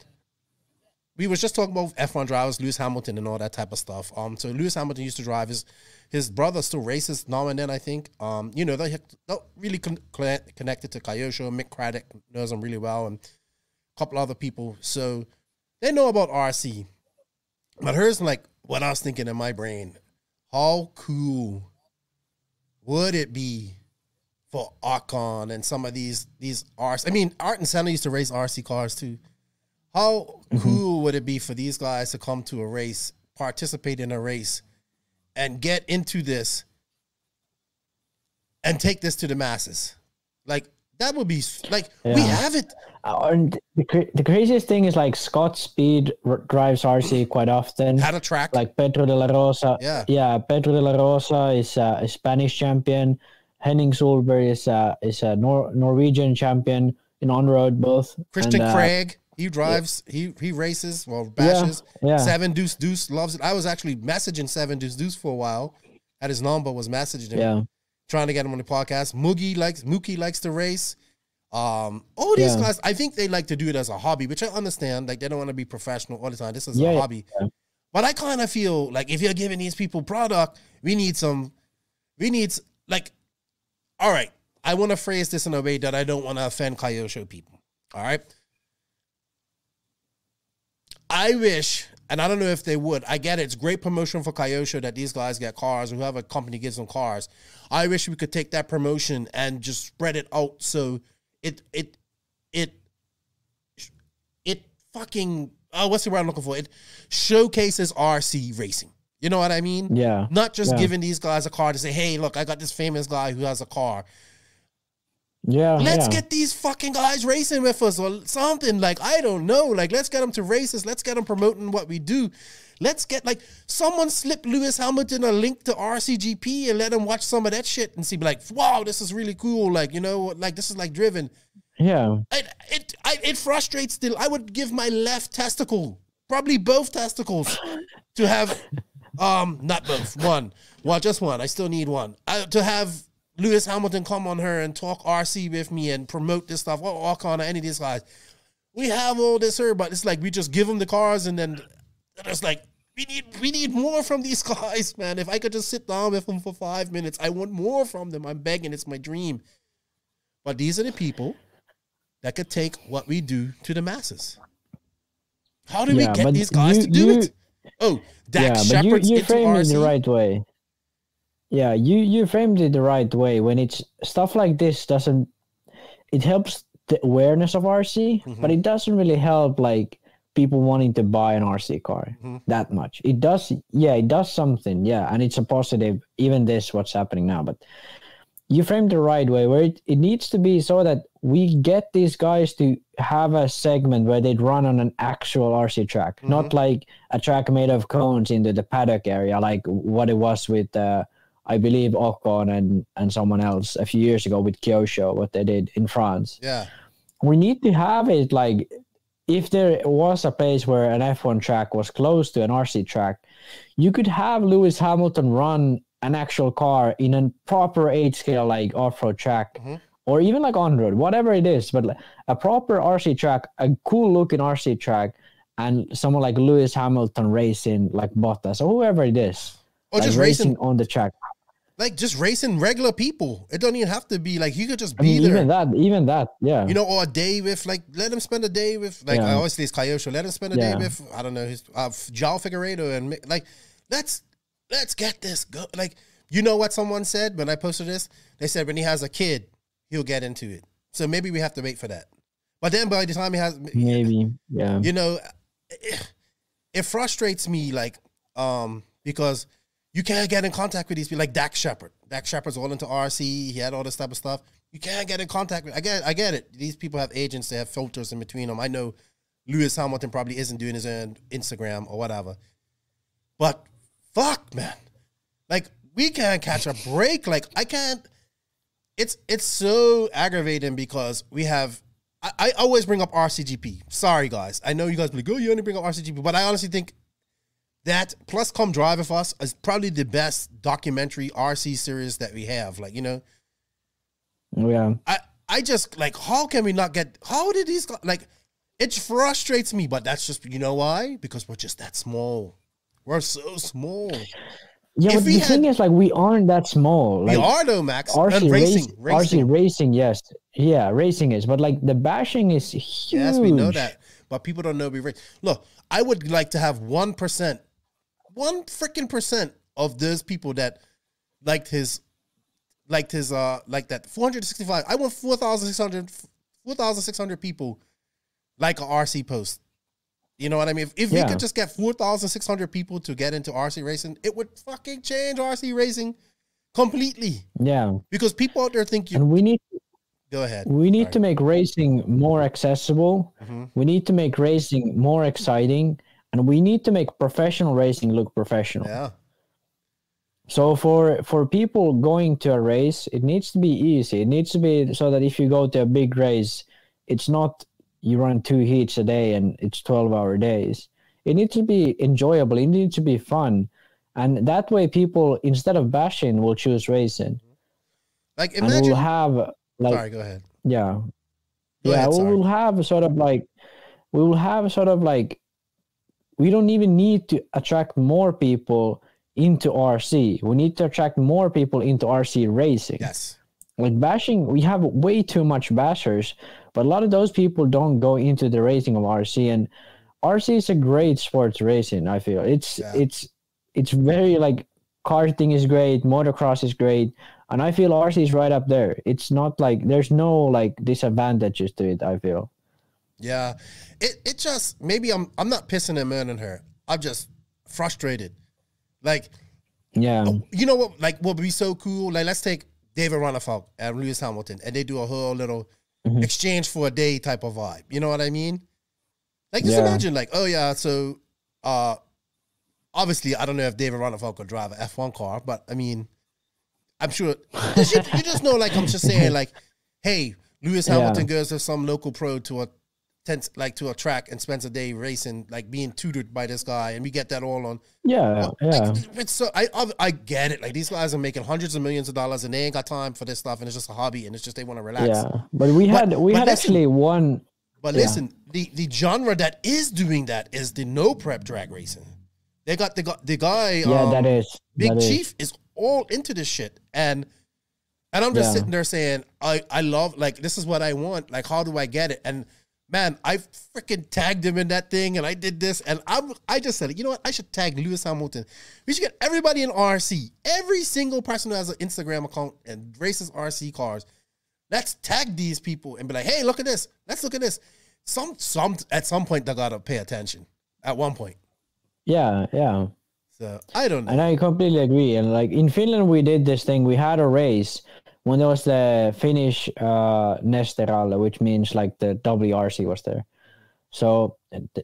we was just talking about F1 drivers, Lewis Hamilton and all that type of stuff. So Lewis Hamilton used to drive. His brother still races now and then, I think. They're not really connected to Kyosho. Mick Craddock knows him really well, and a couple other people. So they know about RC. But here's like what I was thinking in my brain. How cool would it be for Ocon and some of these RC? I mean, Art and Senna used to race RC cars too. How cool would it be for these guys to come to a race, participate in a race, and get into this and take this to the masses? Like, that would be, like, we have it. And the craziest thing is, like, Scott Speed drives RC quite often. Had a track. Like Pedro de la Rosa. Yeah, Pedro de la Rosa is a Spanish champion. Henning Solberg is a Norwegian champion in on-road both. Christian Craig. He drives, he races, bashes. Yeah. 7 Deuce loves it. I was actually messaging 7 Deuce for a while. At his number, was messaging him, trying to get him on the podcast. Mookie likes to race. All these guys, I think they like to do it as a hobby, which I understand. Like, they don't want to be professional all the time. This is a hobby. Yeah. But I kind of feel like if you're giving these people product, we need like, all right, I want to phrase this in a way that I don't want to offend Kyosho people. All right. I wish, and I don't know if they would, I get it, it's great promotion for Kyosho that these guys get cars, or whoever company gives them cars. I wish we could take that promotion and just spread it out so it fucking, what's the word I'm looking for? It showcases RC racing. You know what I mean? Yeah. Not just giving these guys a car to say, hey, look, I got this famous guy who has a car. Yeah. Let's get these fucking guys racing with us or something. Like, I don't know. Like, let's get them to races. Let's get them promoting what we do. Let's get, like, someone slip Lewis Hamilton a link to RCGP and let him watch some of that shit and see, like, wow, this is really cool. Like, like, this is like driven. Yeah. It frustrates still. I would give my left testicle, probably both testicles, to have, not both, one. Well, just one. I still need one. To have Lewis Hamilton come on her and talk RC with me and promote this stuff. Well, Ocon or any of these guys. We have all this here, but it's like we just give them the cars and then it's like, we need more from these guys, man. If I could just sit down with them for 5 minutes, I want more from them. I'm begging. It's my dream. But these are the people that could take what we do to the masses. How do we get these guys to do it? Oh, Dax Shepard's you framed RC? it the right way. Yeah, you framed it the right way. When it's stuff like this, it helps the awareness of RC, but it doesn't really help like people wanting to buy an RC car that much. It does something, and it's a positive. Even what's happening now, but you framed the right way, where it needs to be so that we get these guys to have a segment where they'd run on an actual RC track, not like a track made of cones into the paddock area, like what it was with, I believe, Ocon and someone else a few years ago with Kyosho, what they did in France. Yeah. We need to have it like, if there was a place where an F1 track was close to an RC track, you could have Lewis Hamilton run an actual car in a proper 8-scale like off-road track, or even like on-road, whatever it is, but a proper RC track, a cool-looking RC track, and someone like Lewis Hamilton racing like Bottas or whoever it is. Or like just racing on the track. Like just racing regular people. It don't even have to be like, you could just be there. Even that, yeah. You know, or a day with like, let him spend a day with like, I always say it's Kyosho. Let him spend a day with, I don't know, his João Figueiredo, and like, let's get this go. Like, you know what someone said when I posted this? They said when he has a kid, he'll get into it. So maybe we have to wait for that. But then by the time he has, maybe, yeah. You know, it frustrates me, like, because you can't get in contact with these people, like Dax Shepard. Dax Shepard's all into RC. He had all this type of stuff. You can't get in contact with. I get it. These people have agents. They have filters in between them. I know Lewis Hamilton probably isn't doing his own Instagram or whatever. But fuck, man, like we can't catch a break. Like I can't. It's so aggravating because we have. I always bring up RCGP. Sorry, guys. I know you guys be like, oh, you only bring up RCGP, but I honestly think that plus Come Drive With Us is probably the best documentary RC series that we have. Like, you know. Yeah. I just, like, how can we not get, how did these, like, it frustrates me, but that's just, you know why? Because we're just that small. We're so small. Yeah, but the thing is, like, we aren't that small. Like, we are, though, Max. RC racing, yes. Yeah, racing is. But, like, the bashing is huge. Yes, we know that. But people don't know we race. Look, I would like to have 1% of those people that liked that 465. I want 4,600 people like a RC post. You know what I mean? If we could just get 4,600 people to get into RC racing, it would fucking change RC racing completely. Yeah. Because people out there think and we need go ahead. We need to make racing more accessible. We need to make racing more exciting, and we need to make professional racing look professional. Yeah. So for people going to a race, it needs to be easy. It needs to be so that if you go to a big race, it's not you run 2 heats a day and it's 12-hour days. It needs to be enjoyable. It needs to be fun. And that way people, instead of bashing, will choose racing. Like imagine... And we'll have... like, sorry, go ahead. Yeah. We'll have sort of like... We don't even need to attract more people into RC. We need to attract more people into RC racing. Yes. Like bashing, we have way too much bashers, but a lot of those people don't go into the racing of RC, and RC is a great sports racing, I feel. It's very like karting is great, motocross is great, and I feel RC is right up there. It's not like there's no like disadvantages to it, I feel. Yeah. It just maybe I'm not pissing him on her. I'm just frustrated. Like, yeah, you know what? Like, what would be so cool? Like, let's take David Ronnefalk and Lewis Hamilton, and they do a whole little exchange for a day type of vibe. You know what I mean? Like, just imagine, like, oh yeah, so obviously, I don't know if David Ronnefalk could drive an F1 car, but I mean, I'm sure you just know. Like, I'm just saying, like, hey, Lewis Hamilton goes to some local pro to a track and spends a day racing, like being tutored by this guy, and we get that all on. Like, so I get it. Like these guys are making hundreds of millions of dollars, and they ain't got time for this stuff, and it's just a hobby, and it's just they want to relax. Yeah, but we had actually one. But listen, the genre that is doing that is the no prep drag racing. They got the guy. That is Big Chief is all into this shit, and I'm just sitting there saying I love, like, this is what I want. Like, how do I get it? And man, I freaking tagged him in that thing, and I did this, and I just said, you know what? I should tag Lewis Hamilton. We should get everybody in RC, every single person who has an Instagram account and races RC cars. Let's tag these people and be like, hey, look at this. Let's look at this. At some point, they gotta pay attention. At one point. Yeah. So I don't know. And I completely agree. And like in Finland, we did this thing. We had a race when there was the Finnish Neste-rally, which means like the WRC was there. So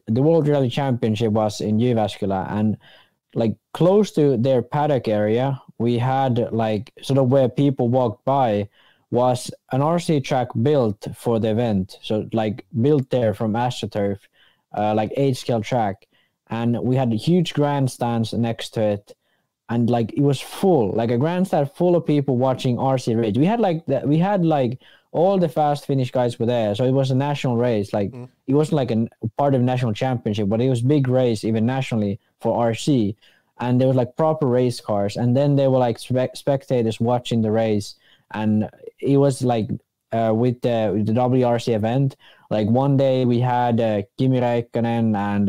the World Rally Championship was in Jyväskylä, and like close to their paddock area, we had like sort of where people walked by was an RC track built for the event. So like built there from AstroTurf, like 8-scale track. And we had huge grandstands next to it. And like it was full, like a grandstand full of people watching RC race. We had like all the fast Finnish guys were there. So it was a national race. Like it wasn't like a part of national championship, but it was big race even nationally for RC. And there was like proper race cars. And then there were like spectators watching the race. And it was like with the WRC event, like one day we had Kimi Räikkönen and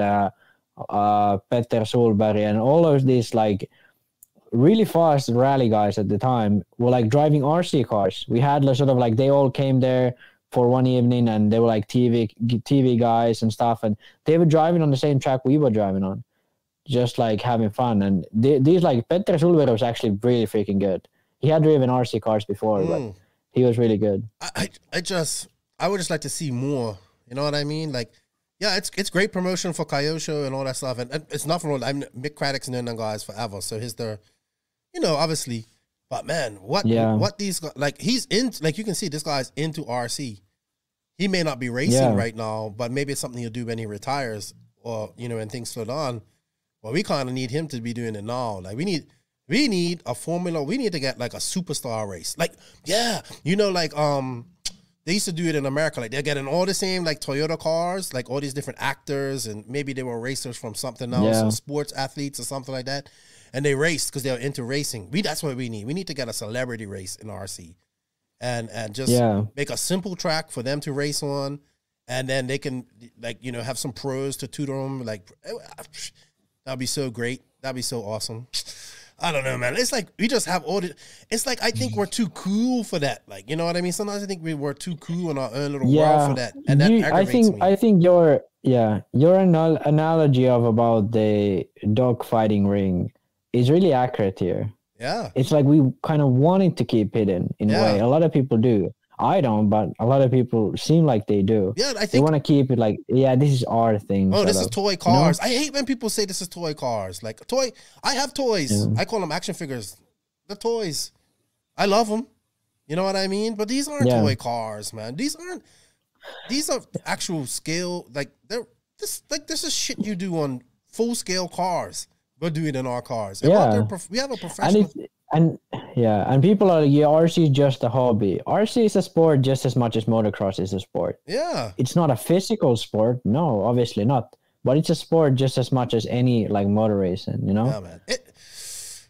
Petter Solberg and all of these like really fast rally guys at the time were like driving RC cars. We had sort of like they all came there for one evening, and they were like TV guys and stuff, and they were driving on the same track we were driving on, just like having fun. And these like Petter Solberg was actually really freaking good. He had driven RC cars before, but he was really good. I would just like to see more. You know what I mean? Like, yeah, it's great promotion for Kyosho and all that stuff, and it's nothing wrong. I'm Mick Craddock's known them guys forever, so obviously. But man, what these guys, like, he's in, like, you can see this guy's into RC. He may not be racing right now, but maybe it's something he'll do when he retires, or when things slow down. Well, we kind of need him to be doing it now. Like, we need a formula. We need to get like a superstar race. Like, they used to do it in America. Like, they're getting all the same, like, Toyota cars, like all these different actors, and maybe they were racers from something else, or sports athletes or something like that. And they raced because they were into racing. That's what we need. We need to get a celebrity race in RC, and just make a simple track for them to race on, and then they can, like, have some pros to tutor them. Like, that'd be so great. That'd be so awesome. I don't know, man. It's like we just have all the. It's like I think we're too cool for that. Like, you know what I mean? Sometimes I think we were too cool in our own little world for that, and that aggravates me. I think your analogy of about the dog fighting ring is really accurate here. Yeah, it's like we kind of wanted to keep hidden in a way. A lot of people do. I don't, but a lot of people seem like they do. Yeah, I think they want to keep it like, this is our thing. Oh, this is toy cars. I hate when people say this is toy cars. Like, I have toys. Yeah. I call them action figures. The toys. I love them. You know what I mean? But these aren't toy cars, man. These are actual scale. Like, this is shit you do on full scale cars. We're doing it in our cars. And we have a professional. And people are like, RC is just a hobby. RC is a sport just as much as motocross is a sport. Yeah. It's not a physical sport. No, obviously not. But it's a sport just as much as any, like, motor racing, Yeah, man.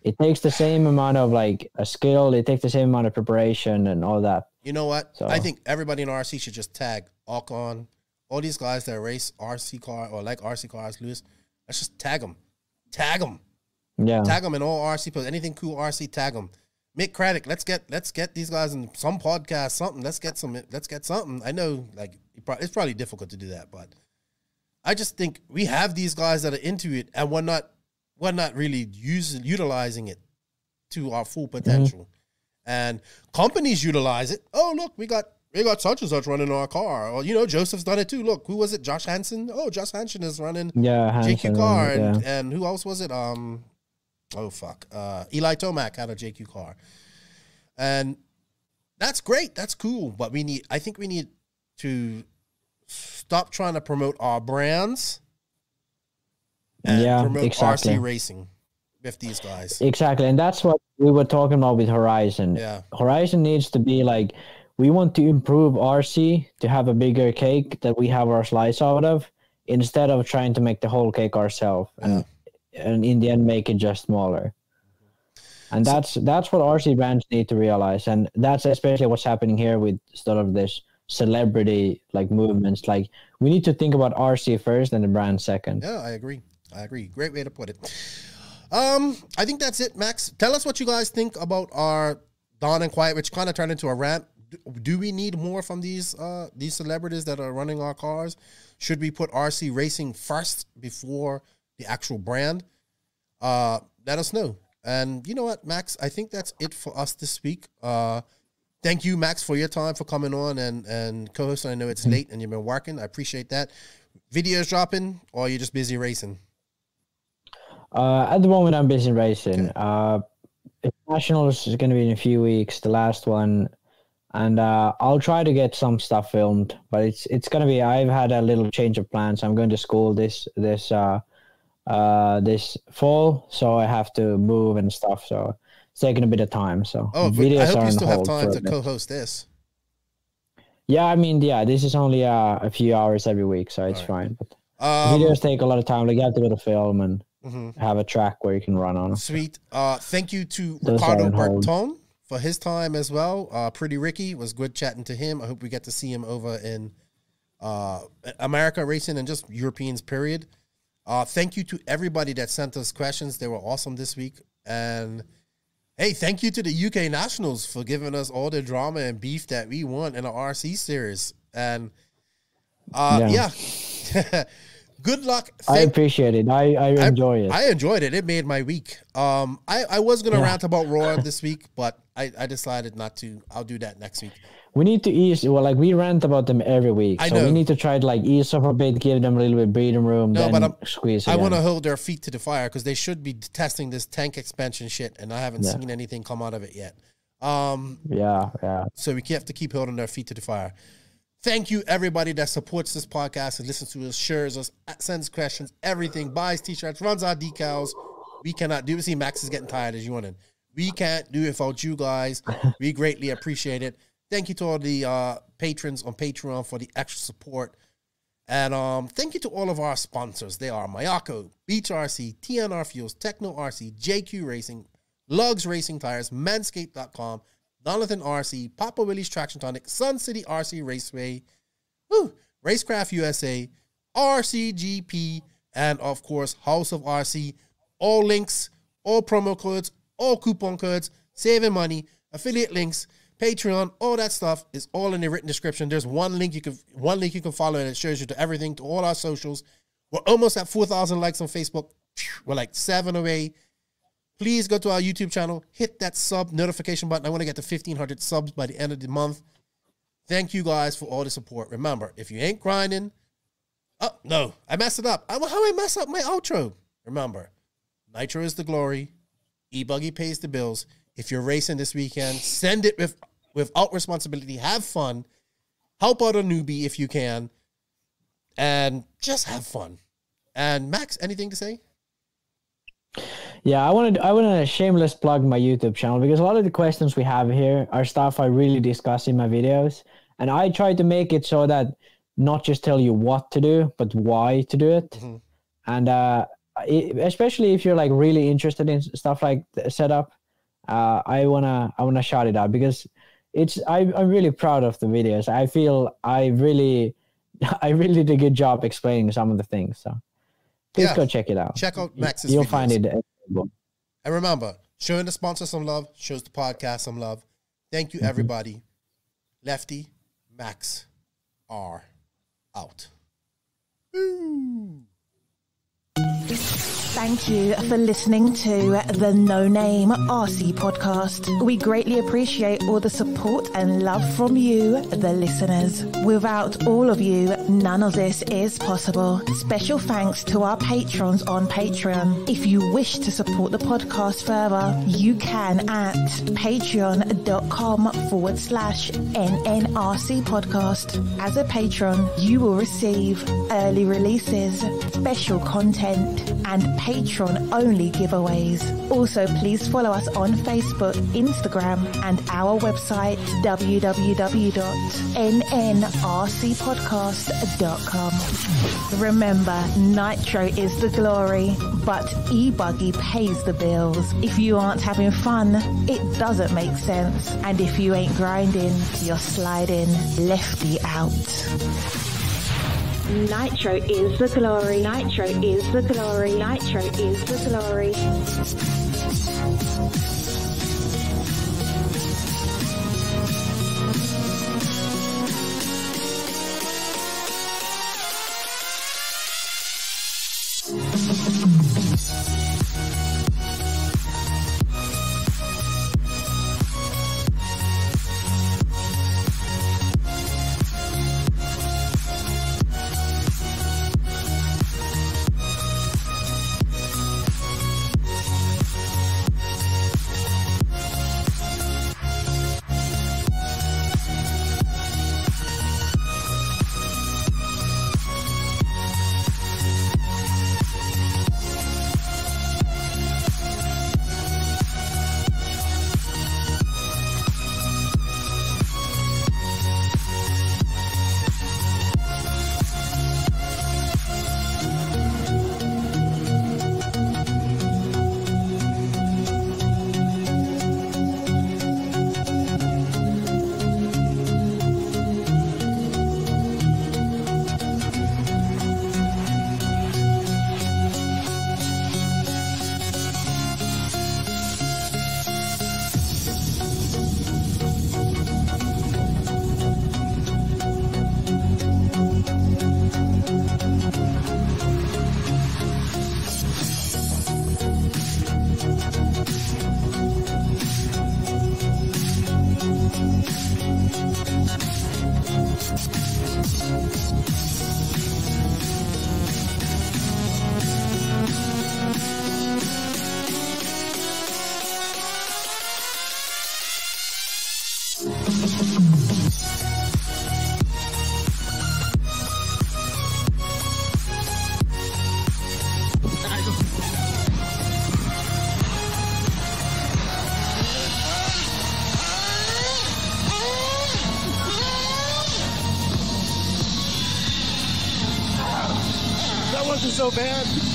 It takes the same amount of, like, a skill. It takes the same amount of preparation and all that. You know what? So, I think everybody in RC should just tag Ocon, all these guys that race RC car or like RC cars, Lewis. Let's just tag them. Tag them. Yeah. Tag them in all RC posts. Anything cool RC, tag them. Mick Craddock, let's get these guys in some podcast, something. Let's get something. I know, like, it's probably difficult to do that, but I just think we have these guys that are into it, and we're not really utilizing it to our full potential. And companies utilize it. Oh, look, we got such and such running our car. Or, Joseph's done it too. Look, who was it? Josh Hansen. Oh, Josh Hansen is running JQ car, and who else was it? Eli Tomac had a JQ car. And that's great. That's cool. But I think we need to stop trying to promote our brands and promote RC racing with these guys. Exactly. And that's what we were talking about with Horizon. Yeah. Horizon needs to be like, we want to improve RC to have a bigger cake that we have our slice out of, instead of trying to make the whole cake ourselves. And in the end make it just smaller. And that's what RC brands need to realize, and that's especially what's happening here with sort of this celebrity like movements. Like we need to think about RC first and the brand second. Yeah, I agree. Great way to put it. I think that's it, Max. Tell us what you guys think about our Dawn and Quiet, which kind of turned into a rant. Do we need more from these celebrities that are running our cars? Should we put RC racing first before the actual brand? Let us know. And you know what, Max? I think that's it for us this week. Thank you, Max, for your time, for coming on and co-hosting. I know it's late and you've been working. I appreciate that. Videos dropping, or you're just busy racing? At the moment, I'm busy racing. Okay. Nationals is going to be in a few weeks, the last one. And I'll try to get some stuff filmed, but it's going to be, I've had a little change of plans. I'm going to school this fall, so I have to move and stuff. So it's taking a bit of time. So videos I hope you still have time to co-host this. Yeah, I mean, this is only a few hours every week, so it's fine. But videos take a lot of time. Like you have to go to film and have a track where you can run on. Sweet. Thank you to Riccardo Berton for his time as well. Pretty Ricky, was good chatting to him. I hope we get to see him over in America racing and just Europeans, period. Thank you to everybody that sent us questions. They were awesome this week. And hey, thank you to the UK Nationals for giving us all the drama and beef that we want in the RC series. And yeah. Good luck. I appreciate it. I enjoy it. I enjoyed it. It made my week. I was going to rant about Raw this week, but I decided not to. I'll do that next week. We need to ease. Well, like we rant about them every week. I know. We need to try to like ease off a bit, give them a little bit breathing room, then squeeze again. I want to hold their feet to the fire because they should be testing this tank expansion shit, and I haven't seen anything come out of it yet. Yeah. So we have to keep holding their feet to the fire. Thank you, everybody that supports this podcast and listens to us, shares us, sends questions, everything, buys T-shirts, runs our decals. We cannot do it. See, Max is getting tired as you wanted. We can't do it without you guys. We greatly appreciate it. Thank you to all the patrons on Patreon for the extra support. And thank you to all of our sponsors. They are Mayako, Beach RC, TNR Fuels, Tekno RC, JQ Racing, Lugz Racing Tires, Manscaped.com, Donathan RC, Papa Willie's Traction Tonic, Sun City RC Raceway, Racecraft USA, RCGP, and of course, House of RC. All links, all promo codes, all coupon codes, saving money, affiliate links, Patreon, all that stuff is all in the written description. There's one link you can follow, and it shows you to everything, to all our socials. We're almost at 4,000 likes on Facebook. We're like 7 away. Please go to our YouTube channel, hit that sub notification button. I want to get to 1,500 subs by the end of the month. Thank you guys for all the support. Remember, if you ain't grinding, oh, no, I messed it up. How I mess up my outro? Remember, Nitro is the glory. E-Buggy pays the bills. If you're racing this weekend, send it without responsibility. Have fun. Help out a newbie if you can. And just have fun. And Max, anything to say? Yeah, I want to shameless plug my YouTube channel because a lot of the questions we have here are stuff I really discuss in my videos. And I try to make it so that not just tell you what to do, but why to do it. Mm-hmm. And especially if you're like really interested in stuff like the setup, I wanna shout it out because I'm really proud of the videos. I feel I really did a good job explaining some of the things. So please go check it out. Check out Max's You'll videos. find it. And remember, showing the sponsor some love shows the podcast some love. Thank you, everybody. Lefty, Max are out. Ooh. Thank you for listening to the No Name RC podcast. We greatly appreciate all the support and love from you, the listeners. Without all of you, none of this is possible. Special thanks to our patrons on Patreon. If you wish to support the podcast further, you can at patreon.com/NNRC podcast. As a patron, you will receive early releases, special content, and Patreon-only giveaways. Also, please follow us on Facebook, Instagram, and our website, www.nnrcpodcast.com. Remember, Nitro is the glory, but e-buggy pays the bills. If you aren't having fun, it doesn't make sense. And if you ain't grinding, you're sliding. Lefty out. Nitro is the glory. Nitro is the glory. Nitro is the glory. That wasn't so bad.